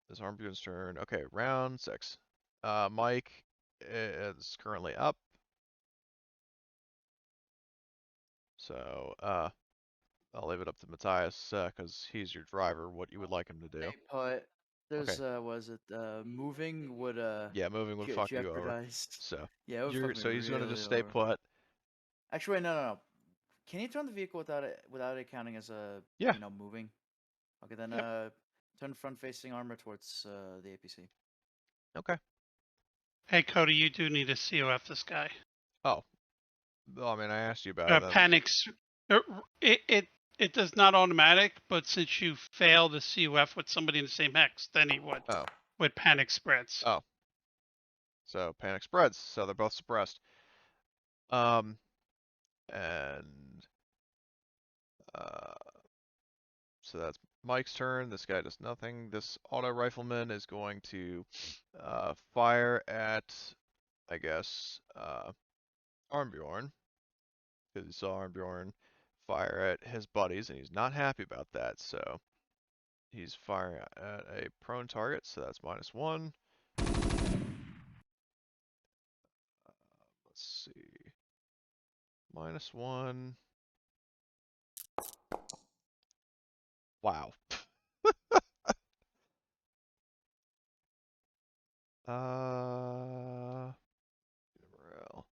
This Arnbjorn's turn. Okay, round 6. Mike is currently up. So I'll leave it up to Matthias because he's your driver. What you would like him to do? Hey, Put. There's Okay. was it moving would Yeah, moving would fuck you over. jeopardize. So Yeah, it would fuck me so he's gonna really just stay over. put. Actually, wait, no. Can you turn the vehicle without it counting as a Yeah. moving? Okay, then Yep. turn front facing armor towards the APC. Okay. Hey, Cody, you do need to COF this guy. Oh. Well, I mean, I asked you about it. Then. Panics. It does not automatic, but since you fail the COF with somebody in the same hex, then he would. Oh. With panic spreads. Oh. So panic spreads. So they're both suppressed. And so that's Mike's turn. This guy does nothing. This auto rifleman is going to fire at, I guess, Arnbjorn, because he saw Arnbjorn fire at his buddies, and he's not happy about that. So he's firing at a prone target, so that's -1. Let's see. -1. Wow. Morale.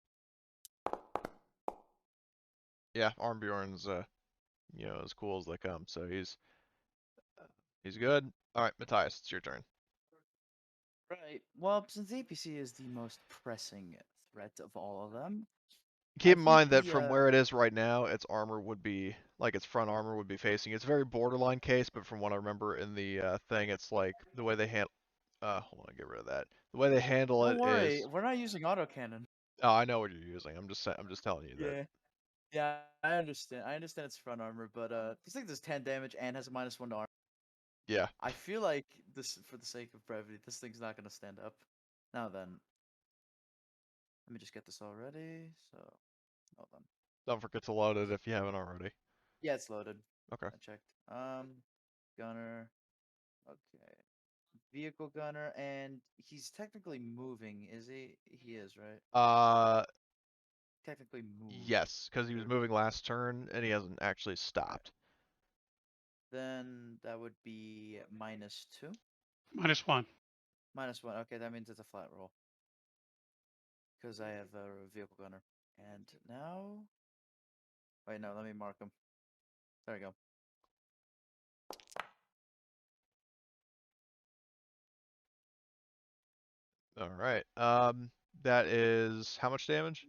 Yeah, Arnbjorn's as cool as they come, so he's good. All right, Matthias, it's your turn. Right. Well, since APC is the most pressing threat of all of them, Keep in think mind that the, from where it is right now, its armor would be like its front armor would be facing. It's a very borderline case, but from what I remember in the thing, it's like the way they handle. Hold on, get rid of that. The way they handle don't it worry, is. we're not using autocannon. Oh, I know what you're using. I'm just telling you that. Yeah. Yeah, I understand. I understand it's front armor, but this thing does 10 damage and has a -1 to armor. Yeah. I feel like this, for the sake of brevity, this thing's not gonna stand up. Now then, let me just get this all ready. So, hold on. Don't forget to load it if you haven't already. Yeah, it's loaded. Okay. I checked. Gunner. Okay. Vehicle gunner, and he's technically moving, is he? He is, right? Technically moved. Yes, because he was moving last turn and he hasn't actually stopped. Then that would be -2. -1. -1. Okay, that means it's a flat roll. Because I have a vehicle gunner. And now. Wait, no, let me mark him. There we go. All right. That is how much damage?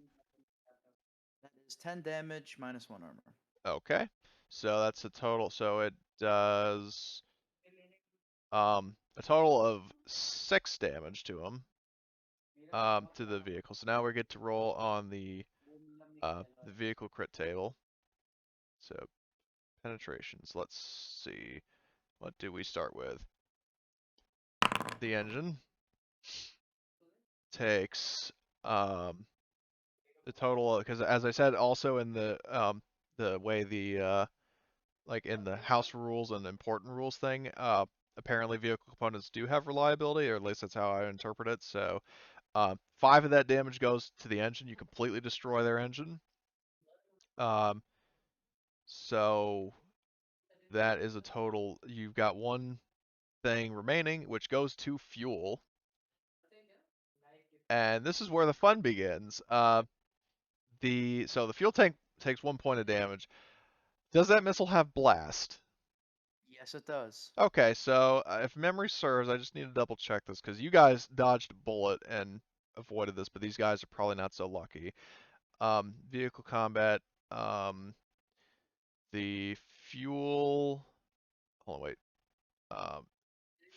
That is 10 damage, -1 armor. Okay. So that's a total. So it does a total of 6 damage to him. To the vehicle. So now we get to roll on the vehicle crit table. So penetrations. Let's see. What do we start with? The engine takes the total, because as I said, also in the way like in the house rules and important rules thing, apparently vehicle components do have reliability, or at least that's how I interpret it. So 5 of that damage goes to the engine. You completely destroy their engine. So that is a total. You've got one thing remaining, which goes to fuel. And this is where the fun begins. So the fuel tank takes 1 point of damage. Does that missile have blast? Yes, it does. Okay, so if memory serves, I just need to double check this because you guys dodged a bullet and avoided this, but these guys are probably not so lucky. Vehicle combat. The fuel. Hold on, wait.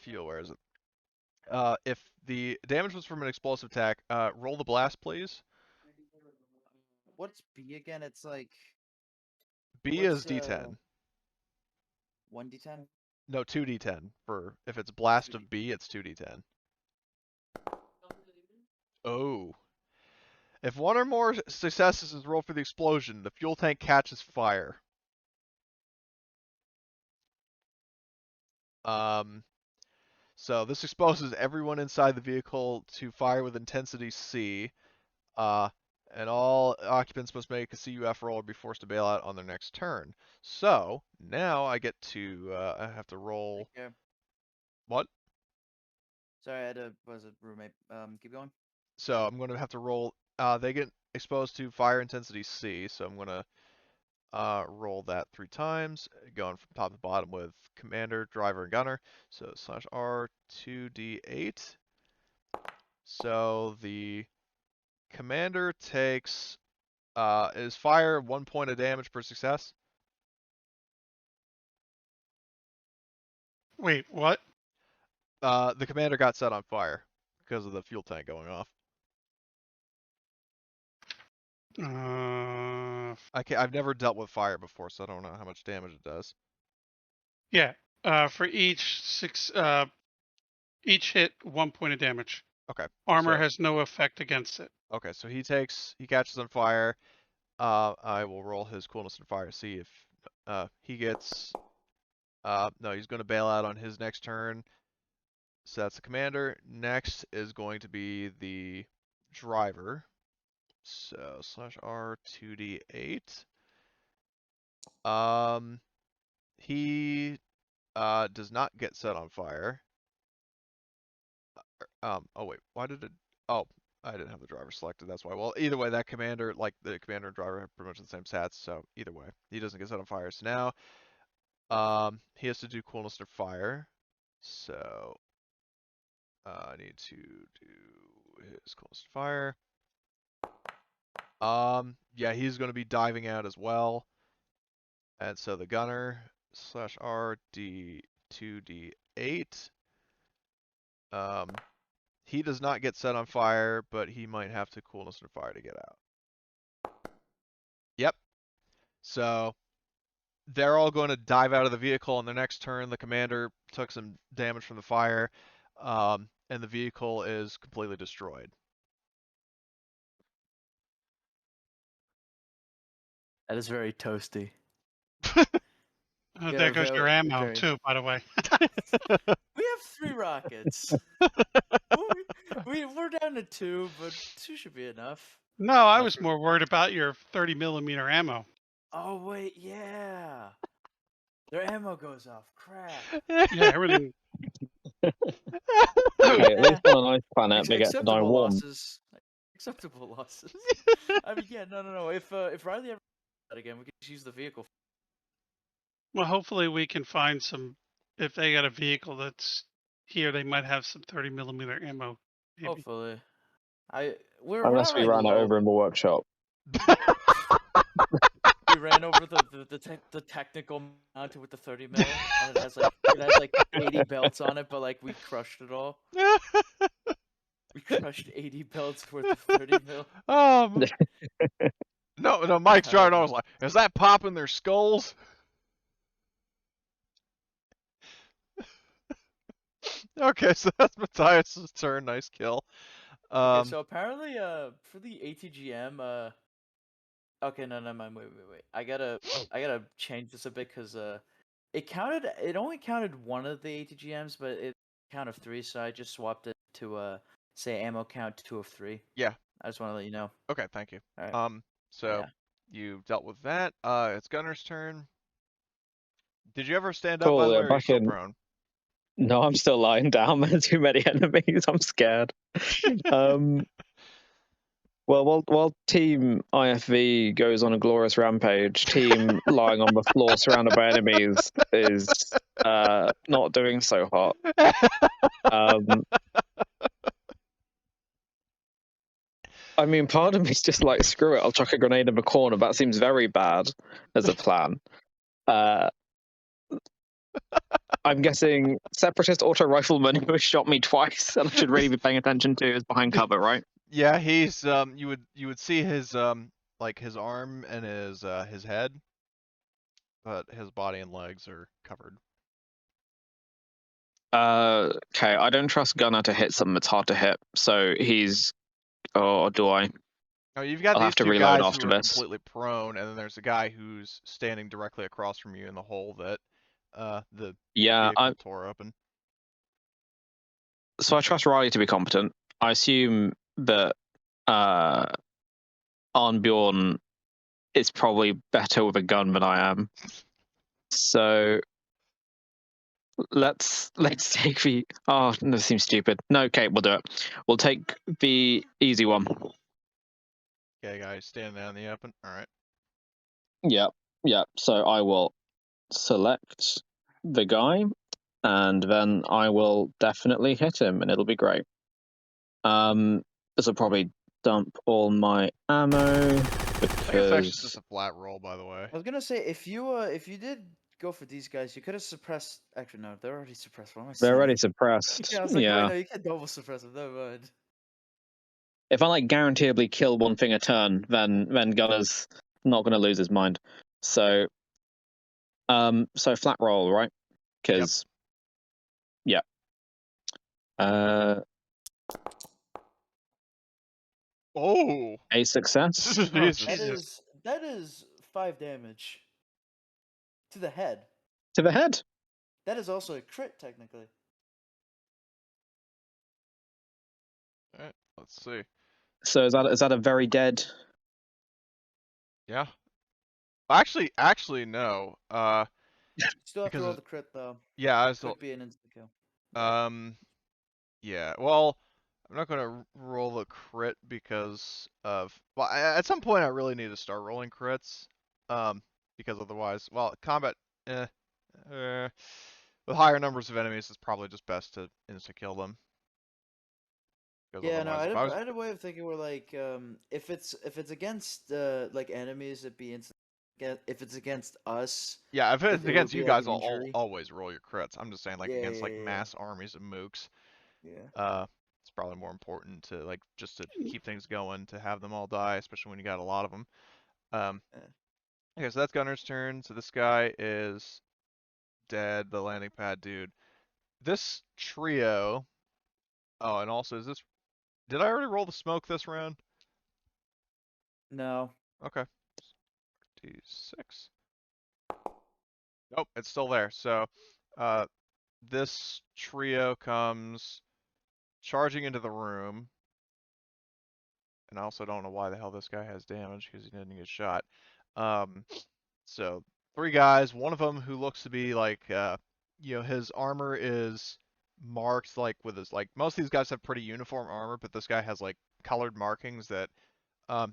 Fuel. Where is it? If the damage was from an explosive attack, roll the blast, please. What's B again? It's like. B is What's D10. 1d10? No, 2d10. For if it's blast 2d. of B, it's 2d10. Oh. If one or more successes is rolled for the explosion, the fuel tank catches fire. So this exposes everyone inside the vehicle to fire with intensity C. Uh, and all occupants must make a CUF roll or be forced to bail out on their next turn. So now I get to I have to roll. Yeah. What? Sorry, I had a was a roommate. Keep going. So I'm going to have to roll. They get exposed to fire intensity C. So I'm going to roll that 3 times, going from top to bottom with commander, driver, and gunner. So /R 2d8. So the commander takes is fire 1 point of damage per success. Wait, what? The commander got set on fire because of the fuel tank going off. I've never dealt with fire before, so I don't know how much damage it does. Yeah. For each hit, 1 point of damage. Okay. Armor So has no effect against it. okay, so he catches on fire. I will roll his coolness and fire, see if he gets. No, he's going to bail out on his next turn. So that's the commander. Next is going to be the driver. So /R 2d8. He does not get set on fire. Oh wait, why did it? Oh, I didn't have the driver selected. That's why. Well, either way, that commander, like the commander and driver, have pretty much the same stats. So either way, he doesn't get set on fire. So now, he has to do coolness to fire. So I need to do his coolness to fire. Yeah, he's going to be diving out as well. And so the gunner /R D 2d8. He does not get set on fire, but he might have to coolness and fire to get out. Yep. So they're all going to dive out of the vehicle on their next turn. The commander took some damage from the fire, and the vehicle is completely destroyed. That is very toasty. Yeah, There goes your very, ammo very. too, by the way. We have 3 rockets. We're down to 2, but 2 should be enough. No, I Not was for- more worried about your 30 millimeter ammo. Oh wait, yeah. Their ammo goes off. Crap. Yeah, everything. Okay, at least on a nice planet, they get to die Acceptable warm. losses. Acceptable losses. I mean, yeah, no. If Riley ever does that again, we could just use the vehicle. Well, hopefully we can find some. If they got a vehicle that's here, they might have some 30 millimeter ammo. Maybe. Hopefully. We're Unless not we like ran it low. over in the workshop. We ran over the technical mounted with the 30 mil, and it has like 80 belts on it, but like we crushed it all. We crushed 80 belts worth of 30 mil. No, Mike's Terrible. driving. I was like, is that popping their skulls? Okay, so that's Matthias' turn. Nice kill. Okay, so apparently, for the ATGM, okay, no, wait. I gotta change this a bit because it only counted one of the ATGMs, but it counted 3, so I just swapped it to say ammo count 2 of 3. Yeah. I just want to let you know. Okay, thank you. All right. So Yeah. you dealt with that. It's Gunner's turn. Did you ever stand up, Cool, by the way, yeah, or are you back still in. prone? No, I'm still lying down. There are too many enemies. I'm scared. Well, while Team IFV goes on a glorious rampage, Team lying on the floor surrounded by enemies is not doing so hot. I mean, part of me's just like, screw it, I'll chuck a grenade in the corner. That seems very bad as a plan. I'm guessing Separatist auto rifleman who has shot me twice, and I should really be paying attention to is behind cover, right? Yeah, he's you would see his like his arm and his head, but his body and legs are covered. Okay, I don't trust Gunner to hit something that's hard to hit, so he's. Or do I? Oh, you've got I'll these have to two reload guys after who are this. completely prone, and then there's a guy who's standing directly across from you in the hole that the Yeah, vehicle tore open. so I trust Riley to be competent. I assume that Arnbjorn is probably better with a gun than I am. So let's take the. Oh, no, this seems stupid. No, okay, we'll do it. We'll take the easy one. Okay, guys, standing out in the open. All right. Yeah. So I will select the guy, and then I will definitely hit him, and it'll be great. This will probably dump all my ammo I think it's actually just because a flat roll, by the way. I was gonna say if you did go for these guys, you could have suppressed. Actually, no, they're already suppressed. What am I they're saying? already suppressed. Yeah, I was like, wait, no, you can't double suppress them. Never mind. If I like guaranteedly kill one thing a turn, then Gunner's not going to lose his mind. So flat roll, right? Because yeah. Oh, A success. Jesus. That is 5 damage to the head. To the head. That is also a crit technically. All right, let's see. So is that a very dead? Yeah. Actually, no. Still have to because roll the crit though. yeah, I still. Could be an instant kill. Yeah. Well, I'm not gonna roll the crit because of. Well, at some point I really need to start rolling crits. Because otherwise, well, combat. With higher numbers of enemies, it's probably just best to insta kill them. Because Yeah, no, otherwise, if I had a way of thinking where like if it's against like enemies, it'd be instant. If it's against us, yeah, if it's it would against be you like guys, an I'll injury. always roll your crits. I'm just saying, like Yeah, against yeah, like yeah. mass armies of mooks. Yeah. It's probably more important to like just to keep things going to have them all die, especially when you got a lot of them. Okay, so that's Gunner's turn. So this guy is dead. The landing pad dude. This trio. Oh, and also is this? Did I already roll the smoke this round? No. Okay. D6. Nope, it's still there. So, this trio comes charging into the room. And I also don't know why the hell this guy has damage because he didn't get shot. So 3 guys, one of them who looks to be like, his armor is marked like with his, like, most of these guys have pretty uniform armor, but this guy has like colored markings that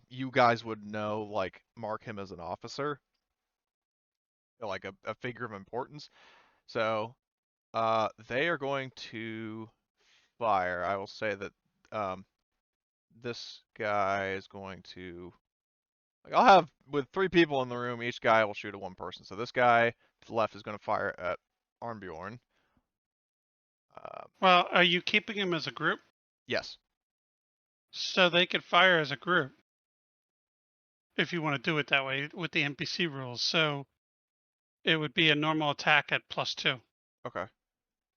you guys would know, like, mark him as an officer, like a figure of importance. So they are going to fire. I will say that this guy is going to, like, I'll have, with 3 people in the room, each guy will shoot at 1 person. So this guy to the left is going to fire at Armbjorn. Well, are you keeping him as a group? Yes. So they could fire as a group. If you want to do it that way with the NPC rules. So it would be a normal attack at +2. Okay.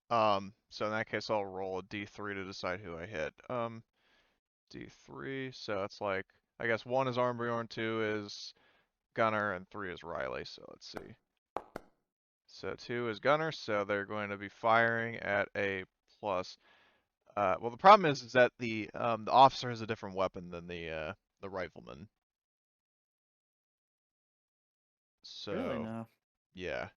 So in that case, I'll roll a D3 to decide who I hit. D3. So it's like, I guess 1 is Armbjorn, 2 is Gunner, and 3 is Riley. So let's see. So 2 is Gunner, so they're going to be firing at a plus. Well, the problem is that the officer has a different weapon than the rifleman. So Really? No. yeah.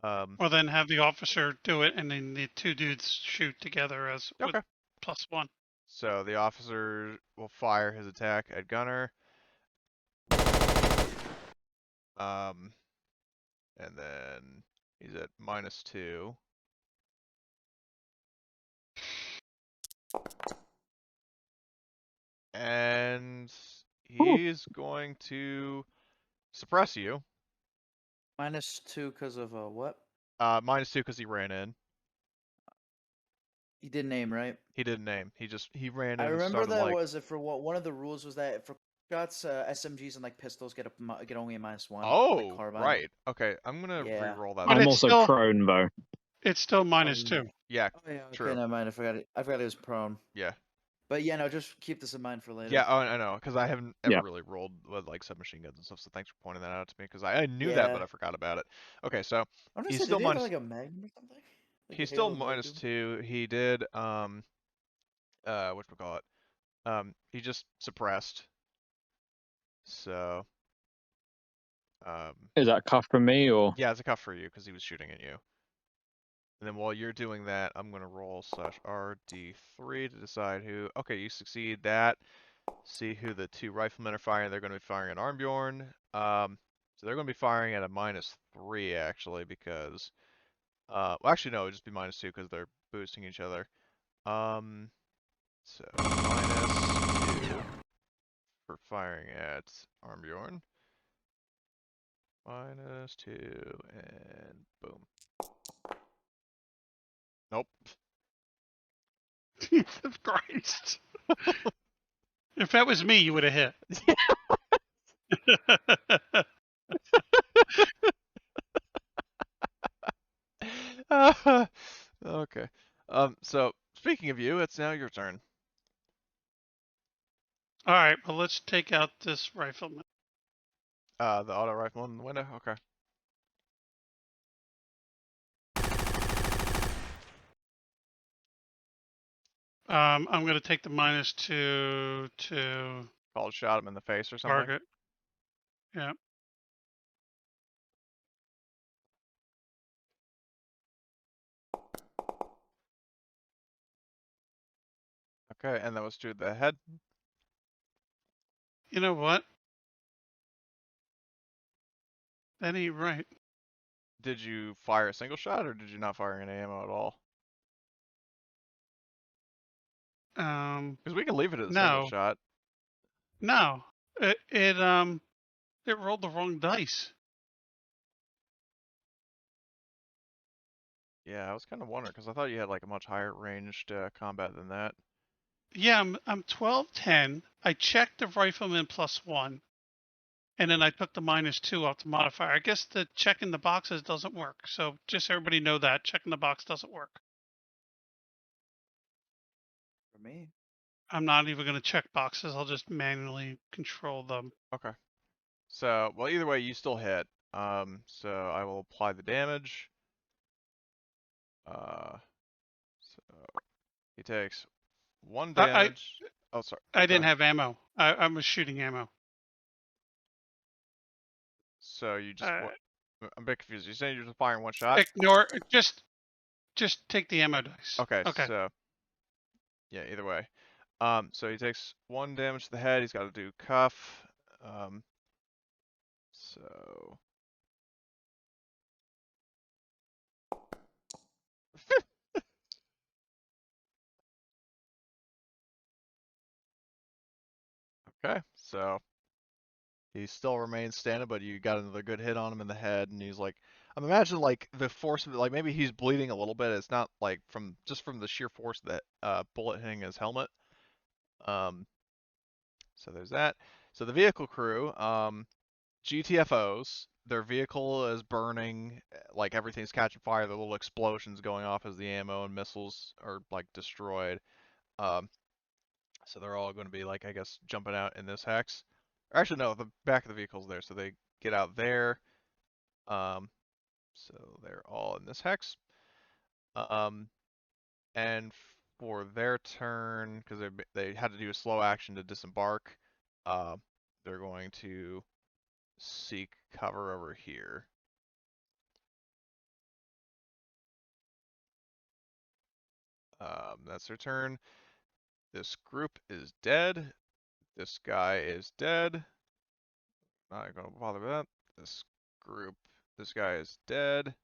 Well, then have the officer do it, and then the 2 dudes shoot together as with Okay. +1. So the officer will fire his attack at Gunner. And then he's at -2. And he's going to suppress you. -2 because of what? -2 because he ran in. He didn't aim, right? He didn't aim. He ran in I and remember started, that like, was for one of the rules was that for shots, SMGs and like pistols get only a -1. Like oh, carbine. right. Okay, I'm gonna Yeah. re-roll that. But I'm it's also still- prone though. It's still -2. Yeah, Oh yeah. Okay, true. never mind. I forgot it. I forgot it was prone. Yeah. But yeah, no, just keep this in mind for later. Yeah, oh, I know, because I haven't ever Yeah. really rolled with, like, submachine guns and stuff, so thanks for pointing that out to me, because I knew that, but Yeah. I forgot about it. Okay, so I'm he's just still did he have minus, like a magnum or something? Like he's a still Halo Magnum? -2. He did, whatchamacallit? He just suppressed. So, Is that cuff from me or? yeah, it's a cuff for you, because he was shooting at you. And then while you're doing that, I'm going to roll /RD3 to decide who. Okay, you succeed that. See who the 2 riflemen are firing. They're going to be firing at Armbjorn. So they're going to be firing at a -3 actually, because well, actually no, it would just be -2 because they're boosting each other. So -2 for firing at Armbjorn. -2 and boom. Nope. Jesus Christ. If that was me, you would have hit. Okay. So speaking of you, it's now your turn. All right, well, let's take out this rifleman. The auto rifle in the window. Okay. I'm going to take the -2 to Called, shot him in the face or something. target. Yeah. Okay, and that was to the head. You know what? That ain't right. Did you fire a single shot or did you not fire any ammo at all? Because we can leave it as a single No. shot. No. It rolled the wrong dice. Yeah, I was kind of wondering because I thought you had like a much higher ranged combat than that. Yeah, I'm 12-10. I checked the rifleman +1, and then I took the -2 off the modifier. I guess the checking the boxes doesn't work. So just so everybody know that checking the box doesn't work. For me. I'm not even going to check boxes. I'll just manually control them. Okay. So, well, either way, you still hit. So I will apply the damage. So he takes 1 I damage. Oh, sorry. I Go didn't ahead. have ammo. I was shooting ammo. So you just Uh, what? I'm a bit confused. You're saying you're just firing 1 shot? ignore. Just take the ammo dice. Okay, Okay. so yeah, either way. So he takes 1 damage to the head. He's got to do cuff. So okay, so he still remains standing, but you got another good hit on him in the head, and he's like, I'm imagining like the force of it, like maybe he's bleeding a little bit. It's not like from just from the sheer force of that bullet hitting his helmet. So there's that. So the vehicle crew, GTFOs, their vehicle is burning, like everything's catching fire. The little explosions going off as the ammo and missiles are like destroyed. Um, so they're all going to be like, I guess, jumping out in this hex. Or actually, no, the back of the vehicle's there, so they get out there. So they're all in this hex. And for their turn, because they had to do a slow action to disembark, they're going to seek cover over here. That's their turn. This group is dead. This guy is dead. Not gonna bother with that. This guy is dead.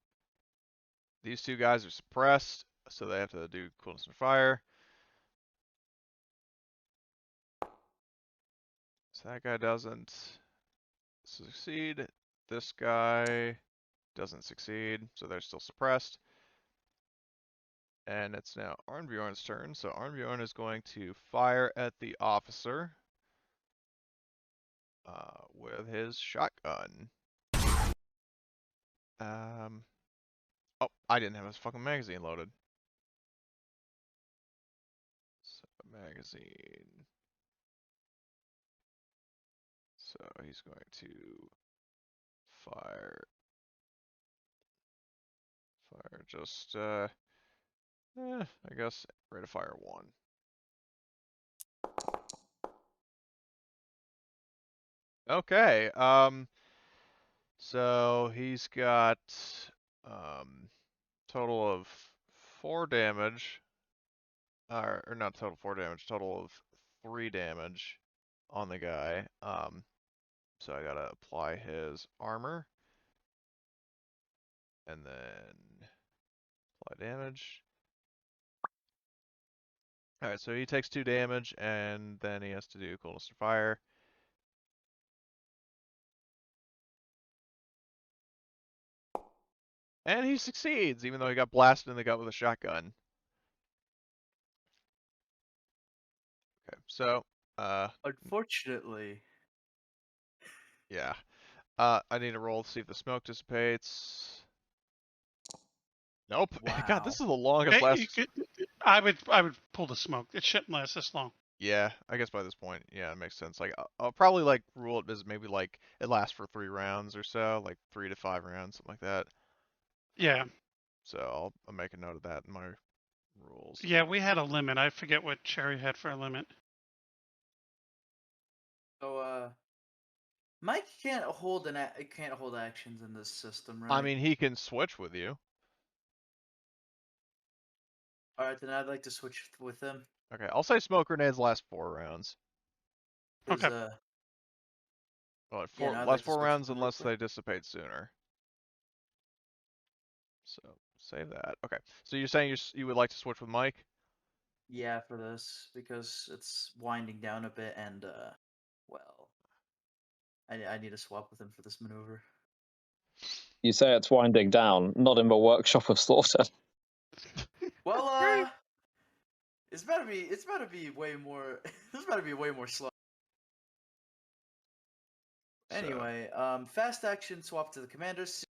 These 2 guys are suppressed, so they have to do coolness and fire. So that guy doesn't succeed. This guy doesn't succeed, so they're still suppressed. And it's now Arnbjorn's turn, so Arnbjorn is going to fire at the officer with his shotgun. Oh, I didn't have his fucking magazine loaded. So, magazine. So he's going to fire just, I guess, rate of fire 1. Okay, so he's got, total of 4 damage, or not total 4 damage, total of 3 damage on the guy. So I gotta apply his armor, and then apply damage. Alright, so he takes 2 damage, and then he has to do coolness to fire. And he succeeds, even though he got blasted in the gut with a shotgun. Okay, so, Unfortunately. yeah. I need to roll to see if the smoke dissipates. Nope. God, this Wow. is the longest Okay, last. I would pull the smoke. It shouldn't last this long. Yeah, I guess by this point, yeah, it makes sense. Like, I'll probably like rule it as maybe like it lasts for 3 rounds or so, like 3 to 5 rounds, something like that. Yeah. So I'll make a note of that in my rules. Yeah, we had a limit. I forget what Cherry had for a limit. So Mike can't hold can't hold actions in this system, right? I mean, he can switch with you. All right, then I'd like to switch with him. Okay, I'll say smoke grenades last 4 rounds. Okay. Well, Yeah, no, I'd last like to 4 switch rounds with him real unless quick. they dissipate sooner. So save that. Okay, so you're saying you would like to switch with Mike? Yeah, for this because it's winding down a bit, and well, I need to swap with him for this maneuver. You say it's winding down, not in the workshop of slaughter. Well, it's about to be way more. It's about to be way more slow. So, Anyway, fast action swap to the commander's seat,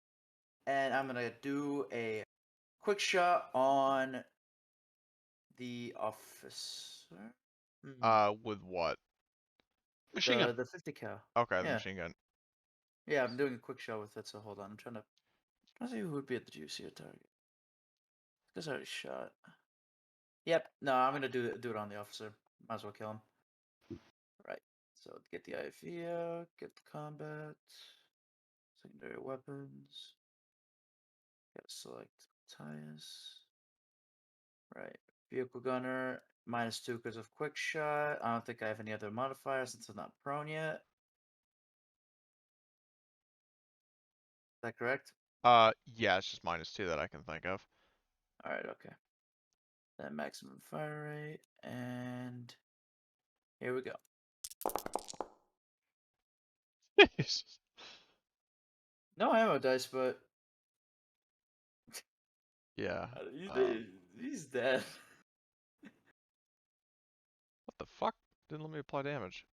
and I'm gonna do a quick shot on the officer. with what? Machine gun. The 50 cal. Okay, the Yeah. machine gun. Yeah, I'm doing a quick shot with it, so hold on. I'm trying to see who would be at the juicier target. This already shot. Yep. No, I'm gonna do it on the officer. Might as well kill him. Right. So get the IV out, get the combat, secondary weapons. Gotta select Matthias. Right. Vehicle gunner, -2 because of quick shot. I don't think I have any other modifiers since I'm not prone yet. Is that correct? Yeah, it's just -2 that I can think of. Alright, okay. Then maximum fire rate, and here we go. No ammo dice, but Yeah. he's dead. What the fuck? Didn't let me apply damage.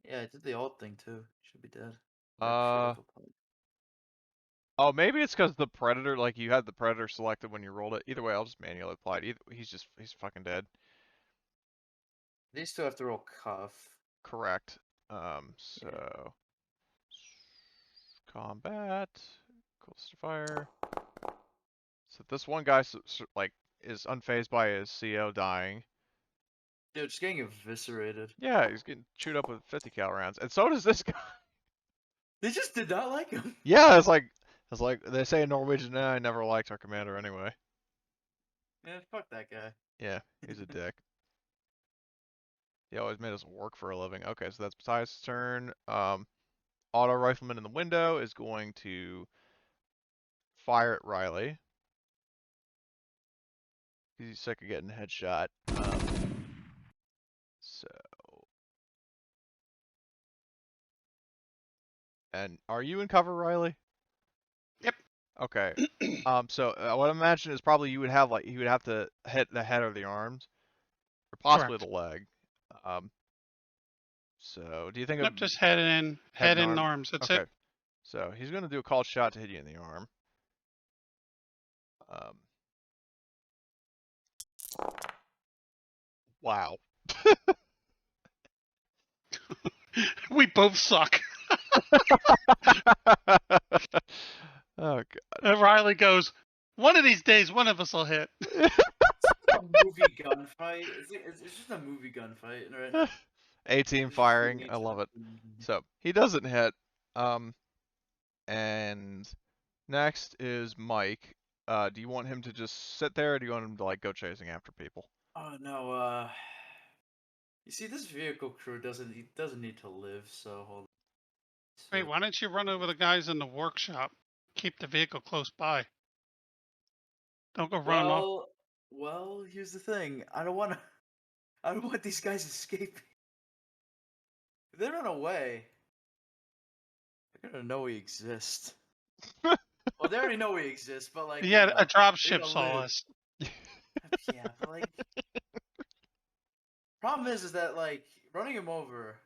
Yeah, I did the alt thing too. Should be dead. Uh, oh, maybe it's because the predator, like you had the predator selected when you rolled it. Either way, I'll just manually apply it. He's fucking dead. These two have to roll cuff. Correct. So combat, close to fire. So this one guy like is unfazed by his CO dying. Dude, just getting eviscerated. Yeah, he's getting chewed up with 50 cal rounds, and so does this guy. They just did not like him. Yeah, it's like they say in Norwegian. I never liked our commander anyway. Yeah, fuck that guy. Yeah, he's a dick. He always made us work for a living. Okay, so that's Matthias' turn. Auto rifleman in the window is going to fire at Riley. He's sick of getting headshot. So, and are you in cover, Riley? Yep. Okay. So what I imagine is probably you would have to hit the head or the arms, or possibly Correct. the leg. So do you think Nope, just head in arms. That's okay. it. So he's going to do a called shot to hit you in the arm. Wow. We both suck. Oh god. And Riley goes, one of these days, one of us will hit. A movie gunfight. It's just a movie gunfight, right? A-team firing. I love it. So he doesn't hit. And next is Mike. Do you want him to just sit there, or do you want him to like go chasing after people? Oh no. You see, this vehicle crew doesn't need to live. So hold on. Wait, why don't you run over the guys in the workshop? Keep the vehicle close by. Don't go running off. Well, here's the thing. I don't want these guys escaping. If they run away, they're gonna know we exist. Well, they already know we exist, but like, Yeah, a drop they're ship gonna saw live. us. Yeah, but like, problem is that like running him over.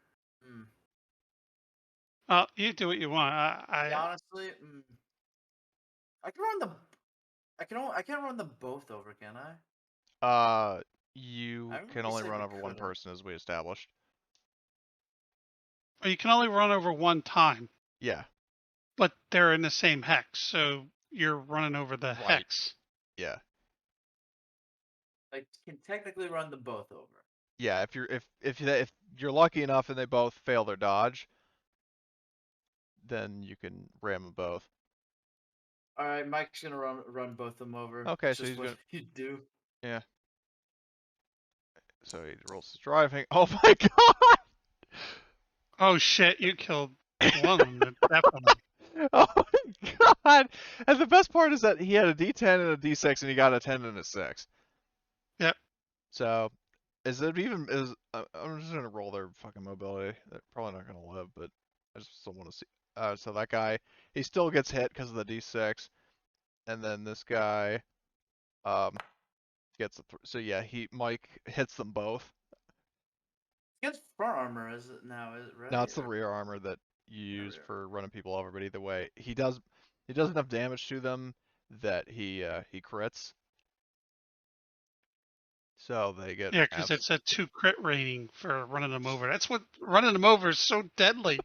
You do what you want. Honestly, I can run them. I can't run them both over, can I? You I remember can you only said run you over one couldn't. person, as we established. You can only run over one time, Yeah. but they're in the same hex, so you're running over the Right. hex. Yeah. I can technically run them both over. Yeah. If you're lucky enough and they both fail their dodge, then you can ram them both. All right, Mike's gonna run both of them over. Okay, It's so just he's what gonna. you do. Yeah. So he rolls his driving. Oh my god! Oh shit, you killed one of them, definitely. Oh my god! And the best part is that he had a D10 and a D6, and he got a 10 and a 6. Yep. So, I'm just gonna roll their fucking mobility. They're probably not gonna live, but I just still want to see. So that guy, he still gets hit because of the D6, and then this guy, gets so yeah, Mike hits them both. He gets front armor, is it now? Is it right? Now it's the rear armor that you use for running people over, but either way, he does enough damage to them that he crits. So they get Yeah, because it's a 2 crit rating for running them over. That's what running them over is so deadly.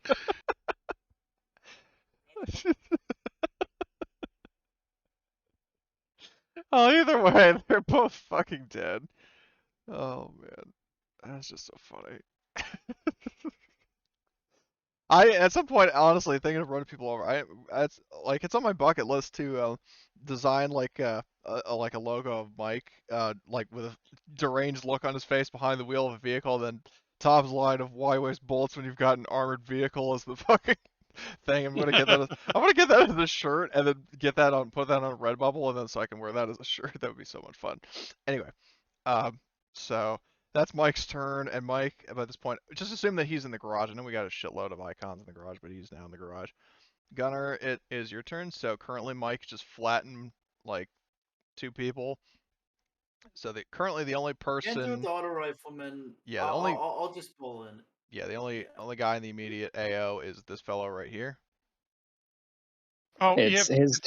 Oh, either way, they're both fucking dead. Oh man, that's just so funny. At some point, honestly, thinking of running people over, it's like it's on my bucket list to design like like a logo of Mike, like with a deranged look on his face behind the wheel of a vehicle, then Tom's line of "Why waste bullets when you've got an armored vehicle" as the fucking thing. I'm gonna get that. I'm gonna get that as a shirt, and then put that on Redbubble, and then so I can wear that as a shirt. That would be so much fun. Anyway, so that's Mike's turn, and Mike, by this point, just assume that he's in the garage. I know we got a shitload of icons in the garage, but he's now in the garage. Gunner, it is your turn. So currently, Mike just flattened like 2 people. So currently the only Can't do it person, the auto rifleman. yeah, the only, I'll just pull in. yeah, the only Yeah. only guy in the immediate AO is this fellow right here. Oh, you It's have his.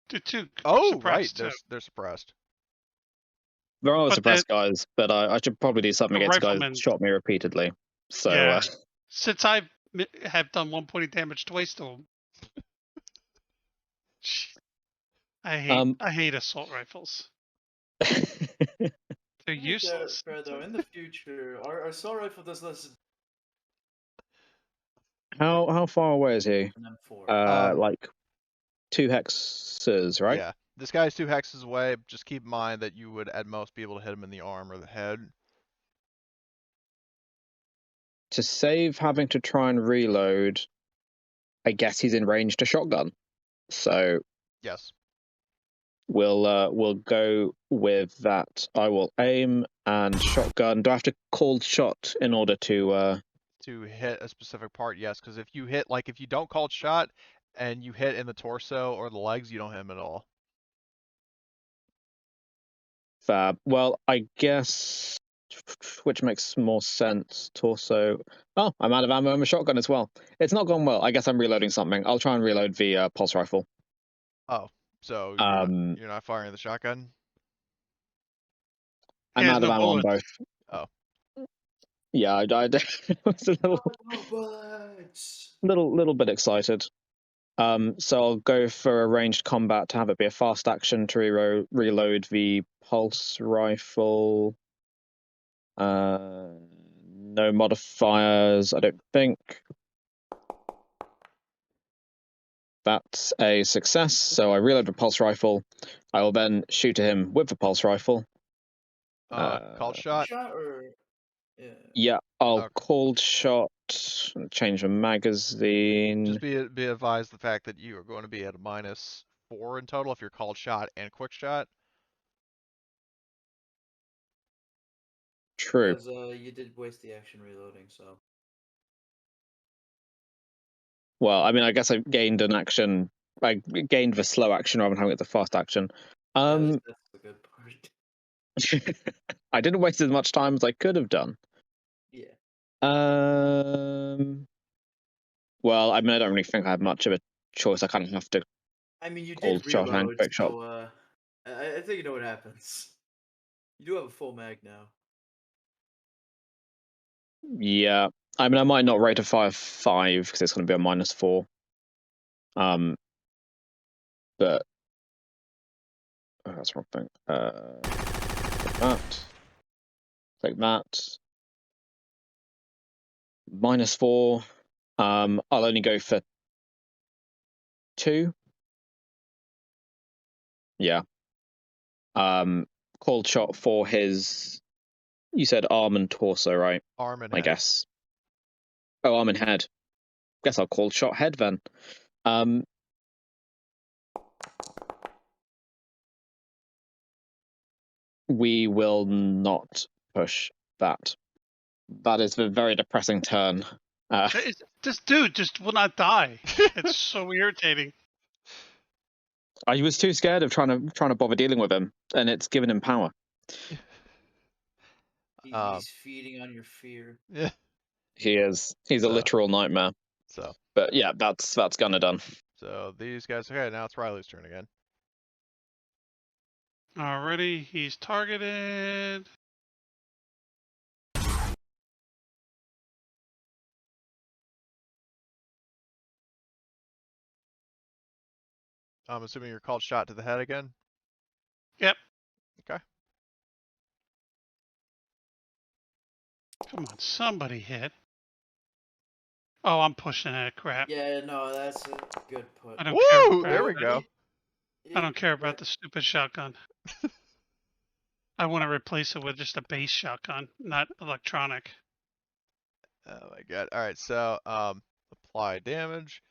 the two Oh, right, suppressed too. they're suppressed. There are But suppressed guys, but I should probably do something the against guys rifleman, who shot me repeatedly. So yeah. Since I have done 1 point of damage twice to him, I hate assault rifles. They're useless. Fair though. In the future, our assault rifle does less how far away is he? than M4. Like 2 hexes, right? Yeah, this guy's 2 hexes away. Just keep in mind that you would at most be able to hit him in the arm or the head. To save having to try and reload, I guess he's in range to shotgun. So Yes. we'll go with that. I will aim and shotgun. Do I have to call shot in order to hit a specific part? Yes, because if you hit, like, if you don't call shot and you hit in the torso or the legs, you don't hit him at all. fab? Well, I guess which makes more sense. Torso. Oh, I'm out of ammo on my shotgun as well. It's not gone well. I guess I'm reloading something. I'll try and reload the pulse rifle. Oh, so you're not firing the shotgun? He I'm has out of no ammo on bullets. both. Oh. Yeah, I died. I was a No bullets. little bit excited. So I'll go for a ranged combat to have it be a fast action to reload the pulse rifle. No modifiers, I don't think. That's a success. So I reload the pulse rifle. I will then shoot at him with the pulse rifle. Called shot? Shot or yeah. Yeah, I'll Okay. cold shot. Change the magazine. Just be advised the fact that you are going to be at a -4 in total if you're called shot and quick shot. True. Because you did waste the action reloading, so. Well, I mean, I guess I gained an action. I gained the slow action rather than having it the fast action. Yeah, at least that's the good part. I didn't waste as much time as I could have done. Yeah. Well, I mean, I don't really think I have much of a choice. I kind of have to I mean, you cold did shot and reload, quick shot. so I think you know what happens. You do have a full mag now. Yeah, I mean, I might not rate a 5 because it's going to be a -4. But oh, that's the wrong thing. Take that. -4. I'll only go for 2. Yeah. Cold shot for his. You said arm and torso, right? Arm and I head. guess. Oh, arm and head. Guess I'll cold shot head then. We will not push that. That is a very depressing turn. This dude just will not die. It's so irritating. I was too scared of trying to bother dealing with him, and it's given him power. He's feeding on your fear. Yeah. He is. He's a literal nightmare. So. But yeah, that's gonna done. So these guys. Okay, now it's Riley's turn again. Already, he's targeted. I'm assuming you're called shot to the head again. Yep. Okay. Come on, somebody hit. Oh, I'm pushing that crap. Yeah, no, that's a good put. I don't care Woo! about There we that. go. I don't care about But the stupid shotgun. I want to replace it with just a base shotgun, not electronic. Oh my god. All right. So apply damage.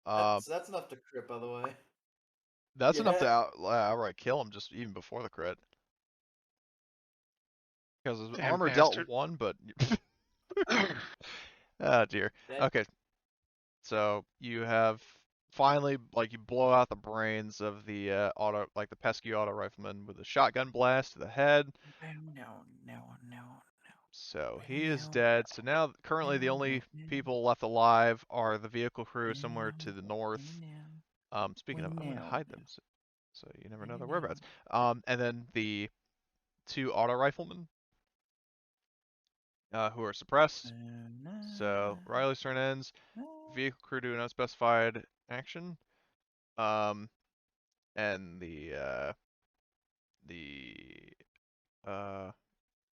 that's enough to crit, by the way. That's enough to Yeah. outright kill him just even before the crit. Because his Damn armor dealt bastard. 1, but oh dear. That- Okay. So you have finally, like, you blow out the brains of the the pesky auto rifleman with a shotgun blast to the head. No. So he is dead. So now, currently, the only people left alive are the vehicle crew somewhere to the north. Speaking of, I'm gonna hide them, so you never know their whereabouts. And then the 2 auto riflemen who are suppressed. So Riley's turn ends. Vehicle crew do an unspecified action. And the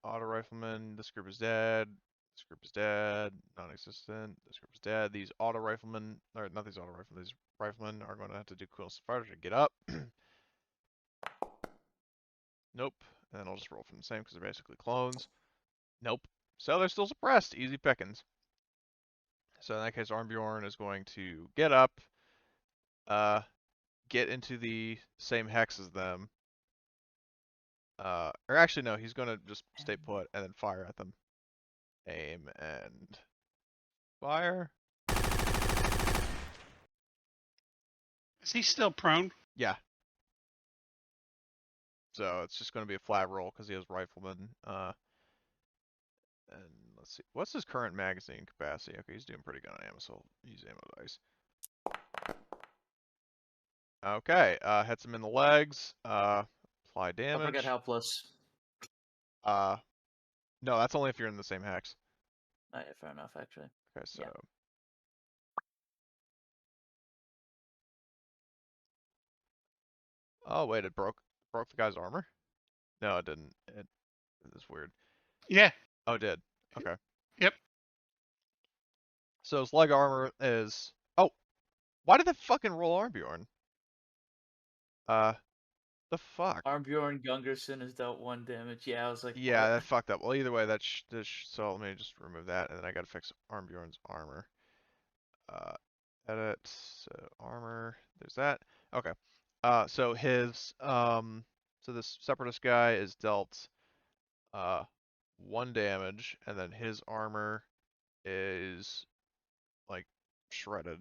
auto rifleman, this group is dead. This group is dead. Non-existent. This group is dead. These auto riflemen, or not these auto riflemen, these riflemen are going to have to do cool fire to get up. Nope. And I'll just roll from the same because they're basically clones. Nope. So they're still suppressed. Easy pickings. So in that case, Armbjorn is going to get up, get into the same hex as them. Or actually, no, he's going to just stay put and then fire at them. Aim and fire. Is he still prone? Yeah. So it's just going to be a flat roll because he has rifleman. And let's see, what's his current magazine capacity? Okay, he's doing pretty good on ammo, so I'll use ammo dice. Okay, hits him in the legs. Apply Don't forget damage. helpless. No, that's only if you're in the same hex. Yeah, fair enough, actually. Okay, so. Yeah. Oh wait, it broke the guy's armor? No, it didn't. It is weird. Yeah. Oh, it did. Okay. Yep. So his leg armor is. Oh, why did that fucking roll Armbjorn? The fuck? Armbjorn Gungerson has dealt 1 damage. Yeah, I was like, Yeah, what? that fucked up. Well, either way, so let me just remove that, and then I gotta fix Armbjorn's armor. Edit, so armor, there's that. Okay. So so this Separatist guy is dealt 1 damage, and then his armor is like shredded.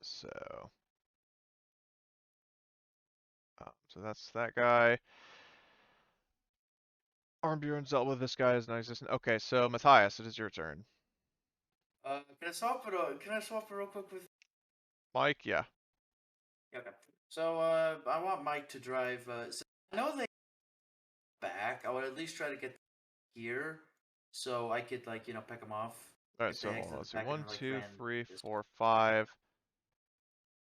So so that's that guy. Armbjorn's dealt with, this guy is non-existent. Okay, so Matthias, it is your turn. Can I swap it real quick with? Mike, yeah. Okay. So I want Mike to drive. So I know they back. I would at least try to get here, so I could pick them off. All right, If so they hold on. exited Let's see. back 1, and, 2, ran 3, this 4, 5.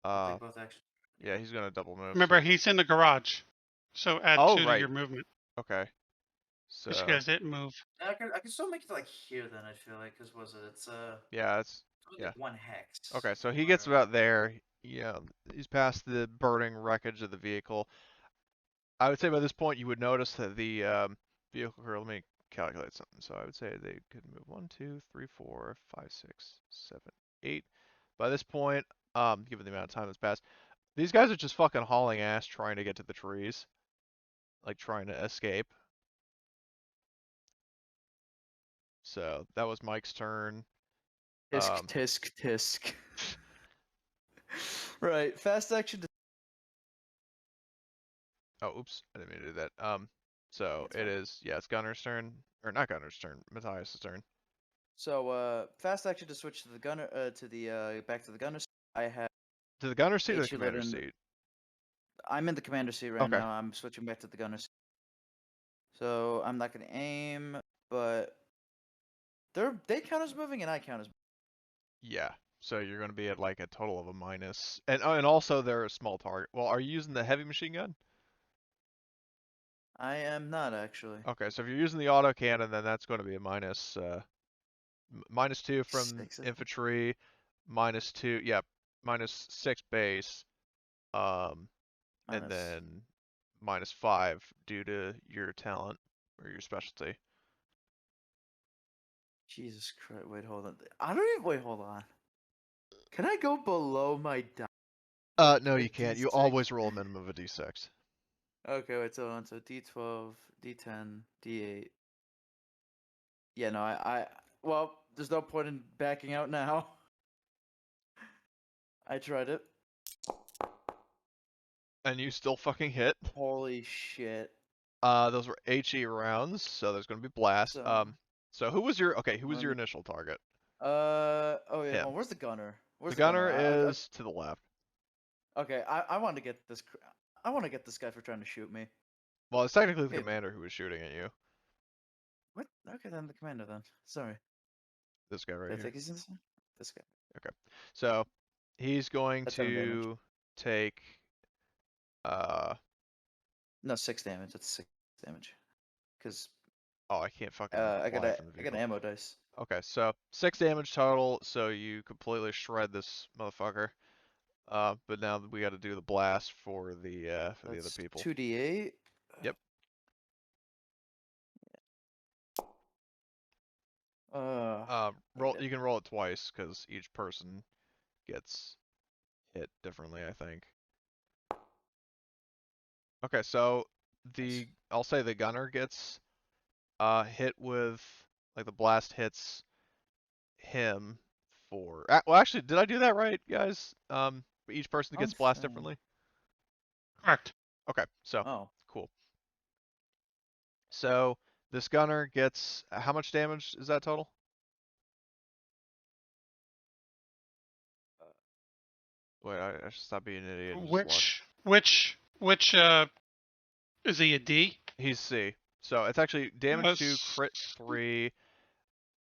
I'll take both actions. Yeah, he's gonna double move. Remember, So. he's in the garage. So add Oh, 2 to right. your movement. Okay. Because you So guys didn't move. I can still make it to here then. I feel like because was it? It's yeah, it's only yeah. 1 hex. Okay, so he gets about there. Yeah, he's past the burning wreckage of the vehicle. I would say by this point you would notice that the vehicle crew. Let me calculate something. So I would say they could move 1, 2, 3, 4, 5, 6, 7, 8. By this point, given the amount of time that's passed, these guys are just fucking hauling ass trying to get to the trees, like trying to escape. So that was Mike's turn. Tisk. Right, fast action. Oh, oops, I didn't mean to do that. So That's it fine. is, yeah, it's Gunner's turn, or not Gunner's turn, Matthias' turn. So fast action to switch to the gunner to the back to the gunner. I have To the Gunner seat or the HE Commander loading- seat? I'm in the commander seat right Okay. now. I'm switching back to the gunner seat. So I'm not gonna aim, but they count as moving and I count as. Yeah. So you're going to be at like a total of a minus. And also they're a small target. Well, are you using the heavy machine gun? I am not actually. Okay, so if you're using the auto cannon, then that's going to be a -2 from 6, I think. infantry, -2, yeah, -6 base, and Minus. then -5 due to your talent or your specialty. Jesus Christ! Wait, hold on. I don't even. Wait, hold on. Can I go below my die? No, A you can't. You D6. always roll a minimum of a d6. Okay, wait, so on. So D12, D10, D8. Yeah, no, well, there's no point in backing out now. I tried it. And you still fucking hit. Holy shit. Those were HE rounds, so there's going to be blast. So, So who was your let me. initial target? Oh yeah, Him. hold on. Where's the gunner? Where's The the gunner? gunner is to the left. Okay, I want to get this. I want to get this guy for trying to shoot me. Well, it's technically the Wait. commander who was shooting at you. What? Okay, then the commander then. Sorry. This guy Did right I here. take his instant? This guy. Okay. So he's going That's 7 damage. to take No, 6 damage. That's 6 damage. Because oh, I can't fucking I got fly from the I got vehicle. an ammo dice. Okay, so 6 damage total, so you completely shred this motherfucker. But now we got to do the blast for the other That's people. 2d8. Yep. Hate it. You can roll it twice because each person gets hit differently, I think. Okay, so Nice. I'll say the gunner gets hit with, like, the blast hits him for well, actually, did I do that right, guys? Each person gets blast saying- differently. Correct. Okay, so Oh, cool. So this gunner gets how much damage is that total? Wait, I should stop being an idiot and just watch. Which is he a D? He's C. So it's actually damage 2, crit 3,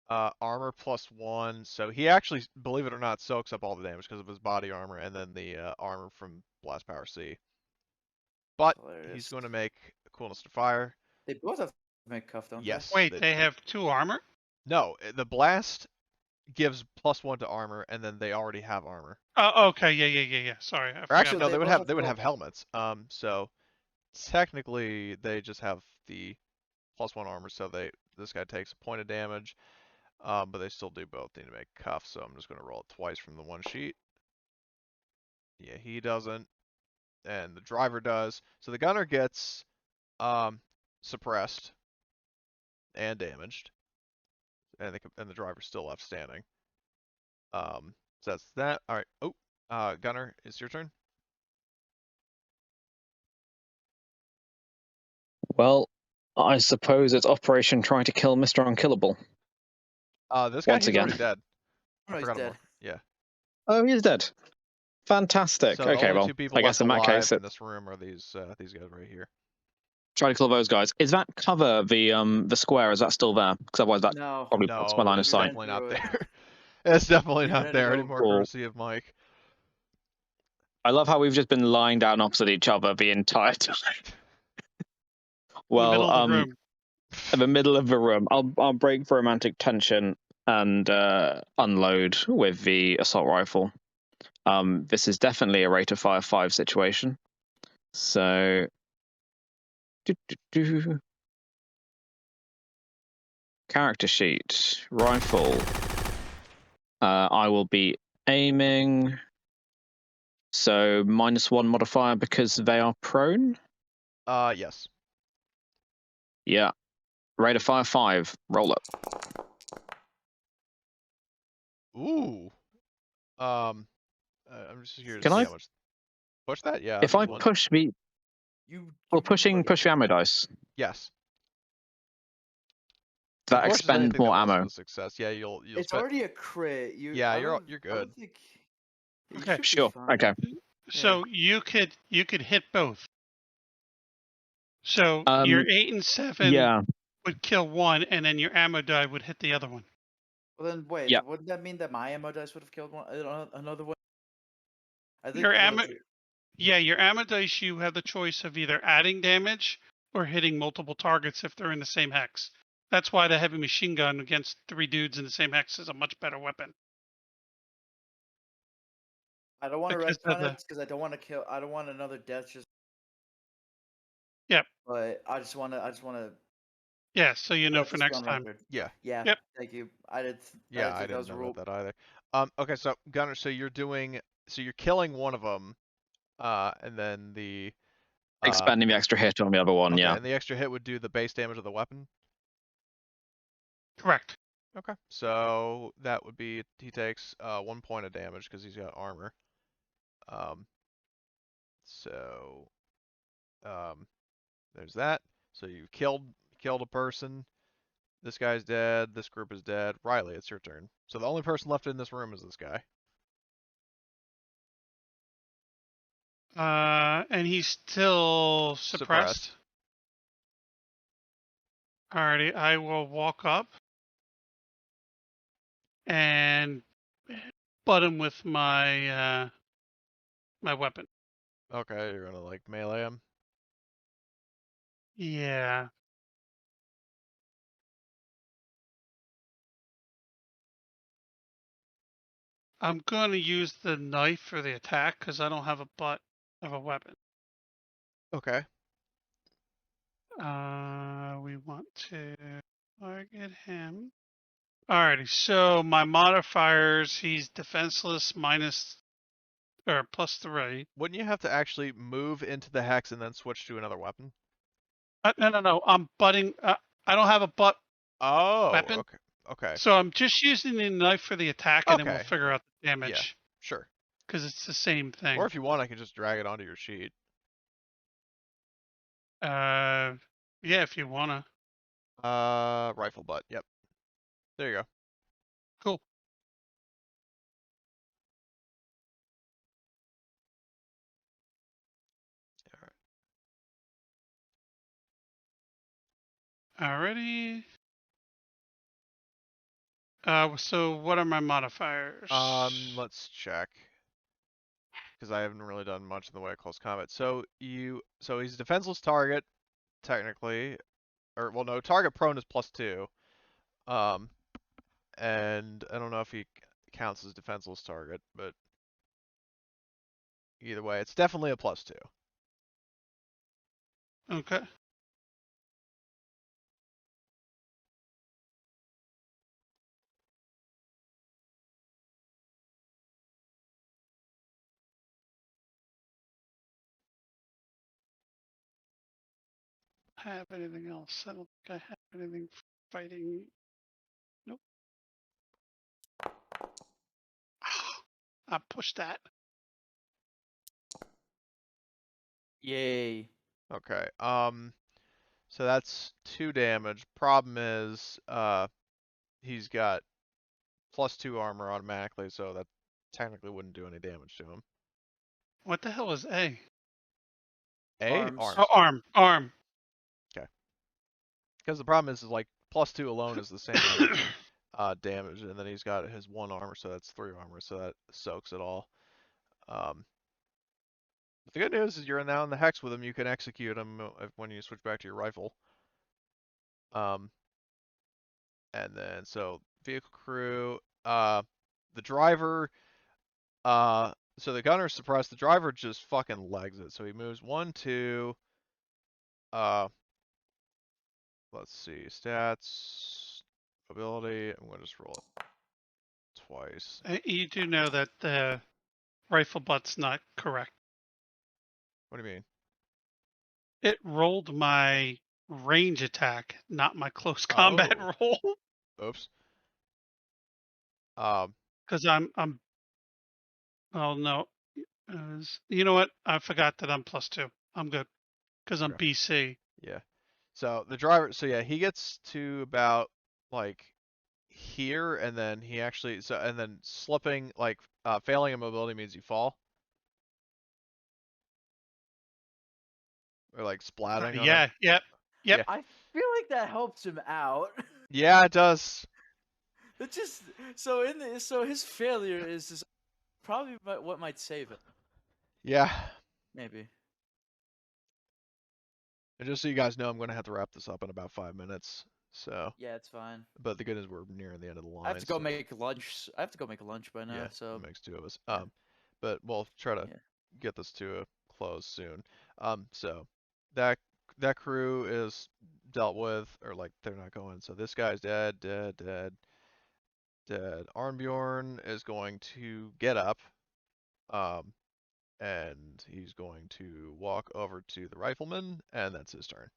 armor +1. So he actually, believe it or not, soaks up all the damage because of his body armor and then the armor from blast power C. But hilarious. he's going to make coolness to fire. They both have to make cuff, don't Yes. Wait, they have 2 armor? No, the blast gives +1 to armor, and then they already have armor. Oh, okay, yeah. Sorry, I Or forgot. actually, no, they they would both have have they would to have helmets. So technically, they just have the +1 armor. So this guy takes a point of damage, but they still do both need to make cuffs. So I'm just going to roll it twice from the one sheet. Yeah, he doesn't, and the driver does. So the gunner gets suppressed and damaged, and the driver's still left standing. So that's that. All right. Oh, gunner, it's your turn. Well, I suppose it's Operation Try to Kill Mr. Unkillable. This guy, Once he's again. already dead. Oh, I he's forgot dead. about. Yeah. Oh, he's dead. Fantastic. So the Okay, only well, 2 people I guess left in that alive case, in it's this room are these guys right here. try to kill those guys. Is that cover the square? Is that still there? Because otherwise that No. probably puts my No, line of it's You ran sight. definitely not through it. there. It's definitely You not ran there. it Any over. more Cool. courtesy of Mike. I love how we've just been lying down opposite each other the entire time. In the middle Well, of the room. in the middle of the room, I'll break for romantic tension and unload with the assault rifle. This is definitely a rate of fire 5 situation. So, character sheet, rifle. I will be aiming. So -1 modifier because they are prone. Yes. Yeah. Rate of fire 5. Roll it. Ooh. I'm just here to Can see I- how much. Push that? Yeah. If I want- push the push the ammo dice, Yes. that Of course, expend anything more that wasn't ammo. a success. Yeah, you'll It's spend. already a crit. Yeah, I you're don't- you're I don't good. think- you Okay. should be Sure. fine. Okay. So you could hit both. So your 8 and 7 Yeah. would kill one, and then your ammo die would hit the other one. Well then, wait. Yep. Wouldn't that mean that my ammo dice would have killed another one? I think Your what ammo, is it? yeah, your ammo dice, you have the choice of either adding damage or hitting multiple targets if they're in the same hex. That's why the heavy machine gun against 3 dudes in the same hex is a much better weapon. I don't want to Because of retcon the it because I don't want to kill. I don't want another death. Just. Yep. But I just want to. Yeah, so you know Let for this be next on time. record. Yeah. Yeah. Yep. Thank you. I didn't. I Yeah, didn't I think that was didn't a know rule. about that either. Okay, so Gunner, so you're killing one of them, and then the Expanding the extra hit on the other one. okay, Yeah. and the extra hit would do the base damage of the weapon. Correct. Okay, so that would be he takes 1 point of damage because he's got armor. So there's that. So you killed a person. This guy's dead. This group is dead. Riley, it's your turn. So the only person left in this room is this guy. And he's still suppressed. Alrighty, I will walk up and butt him with my my weapon. Okay, you're gonna like melee him. Yeah. I'm gonna use the knife for the attack because I don't have a butt of a weapon. Okay. We want to target him. Alrighty, so my modifiers, he's defenseless minus or +3. Wouldn't you have to actually move into the hex and then switch to another weapon? No. I'm butting. I don't have a butt Oh, weapon, okay. Okay. so I'm just using the knife for the attack, and then we'll Okay. figure out the Yeah, damage sure. because it's the same thing. Or if you want, I can just drag it onto your sheet. Yeah, if you wanna. Rifle butt. Yep. There you go. Cool. Alrighty. So what are my modifiers? Let's check. Because I haven't really done much in the way of close combat. So he's a defenseless target, technically. Or, well, no, target prone is +2. And I don't know if he counts as defenseless target, but either way, it's definitely a +2. Okay. Have anything else? I don't think I have anything fighting. Nope. I pushed that. Yay. Okay. So that's 2 damage. Problem is, he's got +2 armor automatically, so that technically wouldn't do any damage to him. What the hell is A? Arms. Oh, arm. Okay. Because the problem is like +2 alone is the same amount of damage, and then he's got his 1 armor, so that's 3 armor, so that soaks it all. But the good news is you're now in the hex with him. You can execute him when you switch back to your rifle. And then so vehicle crew, the driver, so the gunner's suppressed. The driver just fucking legs it. So he moves 1, 2. Let's see, stats, ability. I'm gonna just roll it twice. You do know that the rifle butt's not correct. What do you mean? It rolled my range attack, not my close combat Oh. roll. Oops. Because I'm. Oh no. You know what? I forgot that I'm +2. I'm good. Because I'm Okay. BC. Yeah. So the driver, so yeah, he gets to about like here, and then he actually, and then slipping, like failing a mobility means you fall. Or like splatting on him. Yep. Yeah. I feel like that helps him out. Yeah, it does. It's just so his failure is just probably what might save it. Yeah. Maybe. And just so you guys know, I'm going to have to wrap this up in about 5 minutes. So, Yeah, it's fine. but the good news, we're nearing the end of the line. I have to go so, make lunch. I have to go make lunch by now. yeah, So that makes 2 of us. yeah. But we'll try to Yeah. get this to a close soon. So that crew is dealt with, or like they're not going. So this guy's dead. Arnbjorn is going to get up, and he's going to walk over to the rifleman, and that's his turn.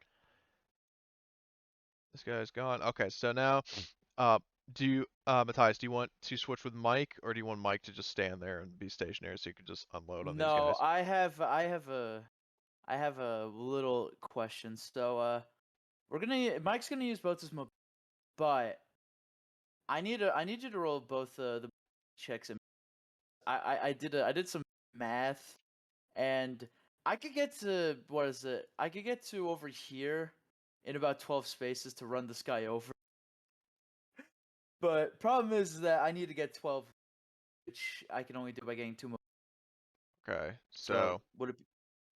This guy's gone. Okay, so now, do you, Matthias, do you want to switch with Mike, or do you want Mike to just stand there and be stationary so you can just unload on these No, guys? I have a little question. So Mike's gonna use both his mobility, but I need you to roll both the checks. And I did some math, and I could get to I could get to over here in about 12 spaces to run this guy over. But problem is that I need to get 12, which I can only do by getting 2 more. Okay, So would it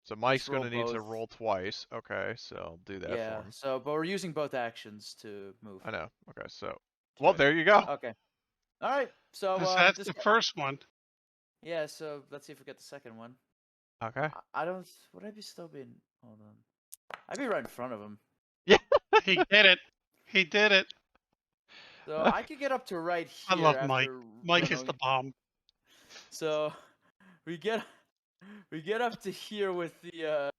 so Mike's roll gonna need to both? roll twice. Okay, so I'll do that for Yeah. him. So but we're using both actions to move. I know. Okay, so, to well, try there you go. Okay. All right. So 'Cause that's this the guy, first one. yeah. So let's see if we get the second one. Okay. I don't. Would I be still being? Hold on. I'd be right in front of him. Yeah. He did it. He did it. So I could get up to right I here love Mike. after Mike is the bomb. So we get up to here with the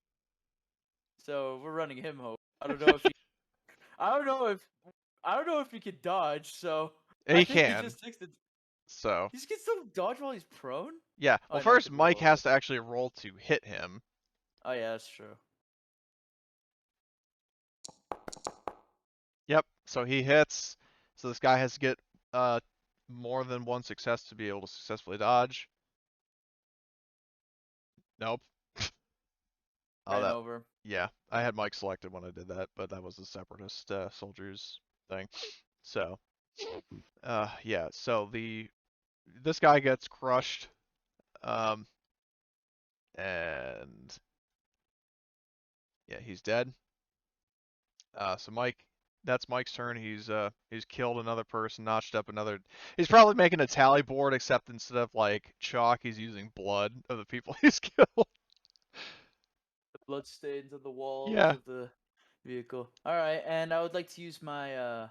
so we're running him home. I don't know if he could dodge, so I He think he can. just takes the So, he can still dodge while he's prone? yeah. Oh, Well, no, he first could Mike roll. has to actually roll to hit him. Oh yeah, that's true. Yep. So he hits. So this guy has to get more than one success to be able to successfully dodge. Nope. Oh, Ran that. over. Yeah, I had Mike selected when I did that, but that was the Separatist soldiers thing. So, yeah. So this guy gets crushed, and yeah, he's dead. So that's Mike's turn. He's killed another person, notched up another. He's probably making a tally board, except instead of like chalk, he's using blood of the people he's killed. The blood stains on the walls Yeah. of the vehicle. All right, and I would like to use my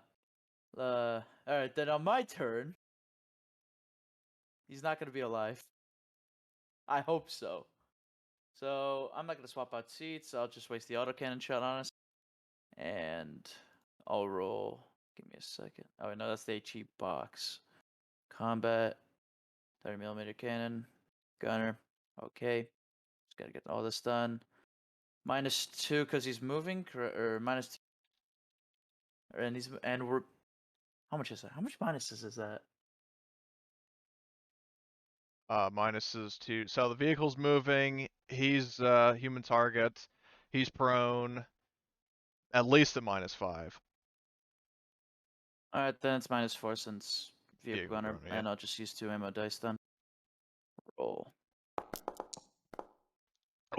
all right, then on my turn, he's not going to be alive. I hope so. So I'm not going to swap out seats. I'll just waste the autocannon shot on us. And I'll roll. Give me a second. Oh, wait, no, that's the HE box. Combat. 30mm cannon. Gunner. Okay. Just got to get all this done. -2 because he's moving, or -2. And we're. How much is that? How much minuses is that? Minuses two. So the vehicle's moving. He's human target. He's prone. At least a -5. All right, then it's -4 since vehicle Vehicle gunner, gunner, yeah. and I'll just use 2 ammo dice then. Roll.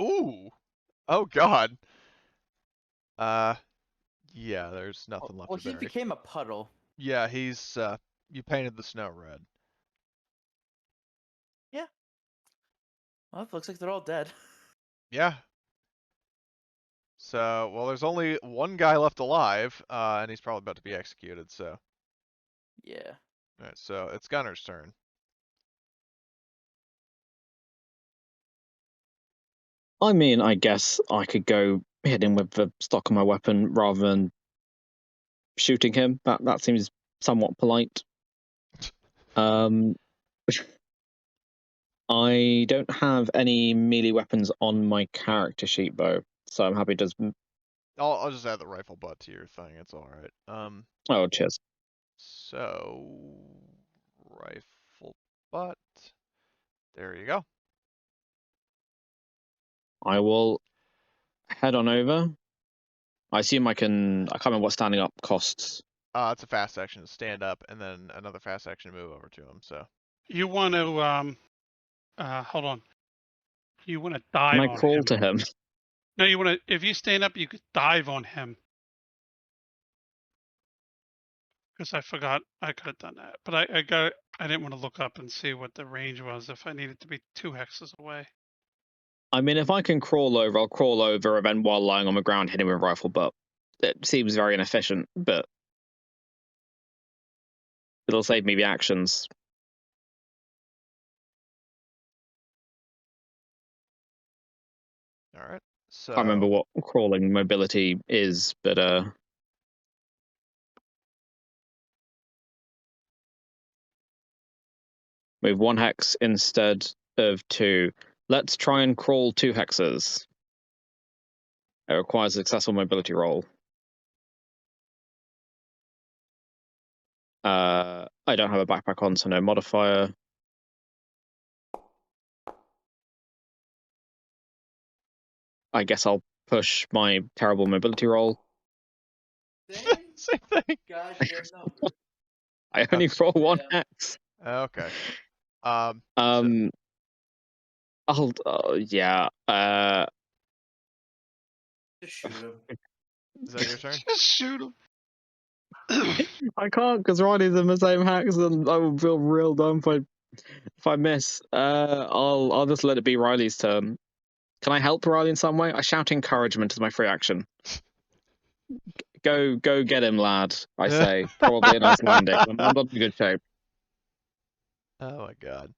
Ooh. Oh God. Yeah. There's nothing left Well, to he bury. became a puddle. Yeah. He's you painted the snow red. Yeah. Well, it looks like they're all dead. Yeah. So, well, there's only one guy left alive, and he's probably about to be executed. So, Yeah. all right. So it's Gunner's turn. I mean, I guess I could go hit him with the stock of my weapon rather than shooting him. That seems somewhat polite. I don't have any melee weapons on my character sheet though, so I'm happy to just. I'll just add the rifle butt to your thing. It's all right. Oh, cheers. So rifle butt. There you go. I will head on over. I assume I can. I can't remember what standing up costs. It's a fast action to stand up, and then another fast action to move over to him. So You want to hold on. You want to Can dive I on crawl him. to him? No, you want to. If you stand up, you could dive on him. Because I forgot I could have done that, but I didn't want to look up and see what the range was if I needed to be 2 hexes away. I mean, if I can crawl over, I'll crawl over, and then while lying on the ground, hit him with a rifle butt. It seems very inefficient, but it'll save me the actions. all right. So Can't remember what crawling mobility is, but move 1 hex instead of 2. Let's try and crawl 2 hexes. It requires a successful mobility roll. I don't have a backpack on, so no modifier. I guess I'll push my terrible mobility roll. Same same thing. goddamn number. I only roll 1 Yeah. hex. Okay. So, I'll yeah. Just shoot him. is that your turn? Just shoot him. I can't because Riley's in the same hex, and I will feel real dumb if I miss. I'll just let it be Riley's turn. Can I help Riley in some way? I shout encouragement as my free action. Go get him, lad! I say, probably a nice landing. I'm not in good shape. Oh my god.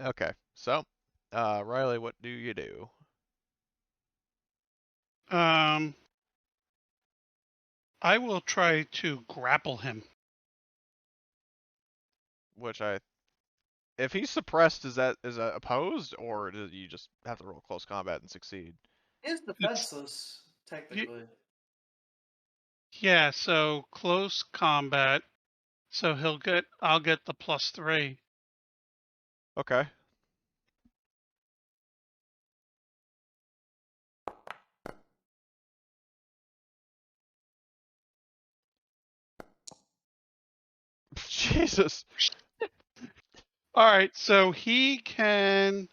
Okay. So, Riley, what do you do? I will try to grapple him. Which if he's suppressed, is that opposed, or do you just have to roll close combat and succeed? He's defenseless, technically. Yeah, so close combat. So I'll get the +3. Okay. Jesus. All right, so he can.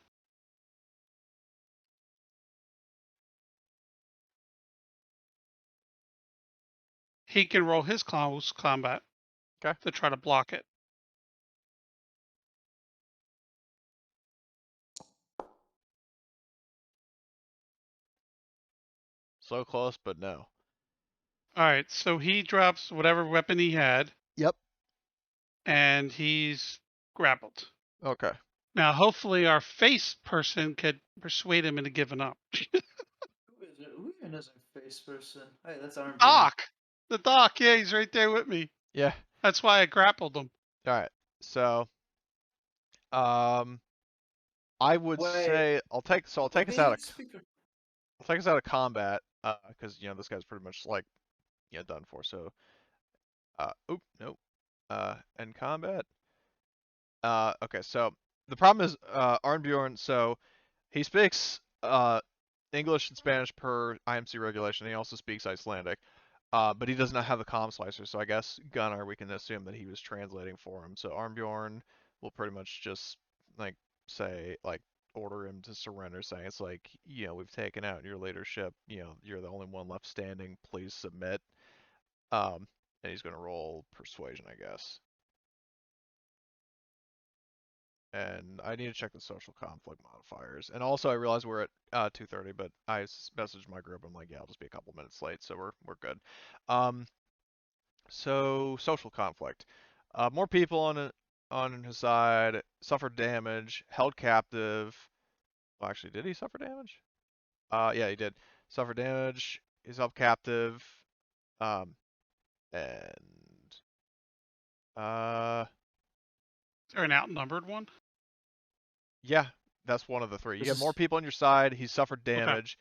He can roll his close combat. Okay. To try to block it. So close, but no. All right, so he drops whatever weapon he had, Yep. and he's grappled. Okay. Now, hopefully, our face person could persuade him into giving up. Who is it? Who even is a face person? Hey, that's Arm. Doc! The Doc, yeah, he's right there with me. Yeah. That's why I grappled him. All right. So, I would Wait. say I'll take us out of Speaker. I'll take us out of combat, because this guy's pretty much like done for. So, oop, nope. End combat. Okay. So the problem is Arnbjorn. So he speaks English and Spanish per IMC regulation. He also speaks Icelandic. But he does not have the comm slicer, so I guess Gunnar, we can assume that he was translating for him. So Arnbjorn will pretty much just like say like order him to surrender, saying it's like we've taken out your leadership. You're the only one left standing. Please submit. And he's gonna roll persuasion, I guess. And I need to check the social conflict modifiers. And also, I realize we're at 2:30, but I messaged my group. I'm like, yeah, I'll just be a couple minutes late, so we're good. So social conflict. More people on his side suffered damage, held captive. Well, actually, did he suffer damage? Yeah, he did. Suffer damage. He's held captive. And Or an outnumbered one. yeah, that's one of the three. You This have more is- people on your side. He's suffered Okay. damage,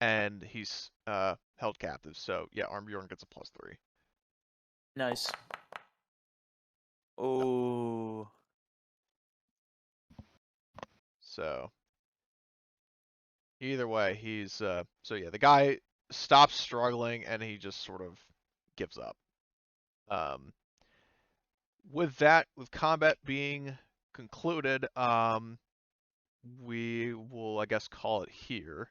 and he's held captive. So yeah, Armbjorn gets a +3. Nice. Oh. So either way, he's so yeah, the guy stops struggling and he just sort of gives up. Um, with that, with combat being concluded, we will, I guess, call it here.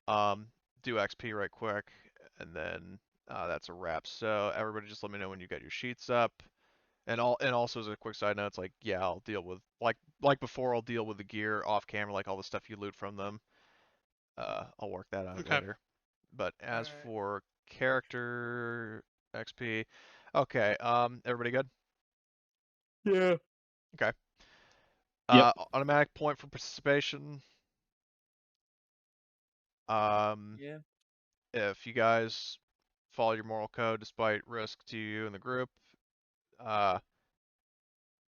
Do XP right quick, and then that's a wrap. So everybody, just let me know when you got your sheets up. And also as a quick side note, it's like, yeah, I'll deal with like before. I'll deal with the gear off camera, like all the stuff you loot from them. I'll work that out Okay. later. But as Alright. for character XP, okay. Everybody good? Yeah. Okay. Yep. Automatic point for participation. Um, Yeah. if you guys follow your moral code despite risk to you and the group, uh,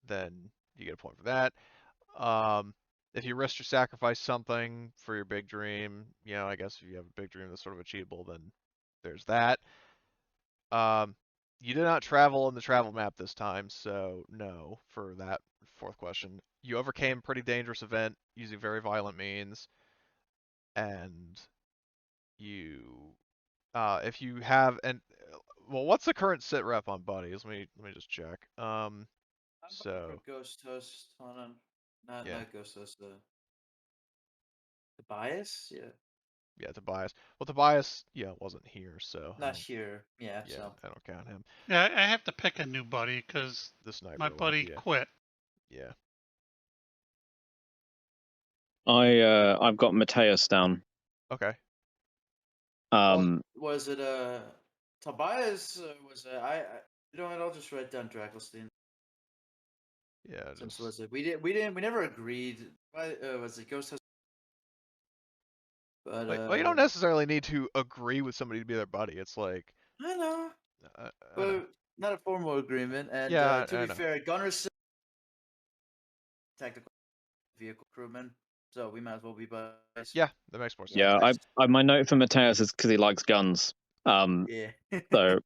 then you get a point for that. If you risk or sacrifice something for your big dream, I guess if you have a big dream that's sort of achievable, then there's that. Um, you did not travel in the travel map this time, so no for that fourth question. You overcame a pretty dangerous event using very violent means, and you, if you have, well, what's the current sit rep on buddies? Let me just check. I'm looking So for Ghost Host. Hold on. yeah, Not Ghost Host. The bias? Yeah. yeah, Tobias. Well, Tobias, yeah, wasn't here, so Not here. Yeah. yeah, So. I don't count him. Yeah, I have to pick a new buddy because The my sniper one, buddy yeah, quit. yeah. I've got Mateus down. Okay. Was it Tobias? You know what? I'll just write down Drakelstein. Yeah, Since just was it? We never agreed. Why was it Ghost Host? But well, you don't necessarily need to agree with somebody to be their buddy. It's like, I know, I know. but not a formal agreement. And Yeah, to I be know. fair, Gunner's technical vehicle crewman, so we might as well be buddies. Yeah, that makes more sense. Yeah, I my note for Mateus is because he likes guns. Yeah. So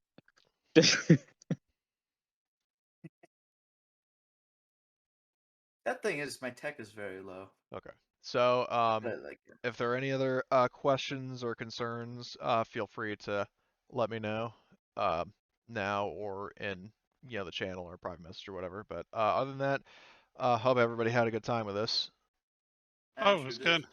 That thing is, my tech is very low. Okay. So, But I like it. if there are any other questions or concerns, feel free to let me know now or in the channel or private message or whatever. But other than that, hope everybody had a good time with this. I Oh, it sure was did. good.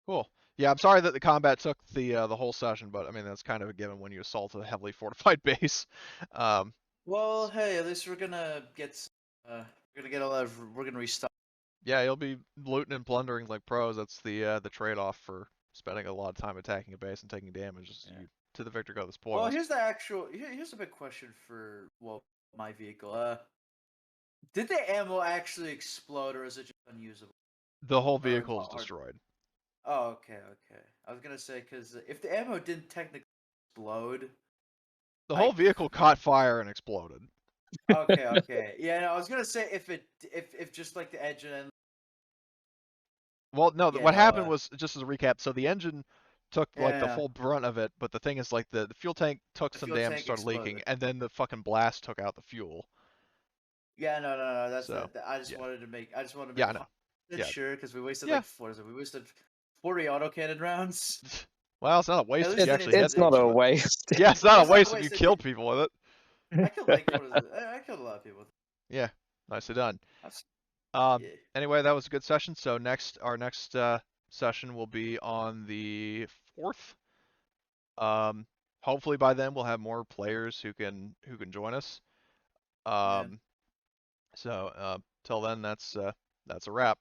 Cool. Yeah, I'm sorry that the combat took the whole session, but I mean that's kind of a given when you assault a heavily fortified base. Um, Well, hey, at least we're gonna get we're gonna get a lot of we're gonna restock. yeah, you'll be looting and plundering like pros. That's the trade-off for spending a lot of time attacking a base and taking damage. Is Yeah. you to the victor go the Well, spoils. here's the actual here's a big question for my vehicle. Did the ammo actually explode or is it just unusable? The whole Or vehicle is hard? destroyed. Oh, okay. I was gonna say because if the ammo didn't technically explode, The whole like vehicle caught fire and exploded. okay. Yeah, no, I was gonna say if just like the engine and Well, no, yeah, what no, happened was, just as a recap, so the engine took like the yeah, full brunt of it, but the thing is like the fuel tank took the some fuel damage, tank started leaking, exploded. and then the fucking blast took out the fuel. Yeah, no. That's So, I just yeah. wanted to make Yeah, I know. 100% Yeah. sure because we wasted Yeah. like what is it? We wasted 40 autocannon rounds. Well, it's not a At waste if least you in actually hit it's not things, a intimidation. but waste. yeah, it's not Well, a it's not a waste if you waste. killed people with it. I killed like what is it? I killed a lot of people. Yeah, nicely done. That's, Um, yeah. anyway, that was a good session. So our next session will be on the 4th. Um, hopefully by then we'll have more players who can join us. Yeah. So till then, that's a wrap.